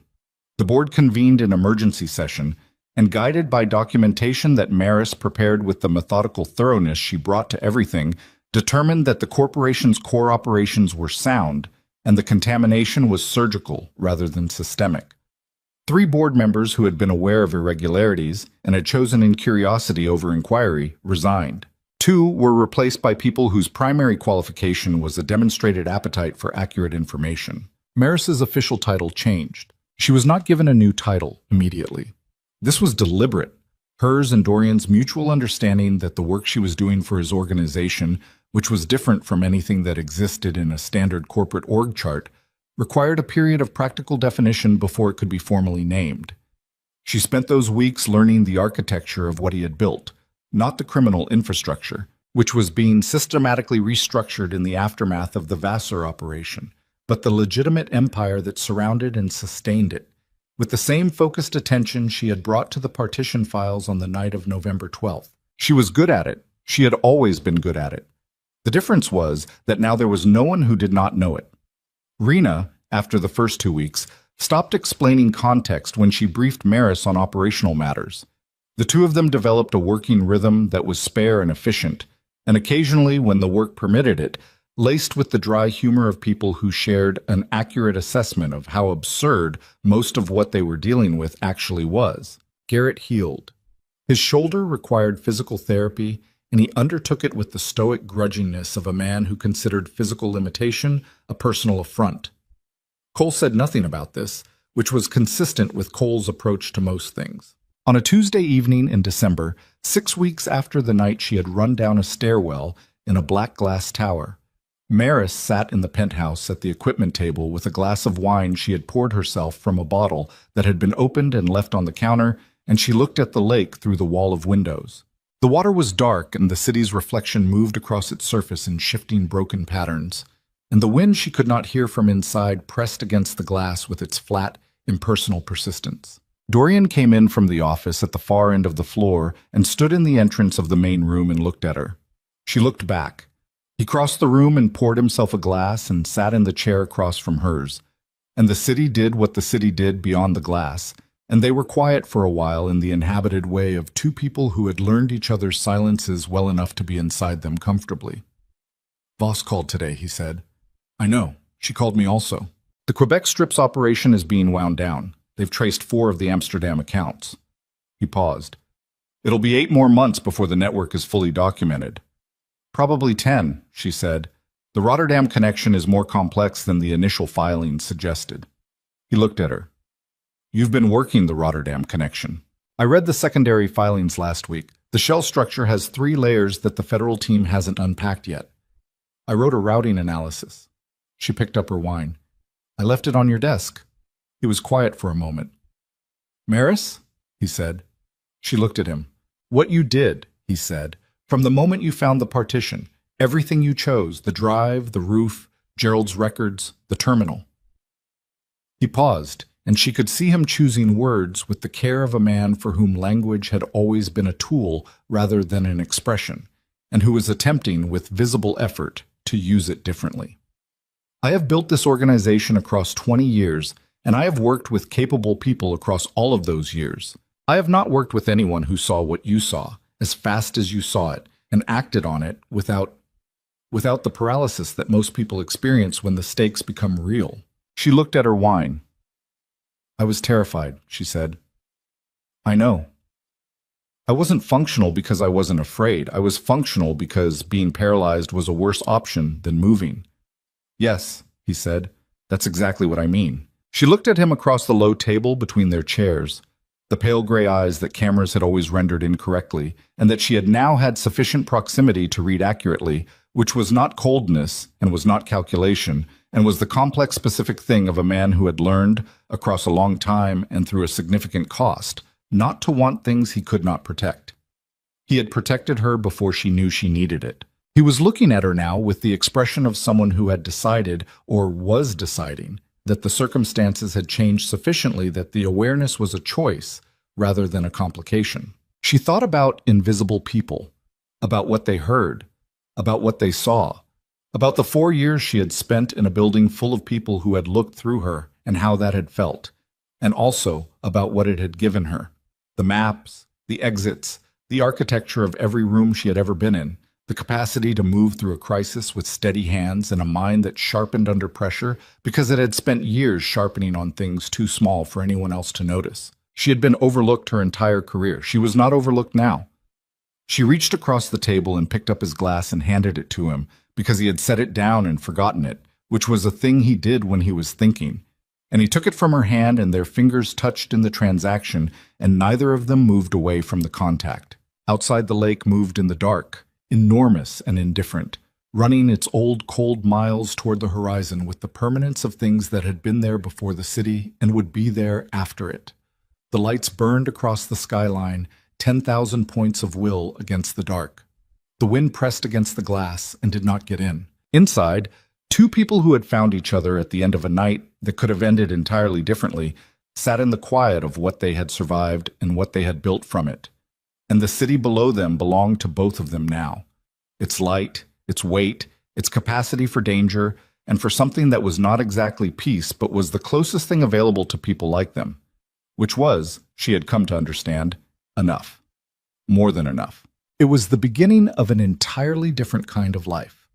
The board convened an emergency session and, guided by documentation that Maris prepared with the methodical thoroughness she brought to everything, determined that the corporation's core operations were sound and the contamination was surgical rather than systemic. 3 board members who had been aware of irregularities and had chosen in curiosity over inquiry resigned. 2 were replaced by people whose primary qualification was a demonstrated appetite for accurate information. Maris's official title changed. She was not given a new title immediately. This was deliberate. Hers and Dorian's mutual understanding that the work she was doing for his organization, which was different from anything that existed in a standard corporate org chart, required a period of practical definition before it could be formally named. She spent those weeks learning the architecture of what he had built, not the criminal infrastructure, which was being systematically restructured in the aftermath of the Vassar operation, but the legitimate empire that surrounded and sustained it, with the same focused attention she had brought to the partition files on the night of November 12th. She was good at it. She had always been good at it. The difference was that now there was no one who did not know it. Rena, after the first 2 weeks, stopped explaining context when she briefed Maris on operational matters. The 2 of them developed a working rhythm that was spare and efficient, and occasionally, when the work permitted it, laced with the dry humor of people who shared an accurate assessment of how absurd most of what they were dealing with actually was. Garrett healed. His shoulder required physical therapy, and he undertook it with the stoic grudgingness of a man who considered physical limitation a personal affront. Cole said nothing about this, which was consistent with Cole's approach to most things. On a Tuesday evening in December, 6 weeks after the night she had run down a stairwell in a black glass tower. Maris sat in the penthouse at the equipment table with a glass of wine she had poured herself from a bottle that had been opened and left on the counter, and she looked at the lake through the wall of windows. The water was dark, and the city's reflection moved across its surface in shifting, broken patterns, and the wind she could not hear from inside pressed against the glass with its flat, impersonal persistence. Dorian came in from the office at the far end of the floor and stood in the entrance of the main room and looked at her. She looked back. He crossed the room and poured himself a glass and sat in the chair across from hers. And the city did what the city did beyond the glass, and they were quiet for a while in the inhabited way of two people who had learned each other's silences well enough to be inside them comfortably. "Voss called today," he said. "I know. She called me also. The Quebec Strips operation is being wound down. They've traced 4 of the Amsterdam accounts." He paused. "It'll be 8 more months before the network is fully documented." "Probably 10, she said. "The Rotterdam connection is more complex than the initial filings suggested." He looked at her. "You've been working the Rotterdam connection." "I read the secondary filings last week. The shell structure has 3 layers that the federal team hasn't unpacked yet. I wrote a routing analysis." She picked up her wine. "I left it on your desk." He was quiet for a moment. "Maris?" he said. She looked at him. "What you did," he said, "from the moment you found the partition, everything you chose, the drive, the roof, Gerald's records, the terminal." He paused, and she could see him choosing words with the care of a man for whom language had always been a tool rather than an expression, and who was attempting, with visible effort, to use it differently. "I have built this organization across 20 years, and I have worked with capable people across all of those years. I have not worked with anyone who saw what you saw, as fast as you saw it, and acted on it without the paralysis that most people experience when the stakes become real." She looked at her wine. "I was terrified," she said. "I know. I wasn't functional because I wasn't afraid. I was functional because being paralyzed was a worse option than moving." "Yes," he said. "That's exactly what I mean." She looked at him across the low table between their chairs, the pale gray eyes that cameras had always rendered incorrectly, and that she had now had sufficient proximity to read accurately, which was not coldness and was not calculation, and was the complex specific thing of a man who had learned, across a long time and through a significant cost, not to want things he could not protect. He had protected her before she knew she needed it. He was looking at her now with the expression of someone who had decided, or was deciding, that the circumstances had changed sufficiently that the awareness was a choice rather than a complication. She thought about invisible people, about what they heard, about what they saw, about the 4 years she had spent in a building full of people who had looked through her and how that had felt, and also about what it had given her. The maps, the exits, the architecture of every room she had ever been in, the capacity to move through a crisis with steady hands and a mind that sharpened under pressure because it had spent years sharpening on things too small for anyone else to notice. She had been overlooked her entire career. She was not overlooked now. She reached across the table and picked up his glass and handed it to him because he had set it down and forgotten it, which was a thing he did when he was thinking. And he took it from her hand, and their fingers touched in the transaction, and neither of them moved away from the contact. Outside the lake moved in the dark, enormous and indifferent, running its old cold miles toward the horizon with the permanence of things that had been there before the city and would be there after it. The lights burned across the skyline, 10,000 points of will against the dark. The wind pressed against the glass and did not get in. Inside, 2 people who had found each other at the end of a night that could have ended entirely differently sat in the quiet of what they had survived and what they had built from it. And the city below them belonged to both of them now. Its light, its weight, its capacity for danger, and for something that was not exactly peace but was the closest thing available to people like them. Which was, she had come to understand, enough. More than enough. It was the beginning of an entirely different kind of life.